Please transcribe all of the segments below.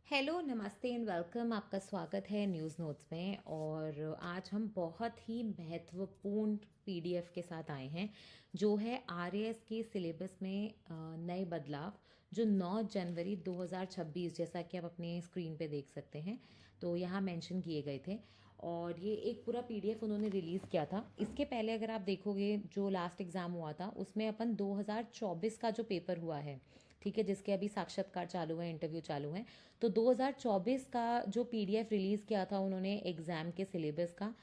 Hello, नमस्ते and welcome. आपका स्वागत है न्यूज़ नोट्स में। और आज हम बहुत ही महत्वपूर्ण पीडीएफ के साथ आए हैं, जो है आरएएस के सिलेबस में नए बदलाव, जो 9 जनवरी 2026, जैसा कि आप अपने स्क्रीन पे देख सकते हैं, तो यहाँ मेंशन किए गए थे। और ये एक पूरा पीडीएफ उन्होंने रिलीज़ किया था। इसके पहले अगर आप देखोगे, जो लास्ट एग्ज़ाम हुआ था उसमें अपन 2024 का जो पेपर हुआ है, ठीक है, जिसके अभी साक्षात्कार चालू है, इंटरव्यू चालू है, तो 2024 का जो पीडीएफ रिलीज़ किया था उन्होंने एग्ज़ाम के सिलेबस का,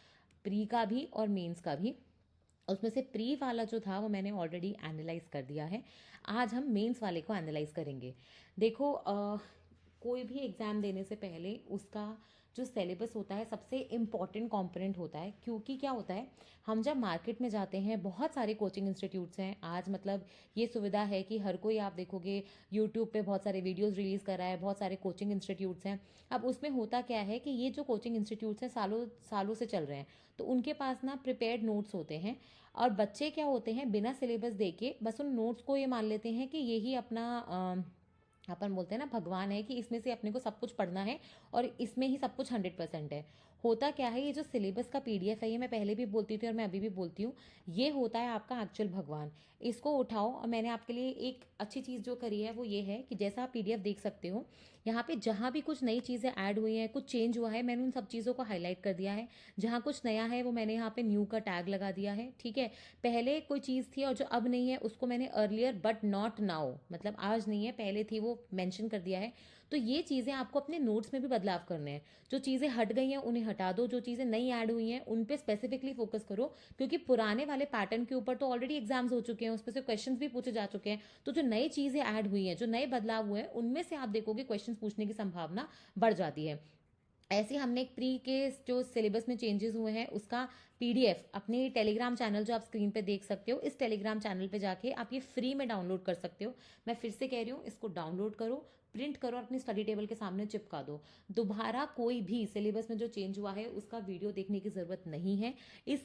प्री का भी और मेंस का भी। उसमें से प्री वाला जो था वो मैंने ऑलरेडी एनालाइज कर दिया है। आज हम मेंस वाले को एनालाइज करेंगे। देखो, कोई भी एग्ज़ाम देने से पहले उसका जो सिलेबस होता है सबसे इम्पॉर्टेंट कंपोनेंट होता है, क्योंकि क्या होता है, हम जब मार्केट में जाते हैं, बहुत सारे कोचिंग इंस्टीट्यूट्स हैं आज, मतलब ये सुविधा है कि हर कोई, आप देखोगे यूट्यूब पे बहुत सारे वीडियोस रिलीज़ कर रहा है, बहुत सारे कोचिंग इंस्टीट्यूट्स हैं। अब उसमें होता क्या है कि ये जो कोचिंग इंस्टीट्यूट्स हैं सालों सालों से चल रहे हैं, तो उनके पास ना प्रिपेयर्ड नोट्स होते हैं। और बच्चे क्या होते हैं, बिना सिलेबस देखे बस उन नोट्स को ये मान लेते हैं कि यही अपना अपन बोलते हैं ना भगवान है, कि इसमें से अपने को सब कुछ पढ़ना है और इसमें ही सब कुछ 100% है। होता क्या है, ये जो सिलेबस का पीडीएफ है, ये मैं पहले भी बोलती थी और मैं अभी भी बोलती हूँ, ये होता है आपका एक्चुअल भगवान। इसको उठाओ, और मैंने आपके लिए एक अच्छी चीज़ जो करी है वो ये है कि जैसा आप पीडीएफ देख सकते हो, यहाँ पे जहाँ भी कुछ नई चीज़ें ऐड हुई हैं, कुछ चेंज हुआ है, मैंने उन सब चीज़ों को हाईलाइट कर दिया है। जहाँ कुछ नया है वो मैंने यहाँ पे न्यू का टैग लगा दिया है, ठीक है। पहले कोई चीज़ थी और जो अब नहीं है उसको मैंने अर्लियर बट नॉट नाउ, मतलब आज नहीं है पहले थी, वो मेंशन कर दिया है। तो ये चीज़ें आपको अपने नोट्स में भी बदलाव करने हैं। जो चीज़ें हट गई हैं उन्हें हटा दो, जो चीज़ें नई ऐड हुई हैं उन पे स्पेसिफिकली फोकस करो, क्योंकि पुराने वाले पैटर्न के ऊपर तो ऑलरेडी एग्जाम्स हो चुके हैं, उस पर से क्वेश्चंस भी पूछे जा चुके हैं। तो जो नई चीज़ें ऐड हुई हैं, जो नए बदलाव हुए हैं, उनमें से आप देखोगे क्वेश्चंस पूछने की संभावना बढ़ जाती है। ऐसे हमने एक प्री के जो सिलेबस में चेंजेस हुए हैं उसका पीडीएफ अपने टेलीग्राम चैनल, जो आप स्क्रीन पे देख सकते हो, इस टेलीग्राम चैनल पे जाके आप ये फ्री में डाउनलोड कर सकते हो। मैं फिर से कह रही हूँ, इसको डाउनलोड करो, प्रिंट करो और अपनी स्टडी टेबल के सामने चिपका दो। दोबारा कोई भी सिलेबस में जो चेंज हुआ है उसका वीडियो देखने की ज़रूरत नहीं है। इस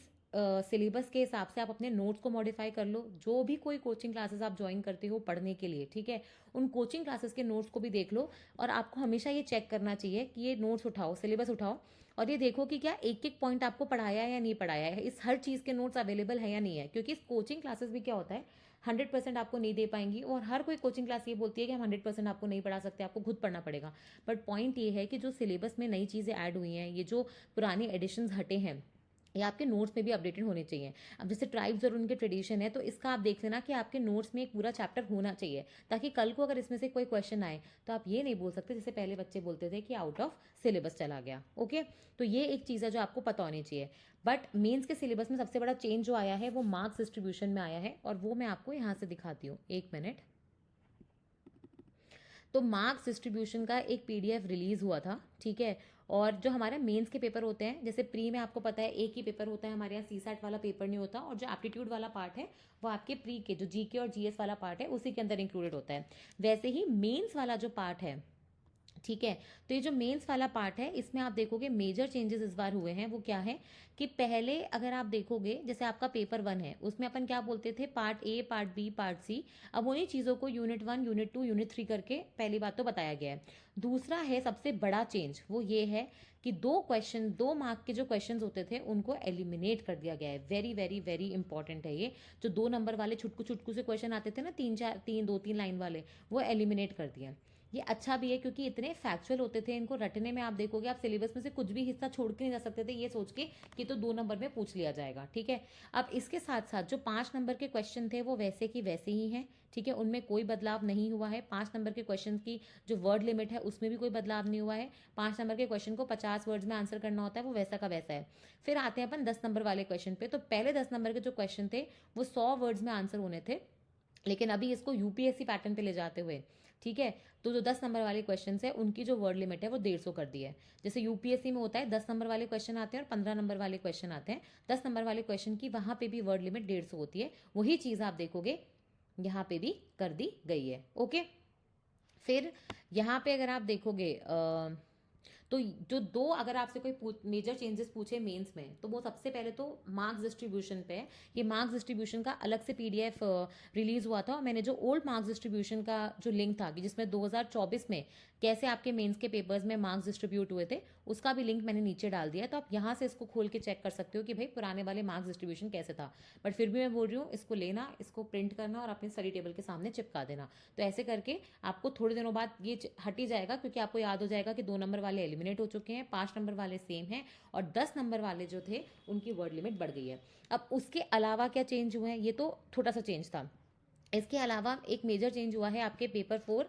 सिलेबस के हिसाब से आप अपने नोट्स को मॉडिफाई कर लो। जो भी कोई कोचिंग क्लासेस आप ज्वाइन करते हो पढ़ने के लिए, ठीक है, उन कोचिंग क्लासेस के नोट्स को भी देख लो। और आपको हमेशा ये चेक करना चाहिए कि ये नोट्स उठाओ, सिलेबस उठाओ, और ये देखो कि क्या एक एक पॉइंट आपको पढ़ाया है या नहीं पढ़ाया है, इस हर चीज़ के नोट्स अवेलेबल है या नहीं है। क्योंकि इस कोचिंग क्लासेस भी क्या होता है, 100% आपको नहीं दे पाएंगी, और हर कोई कोचिंग क्लास ये बोलती है कि हम 100% आपको नहीं पढ़ा सकते, आपको खुद पढ़ना पड़ेगा। बट पॉइंट ये है कि जो सिलेबस में नई चीज़ें ऐड हुई हैं, ये जो पुराने एडिशंस हटे हैं, ये आपके नोट्स में भी अपडेटेड होने चाहिए। अब जैसे ट्राइब्स और उनके ट्रेडिशन है, तो इसका आप देख लेना कि आपके नोट्स में एक पूरा चैप्टर होना चाहिए, ताकि कल को अगर इसमें से कोई क्वेश्चन आए तो आप ये नहीं बोल सकते जैसे पहले बच्चे बोलते थे कि आउट ऑफ सिलेबस चला गया। ओके, तो ये एक चीज़ है जो आपको पता होनी चाहिए। बट मेंस के सिलेबस में सबसे बड़ा चेंज जो आया है वो मार्क्स डिस्ट्रीब्यूशन में आया है, और वो मैं आपको यहाँ से दिखाती हूँ, एक मिनट। तो मार्क्स डिस्ट्रीब्यूशन का एक पीडीएफ रिलीज हुआ था, ठीक है। और जो हमारे मेंस के पेपर होते हैं, जैसे प्री में आपको पता है एक ही पेपर होता है, हमारे यहाँ सीसैट वाला पेपर नहीं होता, और जो एप्टीट्यूड वाला पार्ट है वो आपके प्री के जो जीके और जीएस वाला पार्ट है उसी के अंदर इंक्लूडेड होता है। वैसे ही मेंस वाला जो पार्ट है, ठीक है, तो ये जो मेंस वाला पार्ट है इसमें आप देखोगे मेजर चेंजेस इस बार हुए हैं। वो क्या है कि पहले अगर आप देखोगे, जैसे आपका पेपर 1 है, उसमें अपन क्या बोलते थे, part A, part B, part C. अब उन्हीं चीज़ों को यूनिट 1, यूनिट 2, यूनिट 3 करके पहली बात तो बताया गया है। दूसरा है सबसे बड़ा चेंज, वो ये है कि 2 मार्क के जो क्वेश्चन होते थे उनको एलिमिनेट कर दिया गया है। वेरी वेरी वेरी इंपॉर्टेंट है ये। जो 2 नंबर वाले छुटकू छुटकू से क्वेश्चन आते थे ना, 2-3 लाइन वाले, वो एलिमिनेट कर दिए। ये अच्छा भी है क्योंकि इतने फैक्चुअल होते थे, इनको रटने में आप देखोगे, आप सिलेबस में से कुछ भी हिस्सा छोड़ के नहीं जा सकते थे ये सोच के कि तो 2 नंबर में पूछ लिया जाएगा, ठीक है। अब इसके साथ साथ जो 5 नंबर के क्वेश्चन थे वो वैसे की वैसे ही हैं, ठीक है, उनमें कोई बदलाव नहीं हुआ है। 5 नंबर के क्वेश्चन की जो वर्ड लिमिट है उसमें भी कोई बदलाव नहीं हुआ है। 5 नंबर के क्वेश्चन को 50 वर्ड्स में आंसर करना होता है, वो वैसा का वैसा है। फिर आते हैं अपन 10 नंबर वाले क्वेश्चन पे। तो पहले 10 नंबर के जो क्वेश्चन थे वो 100 वर्ड्स में आंसर होने थे, लेकिन अभी इसको यूपीएससी पैटर्न पे ले जाते हुए, ठीक है, तो जो 10 नंबर वाले क्वेश्चन है उनकी जो वर्ड लिमिट है वो 150 कर दी है। जैसे यूपीएससी में होता है 10 नंबर वाले क्वेश्चन आते हैं और 15 नंबर वाले क्वेश्चन आते हैं। 10 नंबर वाले क्वेश्चन की वहां पे भी वर्ड लिमिट 150 होती है। वही चीज आप देखोगे यहाँ पे भी कर दी गई है। ओके, फिर यहाँ पे अगर आप देखोगे तो जो दो अगर आपसे कोई मेजर चेंजेस पूछे मेंस में, तो वो सबसे पहले तो मार्क्स डिस्ट्रीब्यूशन पे है। ये मार्क्स डिस्ट्रीब्यूशन का अलग से पीडीएफ रिलीज हुआ था, और मैंने जो ओल्ड मार्क्स डिस्ट्रीब्यूशन का जो लिंक था कि जिसमें 2024 में कैसे आपके मेंस के पेपर्स में मार्क्स डिस्ट्रीब्यूट हुए थे, उसका भी लिंक मैंने नीचे डाल दिया है। तो आप यहाँ से इसको खोल के चेक कर सकते हो कि भाई पुराने वाले मार्क्स डिस्ट्रीब्यूशन कैसे था। बट फिर भी मैं बोल रही हूँ, इसको लेना, इसको प्रिंट करना और अपने स्टडी टेबल के सामने चिपका देना। तो ऐसे करके आपको थोड़े दिनों बाद ये हट ही जाएगा, क्योंकि आपको याद हो जाएगा कि 2 नंबर वाले एलिमिनेट हो चुके हैं, 5 नंबर वाले सेम हैं, और 10 नंबर वाले जो थे उनकी वर्ड लिमिट बढ़ गई है। अब उसके अलावा क्या चेंज हुए हैं, ये तो छोटा सा चेंज था। इसके अलावा एक मेजर चेंज हुआ है आपके पेपर 4,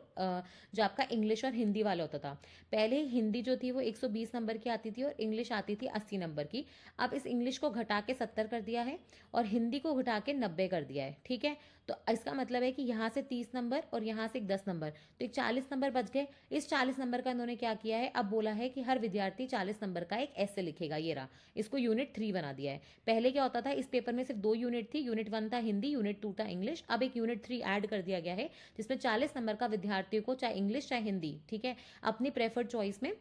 जो आपका इंग्लिश और हिंदी वाला होता था। पहले हिंदी जो थी वो 120 नंबर की आती थी और इंग्लिश आती थी 80 नंबर की। अब इस इंग्लिश को घटा के 70 कर दिया है और हिंदी को घटा के 90 कर दिया है। ठीक है, तो इसका मतलब है कि यहाँ से 30 नंबर और यहाँ से एक 10 नंबर, तो एक 40 नंबर बच गए। इस 40 नंबर का इन्होंने क्या किया है, अब बोला है कि हर विद्यार्थी 40 नंबर का एक ऐसे लिखेगा। ये रहा, इसको यूनिट 3 बना दिया है। पहले क्या होता था, इस पेपर में सिर्फ 2 यूनिट थी, यूनिट 1 था हिंदी, यूनिट 2 था इंग्लिश। अब एक यूनिट 3 ऐड कर दिया गया है, जिसमें 40 नंबर का विद्यार्थियों को चाहे इंग्लिश चाहे हिंदी, ठीक है, अपनी प्रेफर्ड चॉइस में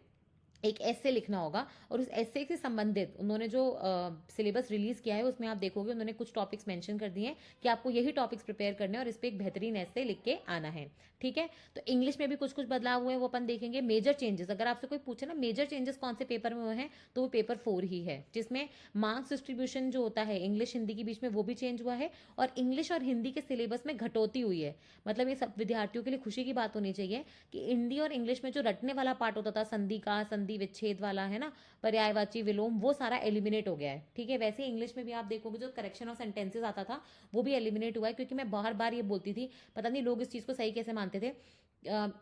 एक ऐसे लिखना होगा। और उस ऐसे से संबंधित उन्होंने जो सिलेबस रिलीज किया है उसमें आप देखोगे उन्होंने कुछ टॉपिक्स मेंशन कर दिए हैं कि आपको यही टॉपिक्स प्रिपेयर करने हैं और इस पर एक बेहतरीन ऐसे लिख के आना है। ठीक है, तो इंग्लिश में भी कुछ कुछ बदलाव हुए हैं, वो अपन देखेंगे। मेजर चेंजेस, अगर आपसे कोई पूछे ना मेजर चेंजेस कौन से पेपर में हुए हैं, तो वो पेपर 4 ही है, जिसमें मार्क्स डिस्ट्रीब्यूशन जो होता है इंग्लिश हिंदी के बीच में वो भी चेंज हुआ है, और इंग्लिश और हिंदी के सिलेबस में घटौती हुई है। मतलब ये सब विद्यार्थियों के लिए खुशी की बात होनी चाहिए कि हिंदी और इंग्लिश में जो रटने वाला पार्ट होता था, संधि का संधि विच्छेद वाला है ना, पर्यायवाची विलोम, वो सारा एलिमिनेट हो गया है। ठीक है, वैसे इंग्लिश में भी आप देखोगे जो करेक्शन ऑफ सेंटेंसेस आता था वो भी एलिमिनेट हुआ है, क्योंकि मैं बार बार ये बोलती थी, पता नहीं लोग इस चीज़ को सही कैसे मानते थे।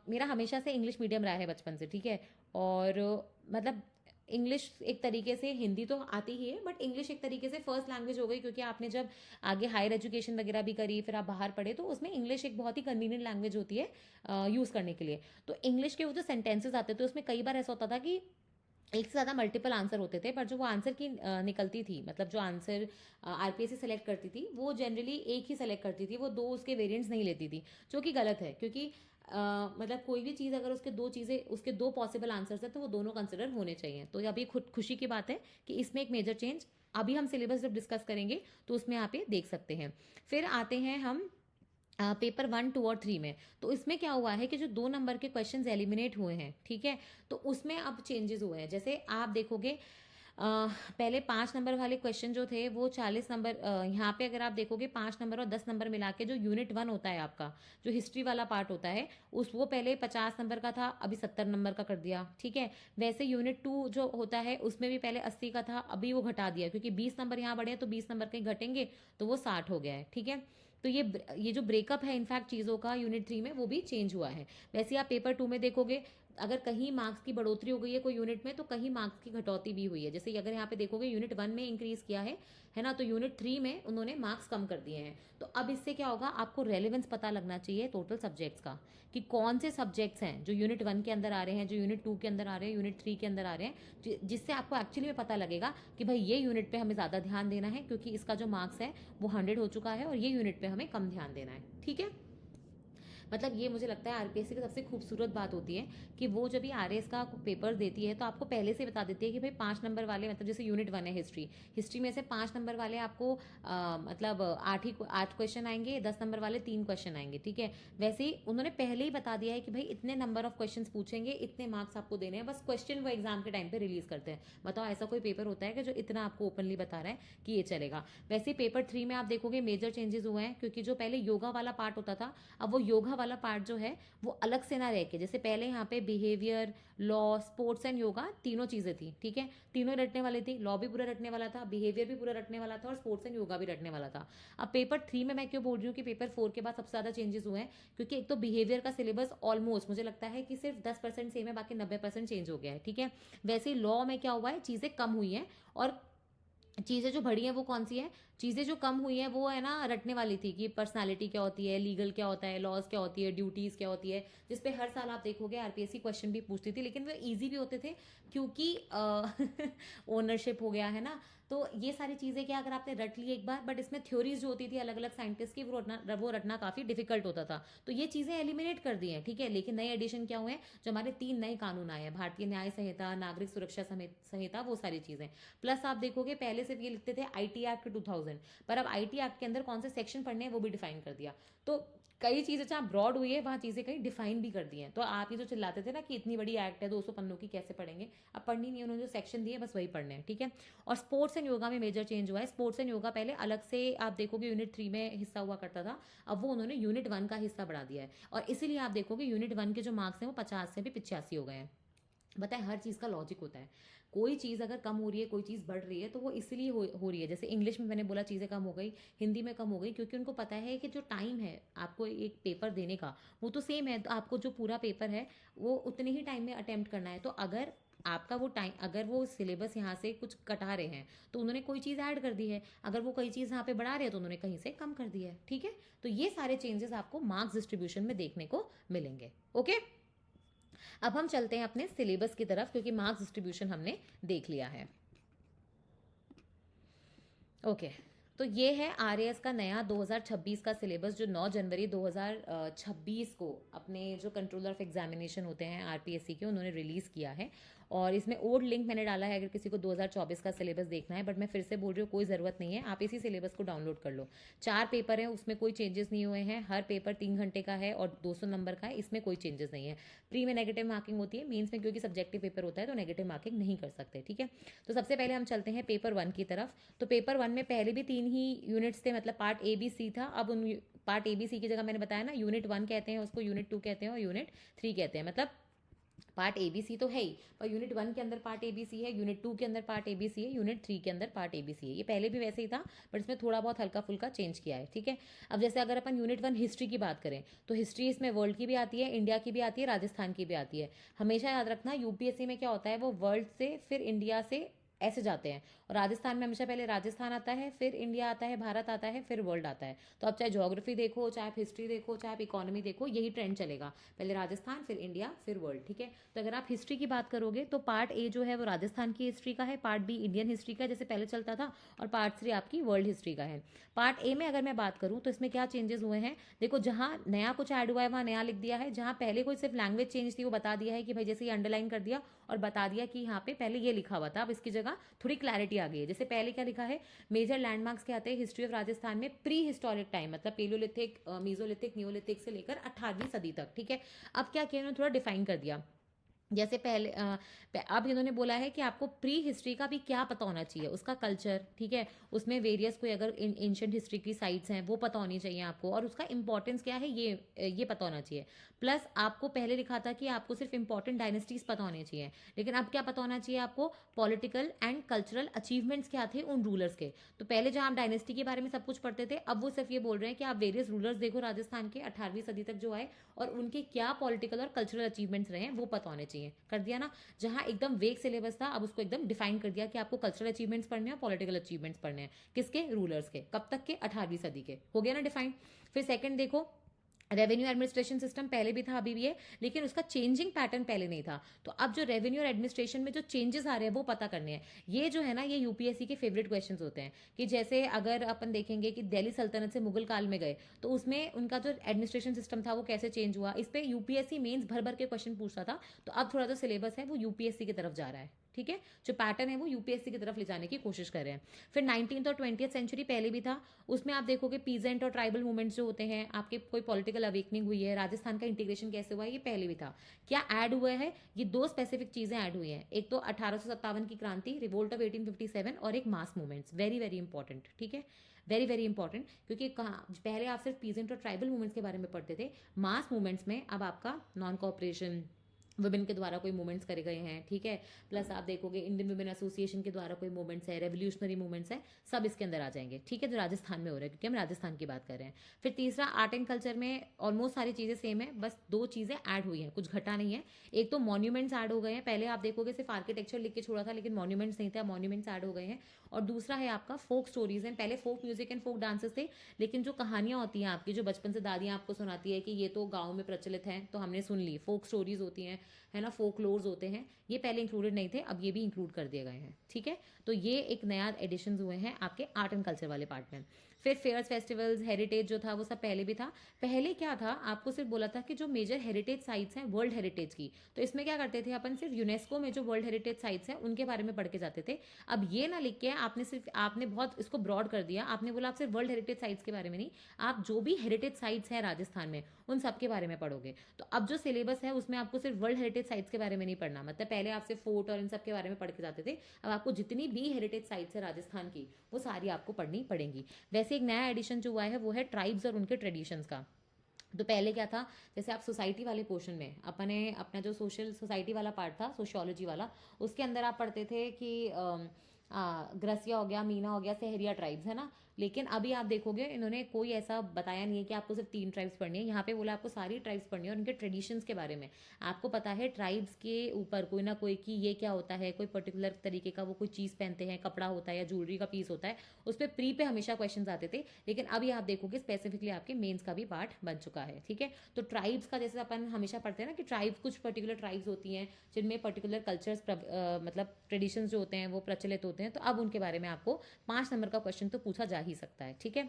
मेरा हमेशा से इंग्लिश मीडियम रहा है बचपन से। ठीक है, और मतलब इंग्लिश एक तरीके से, हिंदी तो आती ही है बट इंग्लिश एक तरीके से फर्स्ट लैंग्वेज हो गई, क्योंकि आपने जब आगे हायर एजुकेशन वगैरह भी करी, फिर आप बाहर पढ़े, तो उसमें इंग्लिश एक बहुत ही कन्वीनियंट लैंग्वेज होती है यूज़ करने के लिए। तो इंग्लिश के वो जो सेंटेंसेस आते थे उसमें कई बार ऐसा होता था कि एक से ज़्यादा मल्टीपल आंसर होते थे, पर जो वो आंसर की निकलती थी, मतलब जो आंसर आरपीएससी सेलेक्ट करती थी वो जनरली एक ही सेलेक्ट करती थी, वो 2 उसके वेरिएंट्स नहीं लेती थी, जो कि गलत है। क्योंकि मतलब कोई भी चीज़ अगर उसके 2 चीज़ें, उसके 2 पॉसिबल आंसर्स हैं, तो वो दोनों कंसिडर होने चाहिए। तो अभी खुद खुशी की बात है कि इसमें एक मेजर चेंज, अभी हम सिलेबस जब डिस्कस करेंगे तो उसमें आप ये देख सकते हैं। फिर आते हैं हम पेपर 1, 2 और 3 में। तो इसमें क्या हुआ है कि जो 2 नंबर के क्वेश्चंस एलिमिनेट हुए हैं, ठीक है, तो उसमें अब चेंजेस हुए हैं। जैसे आप देखोगे पहले 5 नंबर वाले क्वेश्चन जो थे वो 40 नंबर, यहाँ पे अगर आप देखोगे 5 नंबर और 10 नंबर मिला के जो यूनिट 1 होता है आपका, जो हिस्ट्री वाला पार्ट होता है, उस वो पहले 50 नंबर का था, अभी 70 नंबर का कर दिया। ठीक है, वैसे यूनिट 2 जो होता है उसमें भी पहले 80 का था, अभी वो घटा दिया, क्योंकि 20 नंबर यहाँ बढ़े हैं तो 20 नंबर कहीं घटेंगे, तो वो 60 हो गया है। ठीक है, तो ये जो ब्रेकअप है इनफैक्ट चीज़ों का यूनिट 3 में, वो भी चेंज हुआ है। वैसे आप पेपर 2 में देखोगे, अगर कहीं मार्क्स की बढ़ोतरी हो गई है कोई यूनिट में, तो कहीं मार्क्स की घटौती भी हुई है। जैसे अगर यहाँ पे देखोगे यूनिट 1 में इंक्रीज किया है ना, तो यूनिट 3 में उन्होंने मार्क्स कम कर दिए हैं। तो अब इससे क्या होगा, आपको रेलेवेंस पता लगना चाहिए टोटल सब्जेक्ट्स का, कि कौन से सब्जेक्ट्स हैं जो यूनिट 1 के अंदर आ रहे हैं, जो यूनिट 2 के अंदर आ रहे हैं, यूनिट 3 के अंदर आ रहे हैं, जिससे आपको एक्चुअली में पता लगेगा कि भाई ये यूनिट पे हमें ज़्यादा ध्यान देना है, क्योंकि इसका जो मार्क्स है वो 100 हो चुका है, और ये यूनिट पे हमें कम ध्यान देना है। ठीक है, मतलब ये मुझे लगता है आरपीएससी की सबसे खूबसूरत बात होती है कि वो जब भी आरएएस का पेपर देती है तो आपको पहले से बता देती है कि भाई 5 नंबर वाले, मतलब जैसे यूनिट 1 है हिस्ट्री में से 5 नंबर वाले आपको मतलब 8 क्वेश्चन आएंगे, 10 नंबर वाले 3 क्वेश्चन आएंगे। ठीक है, वैसे ही उन्होंने पहले ही बता दिया है कि भाई इतने नंबर ऑफ क्वेश्चन पूछेंगे, इतने मार्क्स आपको देने हैं, बस क्वेश्चन वो एग्जाम के टाइम पे रिलीज करते हैं। बताओ ऐसा कोई पेपर होता है कि जो इतना आपको ओपनली बता रहा है कि ये चलेगा। वैसे पेपर 3 में आप देखोगे मेजर चेंजेस हुए हैं, क्योंकि जो पहले योगा वाला पार्ट होता था, अब वो योगा वाला पार्ट जो है वो अलग से ना रह के, जैसे पहले यहाँ पे behaviour, law, sports and yoga तीनों चीजें थी। ठीक है, तीनों रटने वाली थी, लॉ भी पूरा रटने वाला था, बिहेवियर भी पूरा रटने वाला था, और स्पोर्ट्स एंड योगा भी रटने वाला था। अब पेपर 3 में मैं क्यों बोल रही हूँ कि पेपर 4 के बाद सबसे ज्यादा चेंजेस हुए हैं, क्योंकि एक तो बिहेवियर का सिलेबस ऑलमोस्ट मुझे लगता है कि सिर्फ 10% सेम है, बाकी 90% चेंज हो गया है। ठीक है, वैसे ही लॉ में क्या हुआ है, चीजें कम हुई हैं, और चीज़ें जो बढ़ी हैं वो कौन सी है, चीज़ें जो कम हुई हैं वो है ना रटने वाली थी कि पर्सनालिटी क्या होती है, लीगल क्या होता है, लॉज क्या होती है, ड्यूटीज़ क्या होती है, जिस पे हर साल आप देखोगे आरपीएससी क्वेश्चन भी पूछती थी, लेकिन वो ईजी भी होते थे क्योंकि ओनरशिप हो गया है ना। तो ये सारी चीज़ें क्या अगर आपने रट ली एक बार, बट इसमें थ्योरीज जो होती थी अलग अलग साइंटिस्ट की वो रटना काफ़ी डिफिकल्ट होता था। तो ये चीज़ें एलिमिनेट कर दी हैं, ठीक है। लेकिन नए एडिशन क्या हुए हैं, जो हमारे 3 नए कानून आए हैं, भारतीय न्याय संहिता, नागरिक सुरक्षा संहिता, वो सारी चीज़ें। प्लस आप देखोगे पहले सिर्फ ये लिखते थे आईटी एक्ट 2000, पर अब आईटी एक्ट के अंदर कौन से सेक्शन पढ़ने हैं वो भी डिफाइन कर दिया। तो कई चीज़ें जहाँ ब्रॉड हुई है वहाँ चीज़ें कहीं डिफाइन भी कर दी हैं। तो आप ये जो चिल्लाते थे ना कि इतनी बड़ी एक्ट है 200 पन्नों की कैसे पढ़ेंगे, अब पढ़नी नहीं है, उन्होंने जो सेक्शन दिए बस वही पढ़ने हैं, ठीक है। और स्पोर्ट्स एंड योगा में मेजर चेंज हुआ है। स्पोर्ट्स एंड योगा पहले अलग से आप देखोगे यूनिट 3 में हिस्सा हुआ करता था, अब वो उन्होंने यूनिट 1 का हिस्सा बढ़ा दिया है। और इसीलिए आप देखोगे यूनिट 1 के जो मार्क्स हैं वो 50 से भी 85 हो गए हैं। बताएं, हर चीज़ का लॉजिक होता है। कोई चीज़ अगर कम हो रही है, कोई चीज़ बढ़ रही है, तो वो इसलिए हो रही है। जैसे इंग्लिश में मैंने बोला चीज़ें कम हो गई, हिंदी में कम हो गई, क्योंकि उनको पता है कि जो टाइम है आपको एक पेपर देने का वो तो सेम है। तो आपको जो पूरा पेपर है वो उतने ही टाइम में अटेम्प्ट करना है। तो अगर आपका वो टाइम, अगर वो सिलेबस यहाँ से कुछ कटा रहे हैं तो उन्होंने कोई चीज़ ऐड कर दी है, अगर वो कोई चीज़ यहाँ पे बढ़ा रहे हैं तो उन्होंने कहीं से कम कर दी है, ठीक है। तो ये सारे चेंजेस आपको मार्क्स डिस्ट्रीब्यूशन में देखने को मिलेंगे। ओके, अब हम चलते हैं अपने सिलेबस की तरफ, क्योंकि मार्क्स डिस्ट्रीब्यूशन हमने देख लिया है। ओके, तो ये है आरएएस का नया 2026 का सिलेबस, जो 9 जनवरी 2026 को अपने जो कंट्रोलर ऑफ एग्जामिनेशन होते हैं आरपीएससी के, उन्होंने रिलीज़ किया है। और इसमें ओल्ड लिंक मैंने डाला है अगर किसी को 2024 का सिलेबस देखना है, बट मैं फिर से बोल रही हूँ कोई ज़रूरत नहीं है, आप इसी सिलेबस को डाउनलोड कर लो। 4 पेपर हैं, उसमें कोई चेंजेस नहीं हुए हैं, हर पेपर 3 घंटे का है और 200 नंबर का है, इसमें कोई चेंजेस नहीं है। प्री में नेगेटिव मार्किंग होती है, मेंस में क्योंकि सब्जेक्टिव पेपर होता है तो नेगेटिव मार्किंग नहीं कर सकते, ठीक है। तो सबसे पहले हम चलते हैं पेपर 1 की तरफ। तो पेपर 1 में पहले भी 3 ही यूनिट्स थे, मतलब पार्ट ए बी सी था। अब उन पार्ट ए बी सी की जगह मैंने बताया ना, यूनिट 1 कहते हैं उसको, यूनिट 2 कहते हैं और यूनिट 3 कहते हैं। मतलब पार्ट ए बी सी तो है ही, पर यूनिट 1 के अंदर पार्ट ए बी सी है, यूनिट 2 के अंदर पार्ट ए बी सी है, यूनिट 3 के अंदर पार्ट ए बी सी है। ये पहले भी वैसे ही था, बट इसमें थोड़ा बहुत हल्का फुल्का चेंज किया है, ठीक है। अब जैसे अगर अपन यूनिट 1 हिस्ट्री की बात करें, तो हिस्ट्री इसमें वर्ल्ड की भी आती है, इंडिया की भी आती है, राजस्थान की भी आती है। हमेशा याद रखना यूपीएससी में क्या होता है, वो वर्ल्ड से फिर इंडिया से ऐसे जाते हैं। और राजस्थान में हमेशा पहले राजस्थान आता है, फिर इंडिया आता है, भारत आता है, फिर वर्ल्ड आता है। तो अब चाहे ज्योग्राफी देखो, चाहे आप हिस्ट्री देखो, चाहे आप इकोनॉमी देखो, यही ट्रेंड चलेगा, पहले राजस्थान फिर इंडिया फिर वर्ल्ड, ठीक है। तो अगर आप हिस्ट्री की बात करोगे तो पार्ट ए जो है वो राजस्थान की हिस्ट्री का है, पार्ट बी इंडियन हिस्ट्री का जैसे पहले चलता था, और पार्ट 3 आपकी वर्ल्ड हिस्ट्री का है। पार्ट ए में अगर मैं बात करूँ तो इसमें क्या चेंजेस हुए हैं, देखो जहाँ नया कुछ ऐड हुआ है वहाँ नया लिख दिया है, जहाँ पहले कोई सिर्फ लैंग्वेज चेंज थी वो बता दिया है कि भाई जैसे ये अंडरलाइन कर दिया और बता दिया कि यहाँ पे पहले ये लिखा हुआ था, अब इसकी जगह थोड़ी क्लैरिटी आ गई है। जैसे पहले क्या लिखा है, मेजर लैंडमार्क्स क्या आते हैं हिस्ट्री ऑफ राजस्थान में प्री हिस्टोरिक टाइम, मतलब पेलोलिथिक, मीजोलिथिक, नियोलिथिक से लेकर 18वीं सदी तक, ठीक है। अब क्या किया उन्होंने, थोड़ा डिफाइन कर दिया। जैसे पहले अब इन्होंने बोला है कि आपको प्री हिस्ट्री का भी क्या पता होना चाहिए, उसका कल्चर, ठीक है, उसमें वेरियस कोई अगर एंशिएंट हिस्ट्री की साइट्स हैं वो पता होनी चाहिए आपको, और उसका इंपॉर्टेंस क्या है ये पता होना चाहिए। प्लस आपको पहले लिखा था कि आपको सिर्फ इंपॉर्टेंट डायनेस्टीज पता होनी चाहिए, लेकिन अब क्या पता होना चाहिए आपको, पॉलिटिकल एंड कल्चरल अचीवमेंट्स क्या थे उन रूलर्स के। तो पहले जहां आप डायनेस्टी के बारे में सब कुछ पढ़ते थे, अब वो सिर्फ ये बोल रहे हैं कि आप वेरियस रूलर्स देखो राजस्थान के 18वीं सदी तक जो आए, और उनके क्या पॉलिटिकल और कल्चरल अचीवमेंट्स रहे हैं वो पता होने चाहिए। कर दिया ना, जहां एकदम वेग सिलेबस था अब उसको एकदम डिफाइन कर दिया कि आपको कल्चरल अचीवमेंट्स पढ़ने हैं, पॉलिटिकल अचीवमेंट्स पढ़ने हैं, किसके, रूलर्स के, कब तक के, 18वीं सदी के, हो गया ना डिफाइन। फिर सेकंड देखो, रेवेन्यू एडमिनिस्ट्रेशन सिस्टम पहले भी था अभी भी है, लेकिन उसका चेंजिंग पैटर्न पहले नहीं था। तो अब जो रेवेन्यू और एडमिनिस्ट्रेशन में जो चेंजेस आ रहे हैं वो पता करने हैं। ये जो है ना, ये यूपीएससी के फेवरेट क्वेश्चंस होते हैं, कि जैसे अगर अपन देखेंगे कि दिल्ली सल्तनत से मुगल काल में गए तो उसमें उनका जो एडमिनिस्ट्रेशन सिस्टम था वो कैसे चेंज हुआ, इस पर यूपीएससी मेन्स भर भर के क्वेश्चन पूछता था। तो अब थोड़ा जो सिलेबस है वो यूपीएससी की तरफ जा रहा है, ठीक है, जो पैटर्न है वो यूपीएससी की तरफ ले जाने की कोशिश कर रहे हैं। फिर 19th और 20th सेंचुरी पहले भी था, उसमें आप देखोगे पीजेंट और ट्राइबल मूवमेंट्स जो होते हैं, आपके कोई पॉलिटिकल अवेकनिंग हुई है, राजस्थान का इंटीग्रेशन कैसे हुआ है, ये पहले भी था। क्या ऐड हुआ है, ये 2 स्पेसिफिक चीजें ऐड हुई हैं, एक तो 1857 की क्रांति, रिवोल्ट ऑफ 1857, और एक मास मूवमेंट्स, वेरी वेरी इंपॉर्टेंट, ठीक है, वेरी वेरी इंपॉर्टेंट। क्योंकि पहले आप सिर्फ पीजेंट और ट्राइबल मूवमेंट्स के बारे में पढ़ते थे, मास मूवमेंट्स में अब आपका नॉन कॉपरेशन, वुमेन के द्वारा कोई मूवमेंट्स करे गए हैं, ठीक है। प्लस आप देखोगे इंडियन वुमेन एसोसिएशन के द्वारा कोई मूवमेंट्स है, रेवोल्यूशनरी मूवमेंट्स है, सब इसके अंदर आ जाएंगे, ठीक है, जो राजस्थान में हो रहा है, क्योंकि हम राजस्थान की बात कर रहे हैं। फिर तीसरा, आर्ट एंड कल्चर में ऑलमोस्ट सारी चीज़ें सेम है, बस दो चीज़ें ऐड हुई हैं, कुछ घटा नहीं है। एक तो मॉन्यूमेंट्स ऐड हो गए हैं, पहले आप देखोगे सिर्फ आर्किटेक्चर लिख के छोड़ा था, लेकिन मॉन्यूमेंट्स नहीं थे, मॉन्यूमेंट्स ऐड हो गए हैं। और दूसरा है आपका फोक स्टोरीज हैं, पहले folk music and folk dances थे, लेकिन जो कहानियां होती हैं आपकी, जो बचपन से दादियां आपको सुनाती है कि ये तो गाँव में प्रचलित हैं, तो हमने सुन ली, फोक स्टोरीज होती हैं, है ना, फोक लोर्स होते हैं, ये पहले इंक्लूडेड नहीं थे, अब ये भी इंक्लूड कर दिए गए हैं, ठीक है। तो ये एक नया एडिशन हुए हैं आपके आर्ट एंड कल्चर वाले पार्ट में। फिर फेयर्स, फेस्टिवल्स, हेरिटेज जो था वो सब पहले भी था। पहले क्या था, आपको सिर्फ बोला था कि जो मेजर हेरिटेज साइट्स हैं वर्ल्ड हेरिटेज की, तो इसमें क्या करते थे अपन, सिर्फ यूनेस्को में जो वर्ल्ड हेरिटेज साइट्स हैं उनके बारे में पढ़ के जाते थे। अब ये ना लिख के आपने बहुत इसको ब्रॉड कर दिया, आपने बोला आप सिर्फ वर्ल्ड हेरिटेज साइट्स के बारे में नहीं, आप जो भी हेरिटेज साइट्स हैं राजस्थान में उन सब के बारे में पढ़ोगे। तो अब जो सिलेबस है उसमें आपको सिर्फ वर्ल्ड हेरिटेज साइट्स के बारे में नहीं पढ़ना, मतलब पहले आप सिर्फ फोर्ट और इन सब के बारे में पढ़ के जाते थे, अब आपको जितनी भी हेरिटेज साइट्स है राजस्थान की वो सारी आपको पढ़नी पड़ेंगी। वैसे एक नया एडिशन जो हुआ है वो है ट्राइब्स और उनके ट्रेडिशंस का। तो पहले क्या था, जैसे आप सोसाइटी वाले पोर्शन में अपने अपना जो सोशल सोसाइटी वाला पार्ट था, सोशियोलॉजी वाला, उसके अंदर आप पढ़ते थे कि ग्रसिया हो गया, मीना हो गया, सहरिया ट्राइब्स, है ना। लेकिन अभी आप देखोगे इन्होंने कोई ऐसा बताया नहीं है कि आपको सिर्फ 3 ट्राइब्स पढ़नी है, यहाँ पे बोला आपको सारी ट्राइब्स पढ़नी है और उनके ट्रेडिशंस के बारे में आपको पता है, ट्राइब्स के ऊपर कोई ना कोई कि ये क्या होता है, कोई पर्टिकुलर तरीके का वो कोई चीज़ पहनते हैं, कपड़ा होता है या ज्वेलरी का पीस होता है, उस पर प्री पे हमेशा क्वेश्चन आते थे, लेकिन अभी आप देखोगे स्पेसिफिकली आपके मेन्स का भी पार्ट बन चुका है, ठीक है। तो ट्राइब्स का जैसे अपन हमेशा पढ़ते हैं ना कि ट्राइब्स, कुछ पर्टिकुलर ट्राइब्स होती हैं जिनमें पर्टिकुलर कल्चर्स मतलब ट्रेडिशंस जो होते हैं वो प्रचलित होते हैं, तो अब उनके बारे में आपको 5 नंबर का क्वेश्चन तो पूछा जा ही सकता है, ठीक है।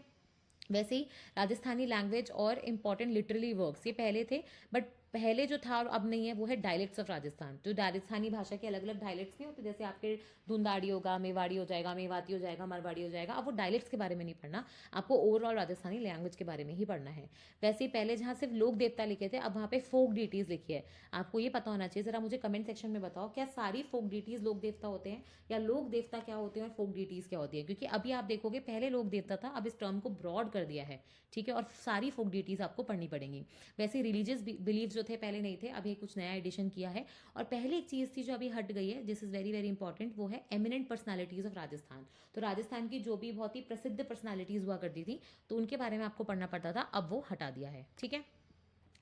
वैसे ही राजस्थानी लैंग्वेज और इम्पॉर्टेंट लिटरेरी वर्क्स ये पहले थे, बट पहले जो था और अब नहीं है वो है डायलेक्ट्स ऑफ राजस्थान। जो राजस्थानी भाषा के अलग अलग डायलेक्ट्स नहीं होते, जैसे आपके धुंधाड़ी होगा, मेवाड़ी हो जाएगा, मेवाती हो जाएगा, मारवाड़ी हो जाएगा, अब वो डायलेक्ट्स के बारे में नहीं पढ़ना, आपको ओवरऑल राजस्थानी लैंग्वेज के बारे में ही पढ़ना है। वैसे ही पहले जहाँ सिर्फ लोक देवता लिखे थे, अब वहाँ पे फोक डिटीज़ लिखी है। आपको ये पता होना चाहिए, ज़रा मुझे कमेंट सेक्शन में बताओ, क्या सारी फोक डिटीज़ लोक देवता होते हैं, या लोक देवता क्या होते हैं और फोक डिटीज़ क्या होती है? क्योंकि अभी आप देखोगे पहले लोक देवता था, अब इस टर्म को ब्रॉड कर दिया है, ठीक है, और सारी फोक डिटीज़ आपको पढ़नी पड़ेंगी। वैसे रिलीजियस बिलीव जो थे पहले नहीं थे, अभी कुछ नया एडिशन किया है। और पहले एक चीज़ थी जो अभी हट गई है, this is very very important, वो है एमिनेंट पर्सनालिटीज़ ऑफ राजस्थान। तो राजस्थान की जो भी बहुत ही प्रसिद्ध पर्सनालिटीज़ हुआ करती थी, तो उनके बारे में आपको पढ़ना पड़ता था, अब वो हटा दिया है, ठीक है।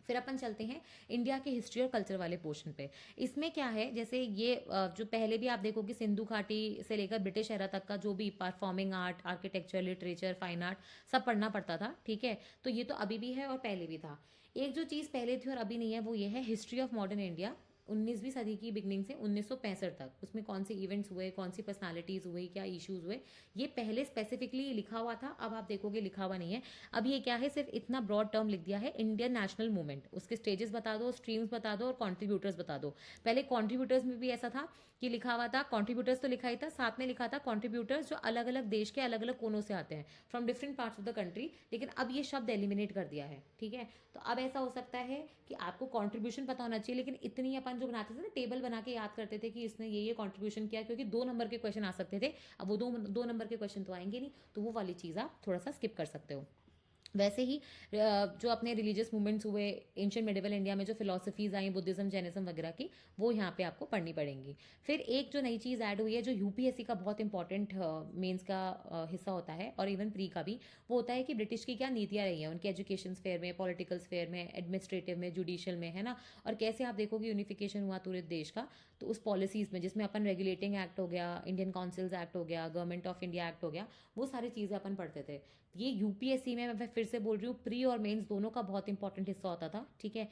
फिर अपन चलते हैं इंडिया के हिस्ट्री और कल्चर वाले पोर्शन पे। इसमें क्या है, जैसे ये जो पहले भी आप देखोगे सिंधु घाटी से लेकर ब्रिटिश एरा तक का जो भी performing art, architecture, literature, fine art, सब पढ़ना पड़ता था, ठीक है। तो ये तो अभी भी है और पहले भी था। एक जो चीज़ पहले थी और अभी नहीं है वो ये है हिस्ट्री ऑफ मॉडर्न इंडिया, 19वीं सदी की बिगनिंग से 1965 तक, उसमें कौन से इवेंट्स हुए, कौन सी पर्सनालिटीज़ हुई, क्या इश्यूज हुए, ये पहले स्पेसिफिकली लिखा हुआ था, अब आप देखोगे लिखा हुआ नहीं है। अब ये क्या है, सिर्फ इतना ब्रॉड टर्म लिख दिया है, इंडियन नेशनल मूवमेंट, उसके स्टेजेस बता दो, स्ट्रीम्स बता दो और कॉन्ट्रीब्यूटर्स बता दो। पहले कॉन्ट्रीब्यूटर्स में भी ऐसा था कि लिखा हुआ था, कॉन्ट्रीब्यूटर्स तो लिखा ही था, साथ में लिखा था कॉन्ट्रीब्यूटर्स जो अलग अलग देश के अलग अलग कोनों से आते हैं, from different parts of the country, लेकिन अब ये शब्द एलिमिनेट कर दिया है, ठीक है। तो अब ऐसा हो सकता है कि आपको कंट्रीब्यूशन पता होना चाहिए, लेकिन इतनी अपन जो बनाते थे ना, टेबल बना के याद करते थे कि इसने ये कंट्रीब्यूशन किया, क्योंकि 2 नंबर के क्वेश्चन आ सकते थे, अब वो दो नंबर के क्वेश्चन तो आएंगे नहीं, तो वो वाली चीज़ आप थोड़ा सा स्किप कर सकते हो। वैसे ही जो अपने रिलीजियस मूवमेंट्स हुए एंशियंट मिडिवल इंडिया में, जो फिलोसफीज आई बुद्धिज्म, जैनिज्म वगैरह की, वो यहाँ पे आपको पढ़नी पड़ेंगी। फिर एक जो नई चीज़ ऐड हुई है, जो यूपीएससी का बहुत इंपॉर्टेंट मेंस का हिस्सा होता है और इवन प्री का भी, वो होता है कि ब्रिटिश की क्या नीतियाँ रही हैं उनके एजुकेशन स्फेयर में, पॉलिटिकल स्फेयर में, एडमिनिस्ट्रेटिव में, जुडिशियल में, है ना। और कैसे आप देखोगे यूनिफिकेशन हुआ पूरे देश का, तो उस पॉलिसीज़ में जिसमें अपन रेगुलेटिंग एक्ट हो गया, इंडियन काउंसिल्स एक्ट हो गया, गवर्नमेंट ऑफ इंडिया एक्ट हो गया, वो सारी चीज़ें अपन पढ़ते थे। ये यूपीएससी में, मैं फिर से बोल रही हूँ, प्री और मेंस दोनों का बहुत इंपॉर्टेंट हिस्सा होता था, ठीक है।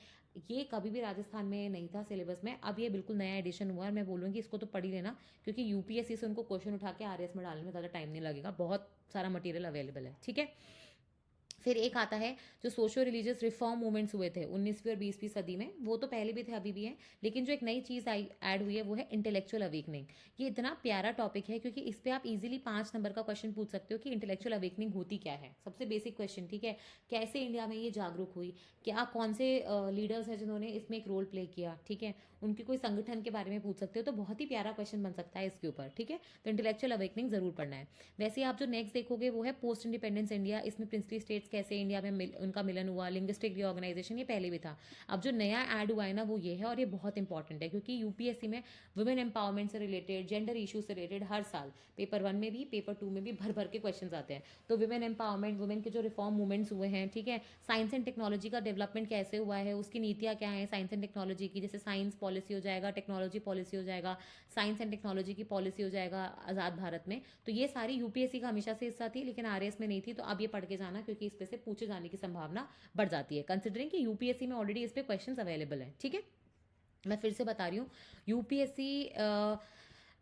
ये कभी भी राजस्थान में नहीं था सिलेबस में, अब ये बिल्कुल नया एडिशन हुआ है, और मैं बोलूँगी इसको तो पढ़ ही लेना, क्योंकि यूपीएससी से उनको क्वेश्चन उठा के आरएस में डालने में ज़्यादा टाइम नहीं लगेगा, बहुत सारा मटेरियल अवेलेबल है, ठीक है। फिर एक आता है जो सोशो रिलीजियस रिफॉर्म मूवमेंट्स हुए थे 19वीं और 20वीं सदी में, वो तो पहले भी थे अभी भी हैं, लेकिन जो एक नई चीज़ आई ऐड हुई है वो है इंटेलेक्चुअल अवेकनिंग। ये इतना प्यारा टॉपिक है क्योंकि इस पर आप इजीली 5 नंबर का क्वेश्चन पूछ सकते हो कि इंटेलेक्चुअल अवेकनिंग होती क्या है, सबसे बेसिक क्वेश्चन, ठीक है। कैसे इंडिया में ये जागरूक हुई, क्या कौन से लीडर्स हैं जिन्होंने इसमें एक रोल प्ले किया, ठीक है, उनके कोई संगठन के बारे में पूछ सकते हो, तो बहुत ही प्यारा क्वेश्चन बन सकता है इसके ऊपर, ठीक है। तो इंटेलेक्चुअल अवेकनिंग जरूर पढ़ना है। वैसे आप जो नेक्स्ट देखोगे वो है पोस्ट इंडिपेंडेंस इंडिया, इसमें प्रिंसली स्टेट्स कैसे इंडिया में उनका मिलन हुआ, लिंग्विस्टिक रीऑर्गेनाइजेशन, ये पहले भी था। अब जो नया ऐड हुआ है ना वो ये है, और ये बहुत इंपॉर्टेंट है क्योंकि यूपीएससी में वुमेन एम्पावरमेंट से रिलेटेड, जेंडर इशू से रिलेटेड हर साल पेपर 1 में भी, पेपर 2 में भी भर भर के क्वेश्चन आते हैं। तो वुमेन एम्पावरमेंट, वुमेन के जो रिफॉर्म मूवमेंट्स हुए हैं, ठीक है, साइंस एंड टेक्नोलॉजी का डेवलपमेंट कैसे हुआ है, उसकी नीतियाँ क्या है साइंस एंड टेक्नोलॉजी की, जैसे साइंस पॉलिसी हो जाएगा, टेक्नोलॉजी पॉलिसी हो जाएगा, साइंस एंड टेक्नोलॉजी की पॉलिसी हो जाएगा आज़ाद भारत में। तो ये सारी यूपीएससी का हमेशा से हिस्सा थी, लेकिन आरएएस में नहीं थी। तो अब ये पढ़ के जाना क्योंकि इस पे से पूछे जाने की संभावना बढ़ जाती है, कंसिडरिंग कि यूपीएससी में ऑलरेडी इस पे क्वेश्चंस अवेलेबल हैं। ठीक है, मैं फिर से बता रही हूँ, यूपीएससी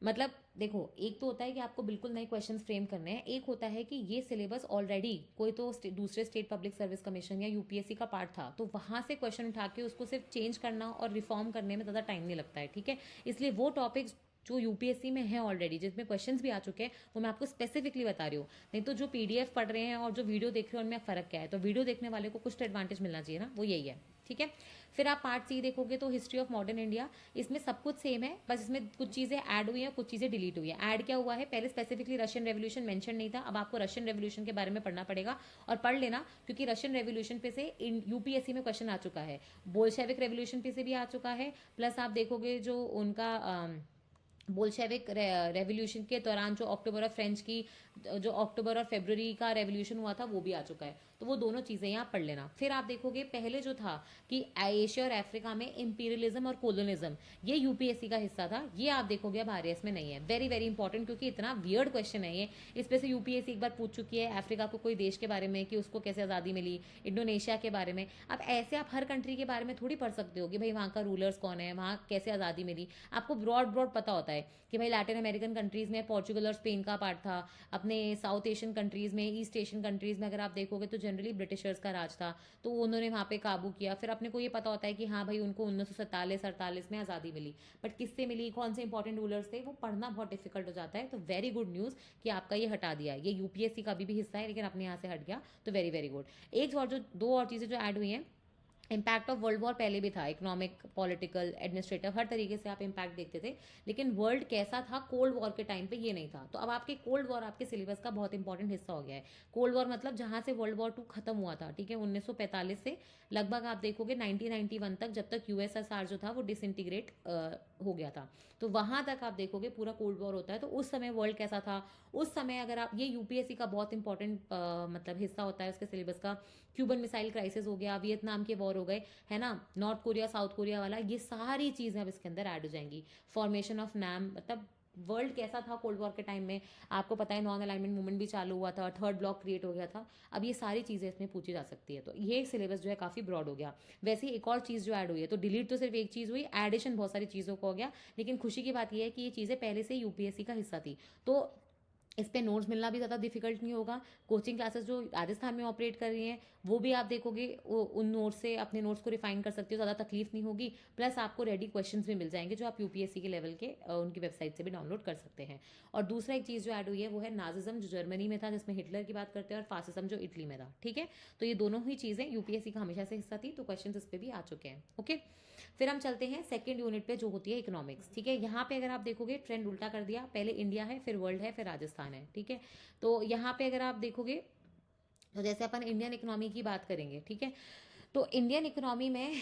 मतलब देखो, एक तो होता है कि आपको बिल्कुल नए क्वेश्चंस फ्रेम करने हैं, एक होता है कि ये सिलेबस ऑलरेडी कोई तो दूसरे स्टेट पब्लिक सर्विस कमीशन या यूपीएससी का पार्ट था, तो वहाँ से क्वेश्चन उठा के उसको सिर्फ चेंज करना और रिफॉर्म करने में ज़्यादा टाइम नहीं लगता है। ठीक है, इसलिए वो टॉपिक्स जो यूपीएससी में है ऑलरेडी, जिसमें क्वेश्चंस भी आ चुके हैं, वो मैं आपको स्पेसिफिकली बता रही हूँ। नहीं तो जो पीडीएफ पढ़ रहे हैं और जो वीडियो देख रहे हैं उनमें फ़र्क क्या है, तो वीडियो देखने वाले को कुछ तो एडवांटेज मिलना चाहिए ना, वो यही है। ठीक है, फिर आप पार्ट सी देखोगे तो हिस्ट्री ऑफ मॉडर्न इंडिया, इसमें सब कुछ सेम है, बस इसमें कुछ चीज़ें ऐड हुई हैं, कुछ चीज़ें डिलीट हुई हैं। ऐड क्या हुआ है, पहले स्पेसिफिकली रशियन रेवोल्यूशन मेंशन नहीं था, अब आपको रशियन रेवोल्यूशन के बारे में पढ़ना पड़ेगा, और पढ़ लेना क्योंकि रशियन रेवोल्यूशन पे से यूपीएससी में क्वेश्चन आ चुका है, बोल्शेविक रेवोल्यूशन पे से भी आ चुका है, प्लस आप देखोगे जो उनका बोल्शेविक रेवोल्यूशन के दौरान जो अक्टूबर और फ्रेंच की, जो अक्टूबर और फरवरी का रेवोल्यूशन हुआ था, वो भी आ चुका है। तो वो दोनों चीज़ें यहाँ पढ़ लेना। फिर आप देखोगे पहले जो था कि एशिया और अफ्रीका में इंपीरियलिज्म और कोलोनिज्म, ये यूपीएससी का हिस्सा था, ये आप देखोगे अब आरएएस में नहीं है। वेरी वेरी इंपॉर्टेंट, क्योंकि इतना वियर्ड क्वेश्चन है ये, इस पे से यूपीएससी एक बार पूछ चुकी है अफ्रीका को कोई देश के बारे में कि उसको कैसे आज़ादी मिली, इंडोनेशिया के बारे में। अब ऐसे आप हर कंट्री के बारे में थोड़ी पढ़ सकते हो कि भाई वहाँ का रूलर्स कौन है, वहाँ कैसे आज़ादी मिली। आपको ब्रॉड ब्रॉड पता होता है कि भाई लैटिन अमेरिकन कंट्रीज़ में पोर्चुगल और स्पेन का पार्ट था, अपने साउथ एशियन कंट्रीज़ में, ईस्ट एशियन कंट्रीज़ में अगर आप देखोगे तो जनरली ब्रिटिशर्स का राज था, तो उन्होंने वहाँ पे काबू किया। फिर अपने को ये पता होता है कि हाँ भाई उनको 1947-48 में आज़ादी मिली, बट किससे मिली, कौन से इंपॉर्टेंट रूलर्स थे, वो पढ़ना बहुत डिफिकल्ट हो जाता है। तो वेरी गुड न्यूज़ कि आपका ये हटा दिया है, ये यूपीएससी का भी हिस्सा है लेकिन अपने यहाँ से हट गया, तो वेरी वेरी गुड। एक और जो दो और चीज़ें जो ऐड हुई हैं, इम्पैक्ट ऑफ वर्ल्ड वॉर पहले भी था, इकोनॉमिक, पॉलिटिकल, एडमिनिस्ट्रेटिव, हर तरीके से आप इम्पैक्ट देखते थे, लेकिन वर्ल्ड कैसा था कोल्ड वॉर के टाइम पे ये नहीं था। तो अब आपके कोल्ड वॉर आपके सिलेबस का बहुत इंपॉर्टेंट हिस्सा हो गया है। कोल्ड वॉर मतलब जहाँ से वर्ल्ड वॉर 2 खत्म हुआ था, ठीक है, 1945 से लगभग आप देखोगे 1991 तक, जब तक यूएसएसआर जो था वो डिसइंटीग्रेट हो गया था, तो वहाँ तक आप देखोगे पूरा कोल्ड वॉर होता है। तो उस समय वर्ल्ड कैसा था, उस समय अगर आप, ये यूपीएससी का बहुत इंपॉर्टेंट मतलब हिस्सा होता है उसके सिलेबस का। क्यूबन मिसाइल क्राइसिस हो गया, वियतनाम के वॉर हो गए, है ना, नॉर्थ कोरिया साउथ कोरिया वाला, ये सारी चीज़ें अब इसके अंदर ऐड हो जाएंगी। फॉर्मेशन ऑफ नैम, मतलब वर्ल्ड कैसा था कोल्ड वॉर के टाइम में, आपको पता है नॉन अलाइनमेंट मूवमेंट भी चालू हुआ था, थर्ड ब्लॉक क्रिएट हो गया था। अब ये सारी चीज़ें इसमें पूछी जा सकती है, तो ये सिलेबस जो है काफ़ी ब्रॉड हो गया। वैसे ही एक और चीज़ जो ऐड हुई है, तो डिलीट तो सिर्फ एक चीज़ हुई, एडिशन बहुत सारी चीज़ों को हो गया, लेकिन खुशी की बात यह है कि ये चीज़ें पहले से यूपीएससी का हिस्सा थी, तो इस पे नोट्स मिलना भी ज़्यादा डिफिकल्ट नहीं होगा। कोचिंग क्लासेस जो राजस्थान में ऑपरेट कर रही हैं वो भी आप देखोगे उन नोट्स से अपने नोट्स को रिफाइन कर सकते हो, ज़्यादा तकलीफ नहीं होगी। प्लस आपको रेडी क्वेश्चंस भी मिल जाएंगे जो आप यूपीएससी के लेवल के उनकी वेबसाइट से भी डाउनलोड कर सकते हैं। और दूसरा एक चीज़ जो ऐड हुई है वो है नाजिज्म, जो जर्मनी में था, जिसमें हिटलर की बात करते हैं, और फासिज्म जो इटली में था। ठीक है, तो ये दोनों ही चीज़ें यूपीएससी का हमेशा से हिस्सा थी, तो क्वेश्चन इस पर भी आ चुके हैं। ओके, फिर हम चलते हैं सेकंड यूनिट पे जो होती है इकोनॉमिक्स। ठीक है, यहाँ पे अगर आप देखोगे ट्रेंड उल्टा कर दिया, पहले इंडिया है, फिर वर्ल्ड है, फिर राजस्थान है। ठीक है, तो यहाँ पे अगर आप देखोगे तो जैसे अपन इंडियन इकोनॉमी की बात करेंगे, ठीक है, तो इंडियन इकोनॉमी में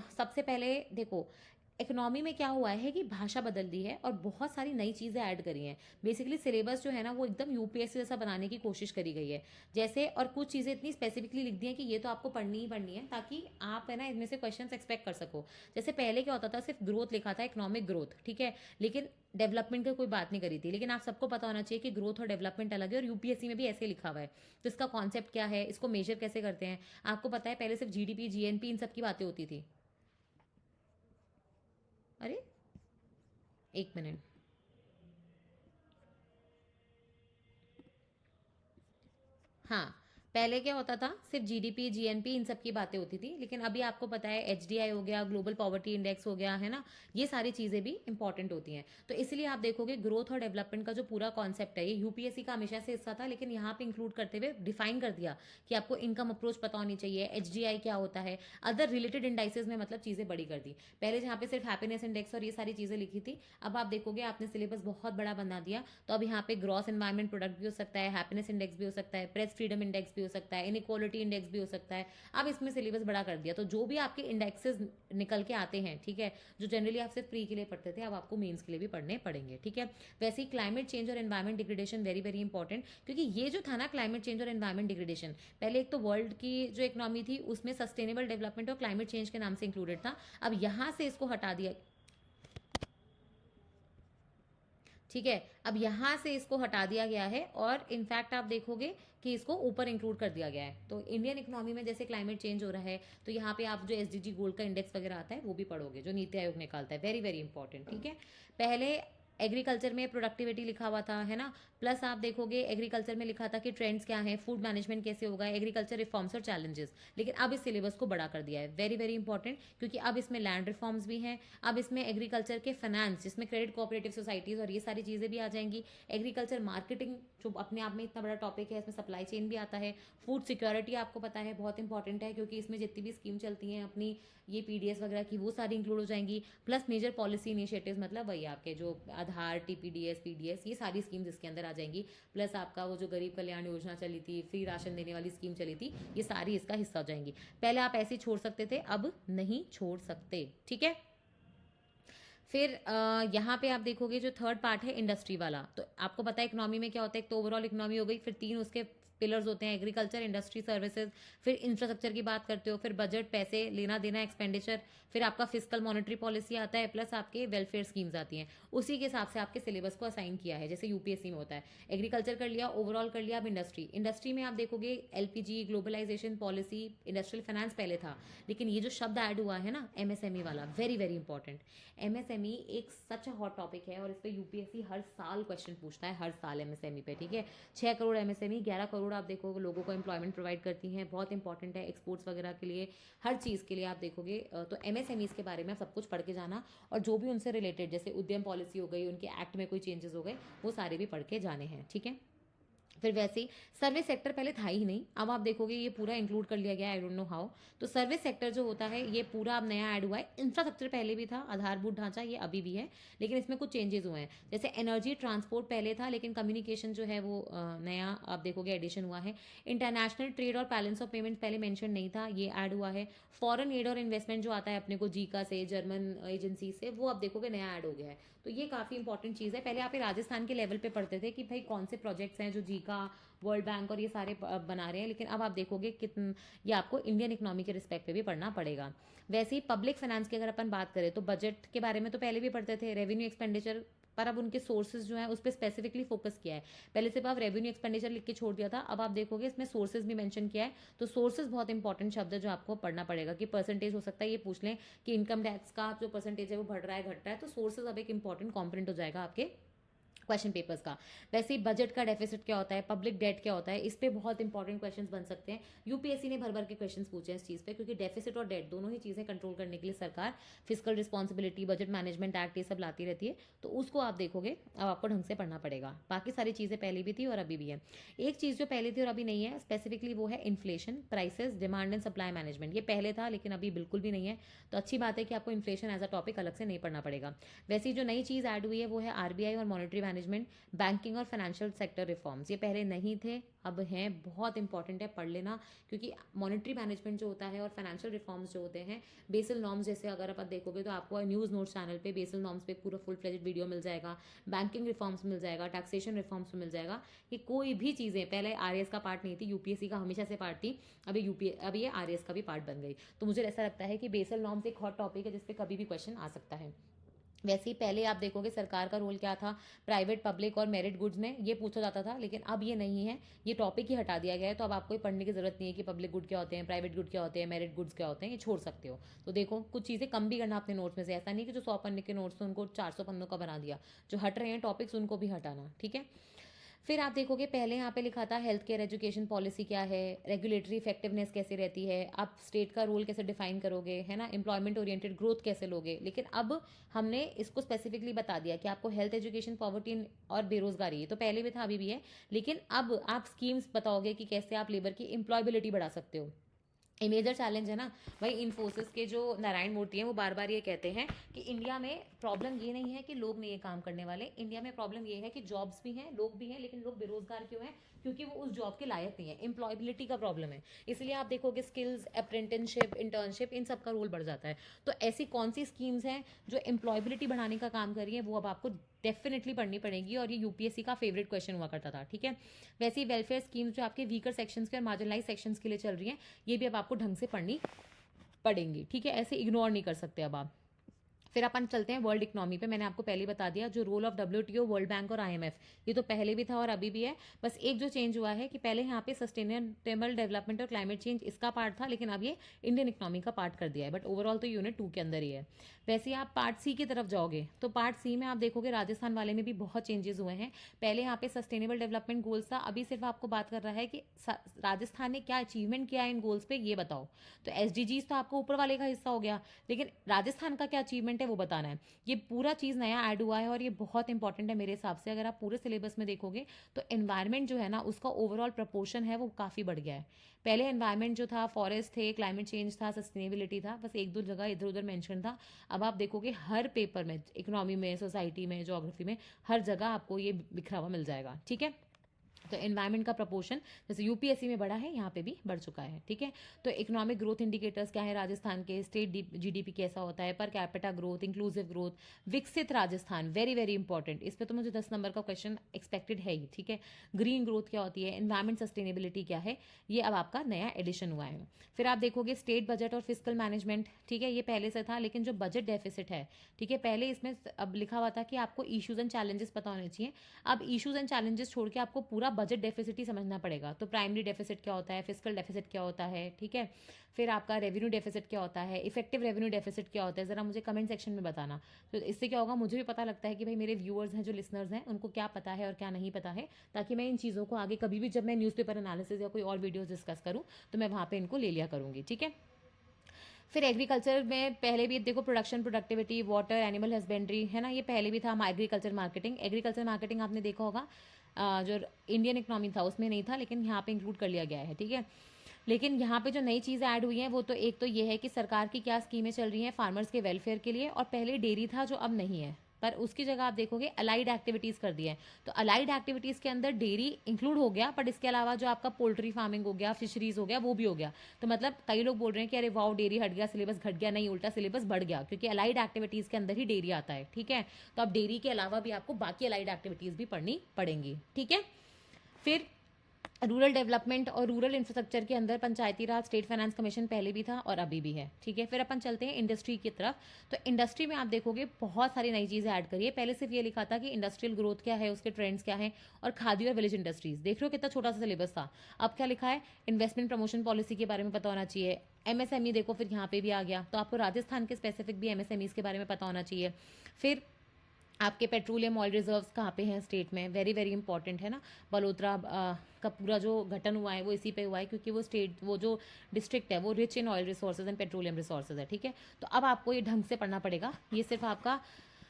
सबसे पहले देखो इकोनॉमी में क्या हुआ है कि भाषा बदल दी है और बहुत सारी नई चीज़ें ऐड करी हैं। बेसिकली सिलेबस जो है ना वो एकदम यूपीएससी जैसा बनाने की कोशिश करी गई है, जैसे, और कुछ चीज़ें इतनी स्पेसिफिकली लिख दी हैं कि ये तो आपको पढ़नी ही पढ़नी है, ताकि आप है ना इनमें से क्वेश्चन एक्सपेक्ट कर सको। जैसे पहले क्या होता था, सिर्फ ग्रोथ लिखा था, इकोनॉमिक ग्रोथ, ठीक है, लेकिन डेवलपमेंट का कोई बात नहीं करी थी। लेकिन आप सबको पता होना चाहिए कि ग्रोथ और डेवलपमेंट अलग है, और यूपीएससी में भी ऐसे लिखा हुआ है। तो इसका कॉन्सेप्ट क्या है, इसको मेजर कैसे करते हैं, आपको पता है पहले सिर्फ जीडीपी, जीएनपी, इन सब की बातें होती थी। अरे एक मिनट, हाँ, पहले क्या होता था, सिर्फ जीडीपी, जीएनपी, इन सब की बातें होती थी, लेकिन अभी आपको पता है एचडीआई हो गया, ग्लोबल पॉवर्टी इंडेक्स हो गया, है ना, ये सारी चीज़ें भी इंपॉर्टेंट होती हैं। तो इसलिए आप देखोगे ग्रोथ और डेवलपमेंट का जो पूरा कॉन्सेप्ट है, ये यूपीएससी का हमेशा से हिस्सा था, लेकिन यहाँ पे इंक्लूड करते हुए डिफाइन कर दिया कि आपको इनकम अप्रोच पता होनी चाहिए, एचडीआई क्या होता है, अदर रिलेटेड इंडाइसेस में, मतलब चीज़ें बड़ी कर दी। पहले जहाँ पे सिर्फ हैप्पीनेस इंडेक्स और ये सारी चीज़ें लिखी थी, अब आप देखोगे आपने सिलेबस बहुत बड़ा बना दिया, तो अब यहाँ पे ग्रॉस एनवायरमेंट प्रोडक्ट भी हो सकता है, हैप्पीनेस इंडेक्स भी हो सकता है, प्रेस फ्रीडम इंडेक्स भी हो सकता है, इनइक्वालिटी इंडेक्स भी हो सकता है। अब इसमें सिलेबस बड़ा कर दिया, तो जो भी आपके इंडेक्सेस निकल के आते हैं, ठीक है, जो जनरली आप सिर्फ प्री के लिए पढ़ते थे, अब आपको मेंस के लिए भी पढ़ने पड़ेंगे, ठीक है। वैसे ही क्लाइमेट चेंज और environment degradation very very important, क्योंकि ये जो था ना क्लाइमेट चेंज और एनवायरमेंट डिग्रेडेशन, पहले एक तो वर्ल्ड की जो इकोनॉमी थी उसमें सस्टेनेबल डेवलपमेंट और क्लाइमेट चेंज के नाम से इंक्लूडेड था, अब यहाँ से इसको हटा दिया, ठीक है, अब यहाँ से इसको हटा दिया गया है और इनफैक्ट आप देखोगे कि इसको ऊपर इंक्लूड कर दिया गया है। तो इंडियन इकोनॉमी में जैसे क्लाइमेट चेंज हो रहा है, तो यहाँ पे आप जो एसडीजी गोल्ड का इंडेक्स वगैरह आता है वो भी पढ़ोगे, जो नीति आयोग निकालता है, वेरी वेरी इंपॉर्टेंट, ठीक है। पहले एग्रीकल्चर में प्रोडक्टिविटी लिखा हुआ था, है ना, प्लस आप देखोगे एग्रीकल्चर में लिखा था कि ट्रेंड्स क्या हैं, फूड मैनेजमेंट कैसे होगा, एग्रीकल्चर रिफॉर्म्स और चैलेंजेस, लेकिन अब इस सिलेबस को बड़ा कर दिया है, वेरी वेरी इंपॉर्टेंट, क्योंकि अब इसमें लैंड रिफॉर्म्स भी हैं, अब इसमें एग्रीकल्चर के फाइनेंस, जिसमें क्रेडिट कोऑपरेटिव सोसाइटीज और ये सारी चीज़ें भी आ जाएंगी, एग्रीकल्चर मार्केटिंग जो अपने आप में इतना बड़ा टॉपिक है, इसमें सप्लाई चेन भी आता है, फूड सिक्योरिटी आपको पता है बहुत इंपॉर्टेंट है, क्योंकि इसमें जितनी भी स्कीम चलती हैं अपनी ये पीडीएस वगैरह की, वो सारी इंक्लूड हो जाएंगी, प्लस मेजर पॉलिसी इनिशिएटिव्स, मतलब वही आपके जो आधार, टीपीडीएस, पीडीएस, ये सारी स्कीम्स इसके अंदर आ जाएंगी, प्लस आपका वो जो गरीब कल्याण योजना चली थी, फ्री राशन देने वाली स्कीम चली थी, ये सारी इसका हिस्सा हो जाएंगी। पहले आप ऐसे ही छोड़ सकते थे, अब नहीं छोड़ सकते, ठीक है। फिर यहाँ पे आप देखोगे जो थर्ड पार्ट है इंडस्ट्री वाला, तो आपको पता है इकोनॉमी में क्या होता है, एक तो ओवरऑल इकोनॉमी हो गई, फिर तीन उसके पिलर्स होते हैं, एग्रीकल्चर, इंडस्ट्री, सर्विसेज, फिर इंफ्रास्ट्रक्चर की बात करते हो, फिर बजट, पैसे लेना देना, एक्सपेंडिचर, फिर आपका फिजिकल मॉनेटरी पॉलिसी आता है, प्लस आपके वेलफेयर स्कीम्स आती हैं, उसी के हिसाब से आपके सिलेबस को असाइन किया है, जैसे यूपीएससी में होता है। एग्रीकल्चर कर लिया, ओवरऑल कर लिया, अब इंडस्ट्री, इंडस्ट्री में आप देखोगे LPG, globalisation policy, industrial finance पहले था, लेकिन ये जो शब्द ऐड हुआ है ना एमएसएमई वाला, वेरी वेरी इंपॉर्टेंट। एमएसएमई एक सच अ हॉट टॉपिक है और इस पर यूपीएससी हर साल क्वेश्चन पूछता है, हर साल एमएसएमई पे, ठीक है। 6 करोड़ एमएसएमई, 11 करोड़ आप देखो लोगों को एम्प्लॉयमेंट प्रोवाइड करती हैं, बहुत इंपॉर्टेंट है एक्सपोर्ट्स वगैरह के लिए, हर चीज़ के लिए आप देखोगे, तो एमएसएमईज के बारे में आप सब कुछ पढ़ के जाना, और जो भी उनसे रिलेटेड जैसे उद्यम पॉलिसी हो गई, उनके एक्ट में कोई चेंजेस हो गए, वो सारे भी पढ़ के जाने हैं, ठीक है। फिर वैसे ही सर्विस सेक्टर पहले था ही नहीं, अब आप देखोगे ये पूरा इंक्लूड कर लिया गया, आई डोंट नो हाउ। तो सर्विस सेक्टर जो होता है ये पूरा अब नया ऐड हुआ है, इंफ्रास्ट्रक्चर पहले भी था, आधारभूत ढांचा ये अभी भी है, लेकिन इसमें कुछ चेंजेस हुए हैं, जैसे एनर्जी ट्रांसपोर्ट पहले था, लेकिन कम्युनिकेशन जो है वो नया आप देखोगे एडिशन हुआ है। इंटरनेशनल ट्रेड और बैलेंस ऑफ पेमेंट पहले मेंशन नहीं था, ये ऐड हुआ है। फॉरेन एड और इन्वेस्टमेंट जो आता है अपने को जीका से, जर्मन एजेंसी से, वो अब देखोगे नया ऐड हो गया है, तो ये काफ़ी इंपॉर्टेंट चीज़ है। पहले आप राजस्थान के लेवल पे पढ़ते थे कि भाई कौन से प्रोजेक्ट्स हैं जो जीका, वर्ल्ड बैंक और ये सारे बना रहे हैं, लेकिन अब आप देखोगे कितन ये आपको इंडियन इकोनॉमी के रिस्पेक्ट पे भी पढ़ना पड़ेगा। वैसे ही पब्लिक फाइनेंस की अगर अपन बात करें तो बजट के बारे में तो पहले भी पढ़ते थे, रेवेन्यू एक्सपेंडिचर, पर अब उनके सोर्सेज जो है उस पर स्पेसिफिकली फोकस किया है। पहले सिर्फ आप रेवेन्यू एक्सपेंडिचर लिख के छोड़ दिया था, अब आप देखोगे इसमें सोर्सेज भी मेंशन किया है, तो सोर्सेज बहुत इंपॉर्टेंट शब्द है जो आपको पढ़ना पड़ेगा, कि परसेंटेज हो सकता है ये पूछ लें कि इनकम टैक्स का जो परसेंटेज है वो बढ़ रहा है, घट रहा है, तो सोर्सेज अब एक इंपॉर्टेंट कॉम्पोनेंट हो जाएगा आपके क्वेश्चन पेपर्स का। वैसे ही बजट का डेफिसिट क्या होता है, पब्लिक डेट क्या होता है, इस पे बहुत इंपॉर्टेंट क्वेश्चंस बन सकते हैं। यूपीएससी ने भर भर के क्वेश्चंस पूछे हैं इस चीज़ पे, क्योंकि डेफिसिट और डेट दोनों ही चीज़ें कंट्रोल करने के लिए सरकार physical responsibility, budget management act ये सब लाती रहती है, तो उसको आप देखोगे अब आपको ढंग से पढ़ना पड़ेगा। बाकी सारी चीज़ें पहले भी थी और अभी भी है। एक चीज़ जो पहले थी और अभी नहीं है स्पेसिफिकली, वो है inflation, prices, demand and supply management, ये पहले था लेकिन अभी बिल्कुल भी नहीं है, तो अच्छी बात है कि आपको इन्फ्लेशन एज अ टॉपिक अलग से नहीं पढ़ना पड़ेगा। वैसे ही जो नई चीज़ ऐड हुई है वो है आरबीआई और मॉनेटरी मैनेजमेंट, बैंकिंग और फाइनेंशियल सेक्टर रिफॉर्म्स, ये पहले नहीं थे अब हैं, बहुत इंपॉर्टेंट है, पढ़ लेना, क्योंकि मॉनेटरी मैनेजमेंट जो होता है और फाइनेंशियल रिफॉर्म्स जो होते हैं, बेसल नॉर्म्स जैसे अगर आप देखोगे तो आपको न्यूज़ नोट्स चैनल पे बेसल नॉर्म्स पे पूरा फुल फ्लेजेड वीडियो मिल जाएगा, बैंकिंग रिफॉर्म्स मिल जाएगा, टैक्सेशन रिफॉर्म्स मिल जाएगा, कि कोई भी चीज़ें पहले आरएएस का पार्ट नहीं थी, यूपीएससी का हमेशा से पार्ट थी, अभी ये आरएएस का भी पार्ट बन गई, तो मुझे ऐसा लगता है कि बेसल नॉर्म्स एक हॉट टॉपिक है जिसपे कभी भी क्वेश्चन आ सकता है। वैसे ही पहले आप देखोगे सरकार का रोल क्या था, प्राइवेट, पब्लिक और मेरिट गुड्स में, ये पूछा जाता था, लेकिन अब ये नहीं है, ये टॉपिक ही हटा दिया गया है, तो अब आपको पढ़ने की जरूरत नहीं है कि पब्लिक गुड क्या होते हैं, प्राइवेट गुड क्या होते हैं, मेरिट गुड्स क्या होते हैं, ये छोड़ सकते हो। तो देखो कुछ चीज़ें कम भी करना अपने नोट्स में से, ऐसा नहीं कि जो 100 पन्ने के नोट्स थे उनको 400 पन्नों का बना दिया, जो हट रहे हैं टॉपिक्स उनको भी हटाना, ठीक है। फिर आप देखोगे पहले यहाँ पे लिखा था हेल्थ केयर एजुकेशन पॉलिसी क्या है, रेगुलेटरी इफेक्टिवनेस कैसे रहती है, आप स्टेट का रोल कैसे डिफाइन करोगे, है ना, एम्प्लॉयमेंट ओरिएंटेड ग्रोथ कैसे लोगे, लेकिन अब हमने इसको स्पेसिफिकली बता दिया कि आपको हेल्थ, एजुकेशन, पॉवर्टी और बेरोजगारी, ये तो पहले भी था अभी भी है, लेकिन अब आप स्कीम्स बताओगे कि कैसे आप लेबर की एम्प्लॉयबिलिटी बढ़ा सकते हो, ये मेजर चैलेंज है ना भाई। इन्फोसिस के जो नारायण मूर्ति हैं वो बार बार ये कहते हैं कि इंडिया में प्रॉब्लम ये नहीं है कि लोग नहीं ये काम करने वाले, इंडिया में प्रॉब्लम ये है कि जॉब्स भी हैं, लोग भी हैं, लेकिन लोग बेरोजगार क्यों हैं? क्योंकि वो उस जॉब के लायक नहीं है, एम्प्लॉयबिलिटी का प्रॉब्लम है। इसलिए आप देखोगे स्किल्स, अप्रेंटिसशिप, इंटर्नशिप, इन सब का रोल बढ़ जाता है। तो ऐसी कौन सी स्कीम्स हैं जो एम्प्लॉयबिलिटी बढ़ाने का काम कर रही है, वो अब आपको डेफिनेटली पढ़नी पड़ेगी। और ये यूपीएससी का फेवरेट क्वेश्चन हुआ करता था, ठीक है। वैसे ही वेलफेयर स्कीम्स जो आपके वीकर सेक्शंस के और मार्जिनलाइज सेक्शंस के लिए चल रही हैं, ये भी अब आपको ढंग से पढ़नी पड़ेंगी, ठीक है। ऐसे इग्नोर नहीं कर सकते अब आप। फिर अपन चलते हैं वर्ल्ड इकोनॉमी पे। मैंने आपको पहले बता दिया जो role of WTO, world bank और आईएमएफ, ये तो पहले भी था और अभी भी है। बस एक जो चेंज हुआ है कि पहले यहाँ पे सस्टेनेबल डेवलपमेंट और क्लाइमेट चेंज इसका पार्ट था, लेकिन अब ये इंडियन इकोनॉमी का पार्ट कर दिया है। बट ओवरऑल तो यूनिट 2 के अंदर ही है। वैसे ही आप पार्ट सी की तरफ जाओगे तो पार्ट सी में आप देखोगे राजस्थान वाले में भी बहुत चेंजेस हुए हैं। पहले यहाँ पे सस्टेनेबल डेवलपमेंट गोल्स था, अभी सिर्फ आपको बात कर रहा है कि राजस्थान ने क्या अचीवमेंट किया है इन गोल्स पे, ये बताओ। तो एसडीजीज तो आपको ऊपर वाले का हिस्सा हो गया, लेकिन राजस्थान का क्या अचीवमेंट है वो बताना है। ये पूरा चीज़ नया ऐड हुआ है और ये बहुत इंपॉर्टेंट है मेरे हिसाब से। अगर आप पूरे सिलेबस में देखोगे तो एनवायरनमेंट जो है ना, उसका ओवरऑल प्रपोर्शन है वो काफ़ी बढ़ गया है। पहले एनवायरनमेंट जो था, फॉरेस्ट थे, क्लाइमेट चेंज था, सस्टेनेबिलिटी था, बस एक दो जगह इधर उधर मेंशन था। अब आप देखोगे हर पेपर में, इकोनॉमी में, सोसाइटी में, ज्योग्राफी में, हर जगह आपको ये बिखरा हुआ मिल जाएगा, ठीक है। तो एनवायरमेंट का प्रपोर्शन जैसे यूपीएससी में बढ़ा है, यहाँ पे भी बढ़ चुका है, ठीक है। तो इकोनॉमिक ग्रोथ इंडिकेटर्स क्या है राजस्थान के, स्टेट जीडीपी कैसा होता है, per capita growth, inclusive growth, विकसित राजस्थान, वेरी वेरी इंपॉर्टेंट। इस पर तो मुझे 10 नंबर का क्वेश्चन एक्सपेक्टेड है ही, ठीक है। ग्रीन ग्रोथ क्या होती है, एनवायरमेंट सस्टेनेबिलिटी क्या है, ये अब आपका नया एडिशन हुआ है। फिर आप देखोगे स्टेट बजट और फिजिकल मैनेजमेंट, ठीक है, ये पहले से था, लेकिन जो बजट डेफिसिट है, ठीक है, पहले इसमें अब लिखा हुआ था कि आपको इश्यूज एंड चैलेंजेस पता होने चाहिए। अब इश्यूज एंड चैलेंजेस छोड़ के आपको पूरा बजट डेफिसिट ही समझना पड़ेगा। तो प्राइमरी डेफिसिट क्या होता है, फिजिकल डेफिसिट क्या होता है, ठीक है। फिर आपका रेवेन्यू डेफिसिट क्या होता है, इफेक्टिव रेवेन्यू डेफिसिट क्या होता है, ज़रा मुझे कमेंट सेक्शन में बताना। तो इससे क्या होगा, मुझे भी पता लगता है कि भाई मेरे व्यूअर्स हैं, जो लिसनर्स हैं, उनको क्या पता है और क्या नहीं पता है, ताकि मैं इन चीज़ों को आगे कभी भी जब मैं न्यूज़पेपर एनालिसिस या कोई और वीडियोज़ डिस्कस करूँ तो मैं वहाँ पर इनको ले लिया करूँगी, ठीक है। फिर एग्रीकल्चर में पहले भी देखो production, productivity, water, animal husbandry, है ना, ये पहले भी था। एग्रीकल्चर मार्केटिंग, एग्रीकल्चर मार्केटिंग आपने देखा होगा, जो इंडियन इकोनॉमी था उसमें नहीं था, लेकिन यहाँ पे इंक्लूड कर लिया गया है, ठीक है। लेकिन यहाँ पे जो नई चीज़ें ऐड हुई हैं वो तो एक तो ये है कि सरकार की क्या स्कीमें चल रही हैं फार्मर्स के वेलफेयर के लिए, और पहले डेयरी था जो अब नहीं है, पर उसकी जगह आप देखोगे अलाइड एक्टिविटीज़ कर दी है। तो अलाइड एक्टिविटीज़ के अंदर डेयरी इंक्लूड हो गया, बट इसके अलावा जो आपका पोल्ट्री फार्मिंग हो गया, फिशरीज हो गया, वो भी हो गया। तो मतलब कई लोग बोल रहे हैं कि अरे वाओ डेयरी हट गया, सिलेबस घट गया, नहीं, उल्टा सिलेबस बढ़ गया, क्योंकि अलाइड एक्टिविटीज़ के अंदर ही डेयरी आता है, ठीक है। तो अब डेयरी के अलावा भी आपको बाकी अलाइड एक्टिविटीज़ भी पढ़नी पड़ेंगी, ठीक है। फिर रूरल डेवलपमेंट और रूरल इंफ्रास्ट्रक्चर के अंदर पंचायती राज, स्टेट फाइनेंस कमीशन पहले भी था और अभी भी है, ठीक है। फिर अपन चलते हैं इंडस्ट्री की तरफ। तो इंडस्ट्री में आप देखोगे बहुत सारी नई चीज़ें ऐड करी है। पहले सिर्फ ये लिखा था कि इंडस्ट्रियल ग्रोथ क्या है, उसके ट्रेंड्स क्या है, और खादी और विलेज इंडस्ट्रीज। देख रहे हो कितना छोटा सा सिलेबस था। अब क्या लिखा है, इन्वेस्टमेंट प्रमोशन पॉलिसी के बारे में पता होना चाहिए। एमएसएमई देखो, फिर यहाँ पे भी आ गया, तो आपको राजस्थान के स्पेसिफिक भी एमएसएमईज के बारे में पता होना चाहिए। फिर आपके पेट्रोलियम ऑयल रिजर्व्स कहाँ पे हैं स्टेट में, वेरी वेरी इंपॉर्टेंट है ना। बलोत्रा का पूरा जो गठन हुआ है वो इसी पे हुआ है, क्योंकि वो स्टेट, वो जो डिस्ट्रिक्ट है वो rich in oil resources and petroleum resources है, ठीक है। तो अब आपको ये ढंग से पढ़ना पड़ेगा, ये सिर्फ आपका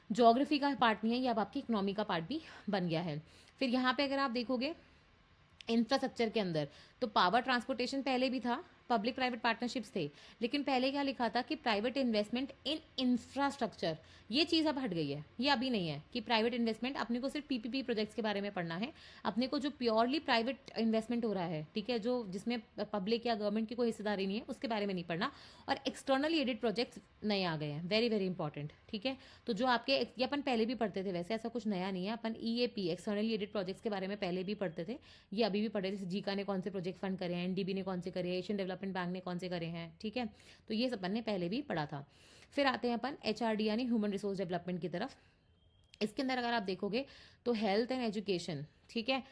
ज्योग्राफी का पार्ट नहीं है, ये अब आपकी इकोनॉमी का पार्ट भी बन गया है। फिर यहाँ पे अगर आप देखोगे इंफ्रास्ट्रक्चर के अंदर, तो पावर ट्रांसपोर्टेशन पहले भी था, पब्लिक प्राइवेट पार्टनरशिप्स थे, लेकिन पहले क्या लिखा था कि प्राइवेट इन्वेस्टमेंट इन इंफ्रास्ट्रक्चर, ये चीज़ अब हट गई है, ये अभी नहीं है कि प्राइवेट इन्वेस्टमेंट। अपने को सिर्फ पीपीपी प्रोजेक्ट्स के बारे में पढ़ना है, अपने को जो प्योरली प्राइवेट इन्वेस्टमेंट हो रहा है, ठीक है, जो जिसमें पब्लिक या गवर्नमेंट की कोई हिस्सेदारी नहीं है, उसके बारे में नहीं पढ़ना। और एक्सटर्नली एडेड प्रोजेक्ट्स नए आ गए हैं, वेरी वेरी इंपॉर्टेंट, ठीक है। तो जो आपके, ये अपन पहले भी पढ़ते थे, वैसे ऐसा कुछ नया नहीं है। अपन ईएपी, एक्सटर्नली एडेड प्रोजेक्ट्स के बारे में पहले भी पढ़ते थे, ये अभी भी पढ़े। जैसे जीका ने कौन से प्रोजेक्ट फंड करे हैं, एनडीबी ने कौन से करे हैं, एशियन डेवलपमेंट बैंक ने कौन से करे हैं, ठीक है। तो ये सब अपन ने पहले भी पढ़ा था। फिर आते हैं अपन एचआरडी यानी ह्यूमन रिसोर्स डेवलपमेंट की तरफ। इसके अंदर अगर आप देखोगे तो हेल्थ एंड एजुकेशन, ठीक है,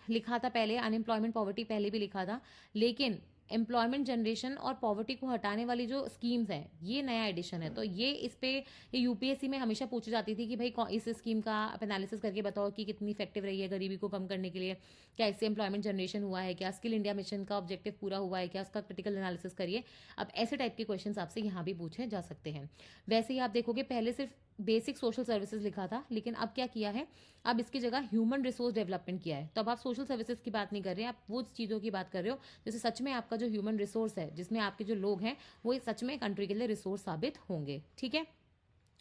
लिखा था पहले, अनएम्प्लॉयमेंट पॉवर्टी पहले भी लिखा था, लेकिन एम्प्लॉयमेंट जनरेशन और पॉवर्टी को हटाने वाली जो स्कीम्स हैं, ये नया एडिशन है। तो ये इस पे ये यूपीएससी में हमेशा पूछी जाती थी कि भाई इस स्कीम का आप एनालिसिस करके बताओ कि कितनी इफेक्टिव रही है गरीबी को कम करने के लिए, क्या इससे एम्प्लॉयमेंट जनरेशन हुआ है, क्या स्किल इंडिया मिशन का ऑब्जेक्टिव पूरा हुआ है, क्या उसका क्रिटिकल एनालिसिस करिए। अब ऐसे टाइप के क्वेश्चन आपसे यहाँ भी पूछे जा सकते हैं। वैसे ही आप देखोगे पहले सिर्फ बेसिक सोशल सर्विसेज लिखा था, लेकिन अब क्या किया है, अब इसकी जगह ह्यूमन रिसोर्स डेवलपमेंट किया है। तो अब आप सोशल सर्विसेज की बात नहीं कर रहे हैं, आप वो चीज़ों की बात कर रहे हो जैसे सच में आपका जो ह्यूमन रिसोर्स है, जिसमें आपके जो लोग हैं वो सच में कंट्री के लिए रिसोर्स साबित होंगे। ठीक है।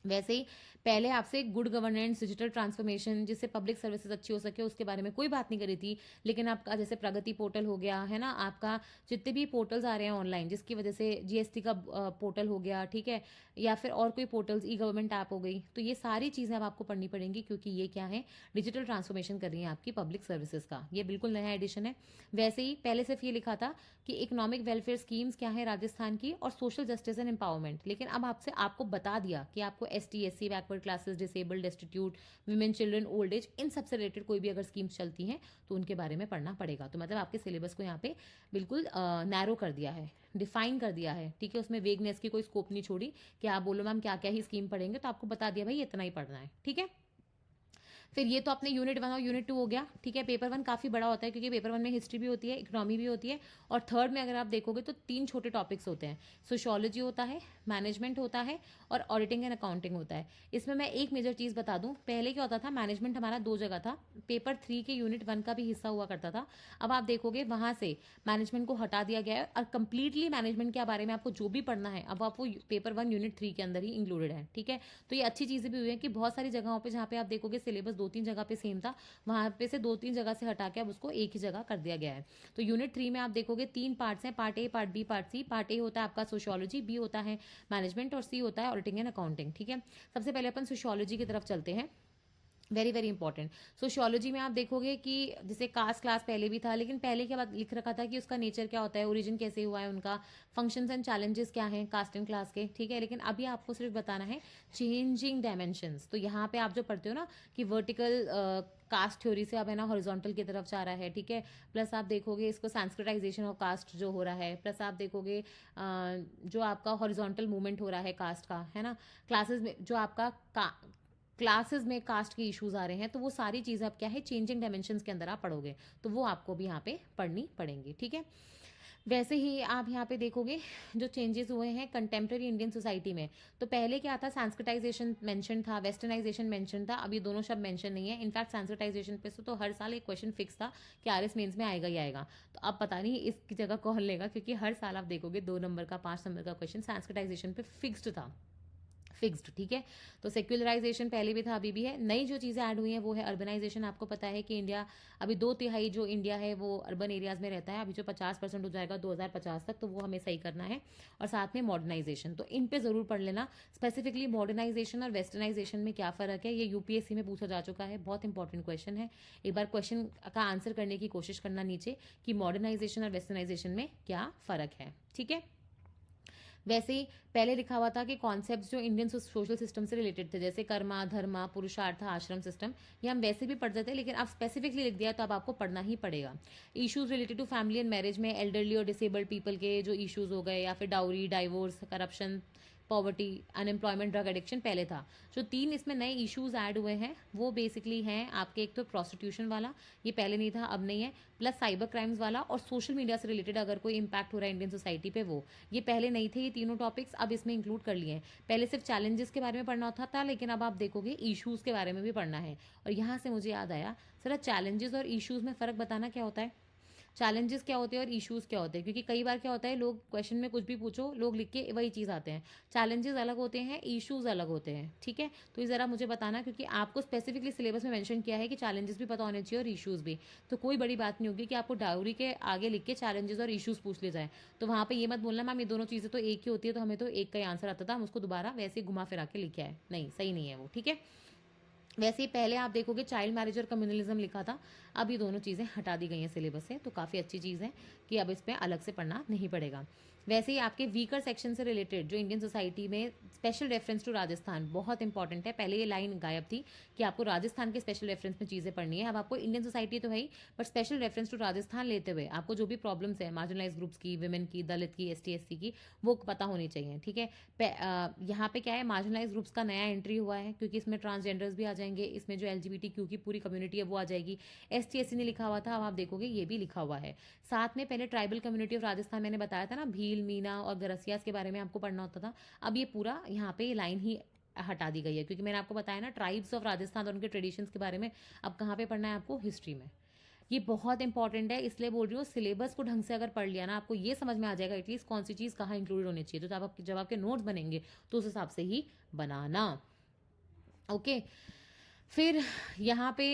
वैसे ही पहले आपसे गुड गवर्नेंस, डिजिटल ट्रांसफॉर्मेशन, जिससे पब्लिक सर्विसेज अच्छी हो सके, उसके बारे में कोई बात नहीं करी थी। लेकिन आपका जैसे प्रगति पोर्टल हो गया है ना, आपका जितने भी पोर्टल्स आ रहे हैं ऑनलाइन, जिसकी वजह से जीएसटी का पोर्टल हो गया, ठीक है, या फिर और कोई पोर्टल्स, ई गवर्नमेंट ऐप हो गई, तो ये सारी चीज़ें अब आपको पढ़नी पड़ेंगी, क्योंकि ये क्या है, डिजिटल ट्रांसफॉर्मेशन कर रही है आपकी पब्लिक सर्विसेज का। ये बिल्कुल नया एडिशन है। वैसे ही पहले सिर्फ ये लिखा था कि इकोनॉमिक वेलफेयर स्कीम्स क्या है राजस्थान की, और सोशल जस्टिस एंड एम्पावरमेंट, लेकिन अब आपसे आपको बता दिया कि आपको ST SC, backward classes, disabled, destitute, women, children, old age, इन सबसे रिलेटेड कोई भी अगर स्कीम्स चलती हैं तो उनके बारे में पढ़ना पड़ेगा। तो मतलब आपके सिलेबस को यहाँ पे बिल्कुल नैरो कर दिया है, डिफाइन कर दिया है। ठीक है, उसमें वेगनेस की कोई स्कोप नहीं छोड़ी कि आप बोलो मैम क्या क्या ही स्कीम पढ़ेंगे, तो आपको बता दिया भाई इतना ही पढ़ना है। ठीक है। फिर ये तो अपने यूनिट 1 और यूनिट 2 हो गया। ठीक है, पेपर 1 काफ़ी बड़ा होता है, क्योंकि पेपर 1 में हिस्ट्री भी होती है, इकोनॉमी भी होती है, और थर्ड में अगर आप देखोगे तो 3 छोटे टॉपिक्स होते हैं। सोशियोलॉजी होता है, मैनेजमेंट होता है, और ऑडिटिंग एंड अकाउंटिंग होता है। इसमें मैं एक मेजर चीज़ बता दूं, पहले क्या होता था, मैनेजमेंट हमारा 2 जगह था, पेपर 3 के यूनिट 1 का भी हिस्सा हुआ करता था। अब आप देखोगे वहाँ से मैनेजमेंट को हटा दिया गया है, और कंप्लीटली मैनेजमेंट के बारे में आपको जो भी पढ़ना है अब आपको पेपर 1 यूनिट 3 के अंदर ही इंक्लूडेड है। ठीक है, तो ये अच्छी चीज़ें भी हुई है कि बहुत सारी जगहों पे जहाँ पे आप देखोगे सिलेबस 2-3 जगह पे सेम था, वहाँ पे से 2-3 जगह से हटा के अब उसको एक ही जगह कर दिया गया है। तो यूनिट 3 में आप देखोगे 3 पार्ट्स हैं, part A, part B, part C. Part A होता है आपका सोशियोलॉजी, बी होता है मैनेजमेंट, और सी होता है ऑडिटिंग एंड अकाउंटिंग। ठीक है, सबसे पहले अपन सोशियोलॉजी की तरफ चलते हैं। Very very important. सोशियोलॉजी में आप देखोगे कि जैसे कास्ट क्लास पहले भी था, लेकिन पहले क्या बात लिख रखा था कि उसका नेचर क्या होता है, ओरिजिन कैसे हुआ है उनका, फंक्शंस एंड चैलेंजेस क्या हैं कास्ट एंड क्लास के। ठीक है, लेकिन अभी आपको सिर्फ बताना है चेंजिंग डायमेंशंस। तो यहाँ पे आप जो पढ़ते हो ना कि वर्टिकल कास्ट थ्योरी से अब है ना हॉरिजॉन्टल की तरफ जा रहा है। ठीक है, प्लस आप देखोगे इसको संस्कृताइजेशन ऑफ कास्ट जो हो रहा है, प्लस आप देखोगे जो आपका हॉरिजॉन्टल मूवमेंट हो रहा है कास्ट का, है ना, क्लासेस में जो आपका क्लासेस में कास्ट के इश्यूज आ रहे हैं, तो वो सारी चीज़ें अब क्या है चेंजिंग डायमेंशंस के अंदर आप पढ़ोगे, तो वो आपको भी यहाँ पे पढ़नी पड़ेंगी। ठीक है, वैसे ही आप यहाँ पे देखोगे जो चेंजेस हुए हैं कंटेम्प्रेरी इंडियन सोसाइटी में, तो पहले क्या था, संस्कृताइजेशन मेंशन था, वेस्टर्नाइजेशन मेंशन था, अब ये दोनों शब्द मेंशन नहीं है। इनफैक्ट संस्कृताइजेशन पे तो हर साल एक क्वेश्चन फिक्स था कि RS मेंस में आएगा ही आएगा, तो अब पता नहीं इसकी जगह कौन लेगा, क्योंकि हर साल आप देखोगे 2 नंबर का 5 नंबर का क्वेश्चन संस्कृताइजेशन पे फिक्स्ड था, फिक्स्ड। ठीक है, तो सेक्युलराइजेशन पहले भी था, अभी भी है। नई जो चीज़ें ऐड हुई हैं वो है अर्बनाइजेशन। आपको पता है कि इंडिया अभी 2/3 जो इंडिया है वो अर्बन एरियाज में रहता है, अभी जो 50% हो जाएगा 2050 तक, तो वो हमें सही करना है। और साथ में मॉडर्नाइजेशन, तो इन पे ज़रूर पढ़ लेना। स्पेसिफिकली मॉडर्नाइजेशन और वेस्टर्नाइजेशन में क्या फ़र्क है, ये UPSC में पूछा जा चुका है, बहुत इंपॉर्टेंट क्वेश्चन है। एक बार क्वेश्चन का आंसर करने की कोशिश करना नीचे कि मॉडर्नाइजेशन और वेस्टर्नाइजेशन में क्या फ़र्क है। ठीक है, वैसे ही पहले लिखा हुआ था कि कॉन्सेप्ट्स जो इंडियन सोशल सिस्टम से रिलेटेड थे, जैसे कर्मा, धर्मा, पुरुषार्थ, आश्रम सिस्टम, ये हम वैसे भी पढ़ते थे, लेकिन अब स्पेसिफिकली लिख दिया तो अब आपको पढ़ना ही पड़ेगा। Issues related to family and marriage में एल्डरली और डिसेबल्ड पीपल के जो इश्यूज हो गए, या फिर dowry, divorce, corruption, poverty, unemployment, drug addiction पहले था। जो 3 इसमें नए इश्यूज ऐड हुए हैं वो बेसिकली हैं आपके, एक तो प्रोस्टिट्यूशन वाला, ये पहले नहीं था अब नहीं है, प्लस साइबर क्राइम्स वाला, और सोशल मीडिया से रिलेटेड अगर कोई इंपैक्ट हो रहा है इंडियन सोसाइटी पे वो, ये पहले नहीं थे, ये तीनों टॉपिक्स अब इसमें इंक्लूड कर लिए हैं। पहले सिर्फ चैलेंजेस के बारे में पढ़ना होता था, लेकिन अब आप देखोगे इश्यूज के बारे में भी पढ़ना है। और यहाँ से मुझे याद आया, जरा चैलेंजेस और इश्यूज में फ़र्क बताना क्या होता है, चैलेंजेस क्या होते हैं और इश्यूज क्या होते हैं, क्योंकि कई बार क्या होता है लोग क्वेश्चन में कुछ भी पूछो लोग लिख के वही चीज़ आते हैं, चैलेंजेस अलग होते हैं, इश्यूज अलग होते हैं। ठीक है, तो ये ज़रा मुझे बताना, क्योंकि आपको स्पेसिफिकली सिलेबस में मेंशन किया है कि चैलेंजेस भी पता होने चाहिए और इश्यूज भी, तो कोई बड़ी बात नहीं होगी कि आपको डायरी के आगे लिख के चैलेंजेस और इश्यूज पूछ ले जाए, तो वहाँ पर ये मत बोलना मैम ये दोनों चीज़ें तो एक ही होती है, तो हमें तो एक का ही आंसर आता था, हम उसको दोबारा वैसे ही घुमा फिरा के लिखे आए, नहीं सही नहीं है वो। ठीक है, वैसे ही पहले आप देखोगे चाइल्ड मैरिज और कम्युनलिज्म लिखा था, अब ये दोनों चीज़ें हटा दी गई हैं सिलेबस से, तो काफ़ी अच्छी चीज़ है कि अब इस पर अलग से पढ़ना नहीं पड़ेगा। वैसे ही आपके वीकर सेक्शन से रिलेटेड जो इंडियन सोसाइटी में स्पेशल रेफरेंस टू राजस्थान बहुत इंपॉर्टेंट है, पहले ये लाइन गायब थी कि आपको राजस्थान के स्पेशल रेफरेंस में चीज़ें पढ़नी है, अब आपको इंडियन सोसाइटी तो है ही, but special reference to Rajasthan लेते हुए आपको जो भी प्रॉब्लम्स है मार्जिनलाइज ग्रुप्स की, वुमेन की, दलित की, ST SC की, वो पता होनी चाहिए। ठीक है, यहाँ पे क्या है, मार्जिनलाइज ग्रुप्स का नया एंट्री हुआ है, क्योंकि इसमें ट्रांसजेंडर्स भी आ जाएंगे, इसमें जो LGBTQ की पूरी कम्युनिटी है वो आ जाएगी। ST SC ने लिखा हुआ था, अब आप देखोगे ये भी लिखा हुआ है। साथ में पहले ट्राइबल कम्युनिटी ऑफ राजस्थान मैंने बताया था ना, भील, मीना और गरसियास के बारे में आपको पढ़ना होता था, अब ये पूरा यहाँ पे लाइन ही हटा दी गई है, क्योंकि मैंने आपको बताया ना ट्राइब्स ऑफ राजस्थान और उनके ट्रेडिशंस के बारे में। अब कहाँ पे पढ़ना है आपको? हिस्ट्री में। ये बहुत इंपॉर्टेंट है, इसलिए बोल रही हूँ सिलेबस को ढंग से अगर पढ़ लिया ना, आपको ये समझ में आ जाएगा एटलीस्ट कौन सी चीज़ कहाँ इंक्लूड होनी चाहिए। तो जब आपके नोट्स बनेंगे तो उस हिसाब से ही बनाना। ओके, फिर यहाँ पे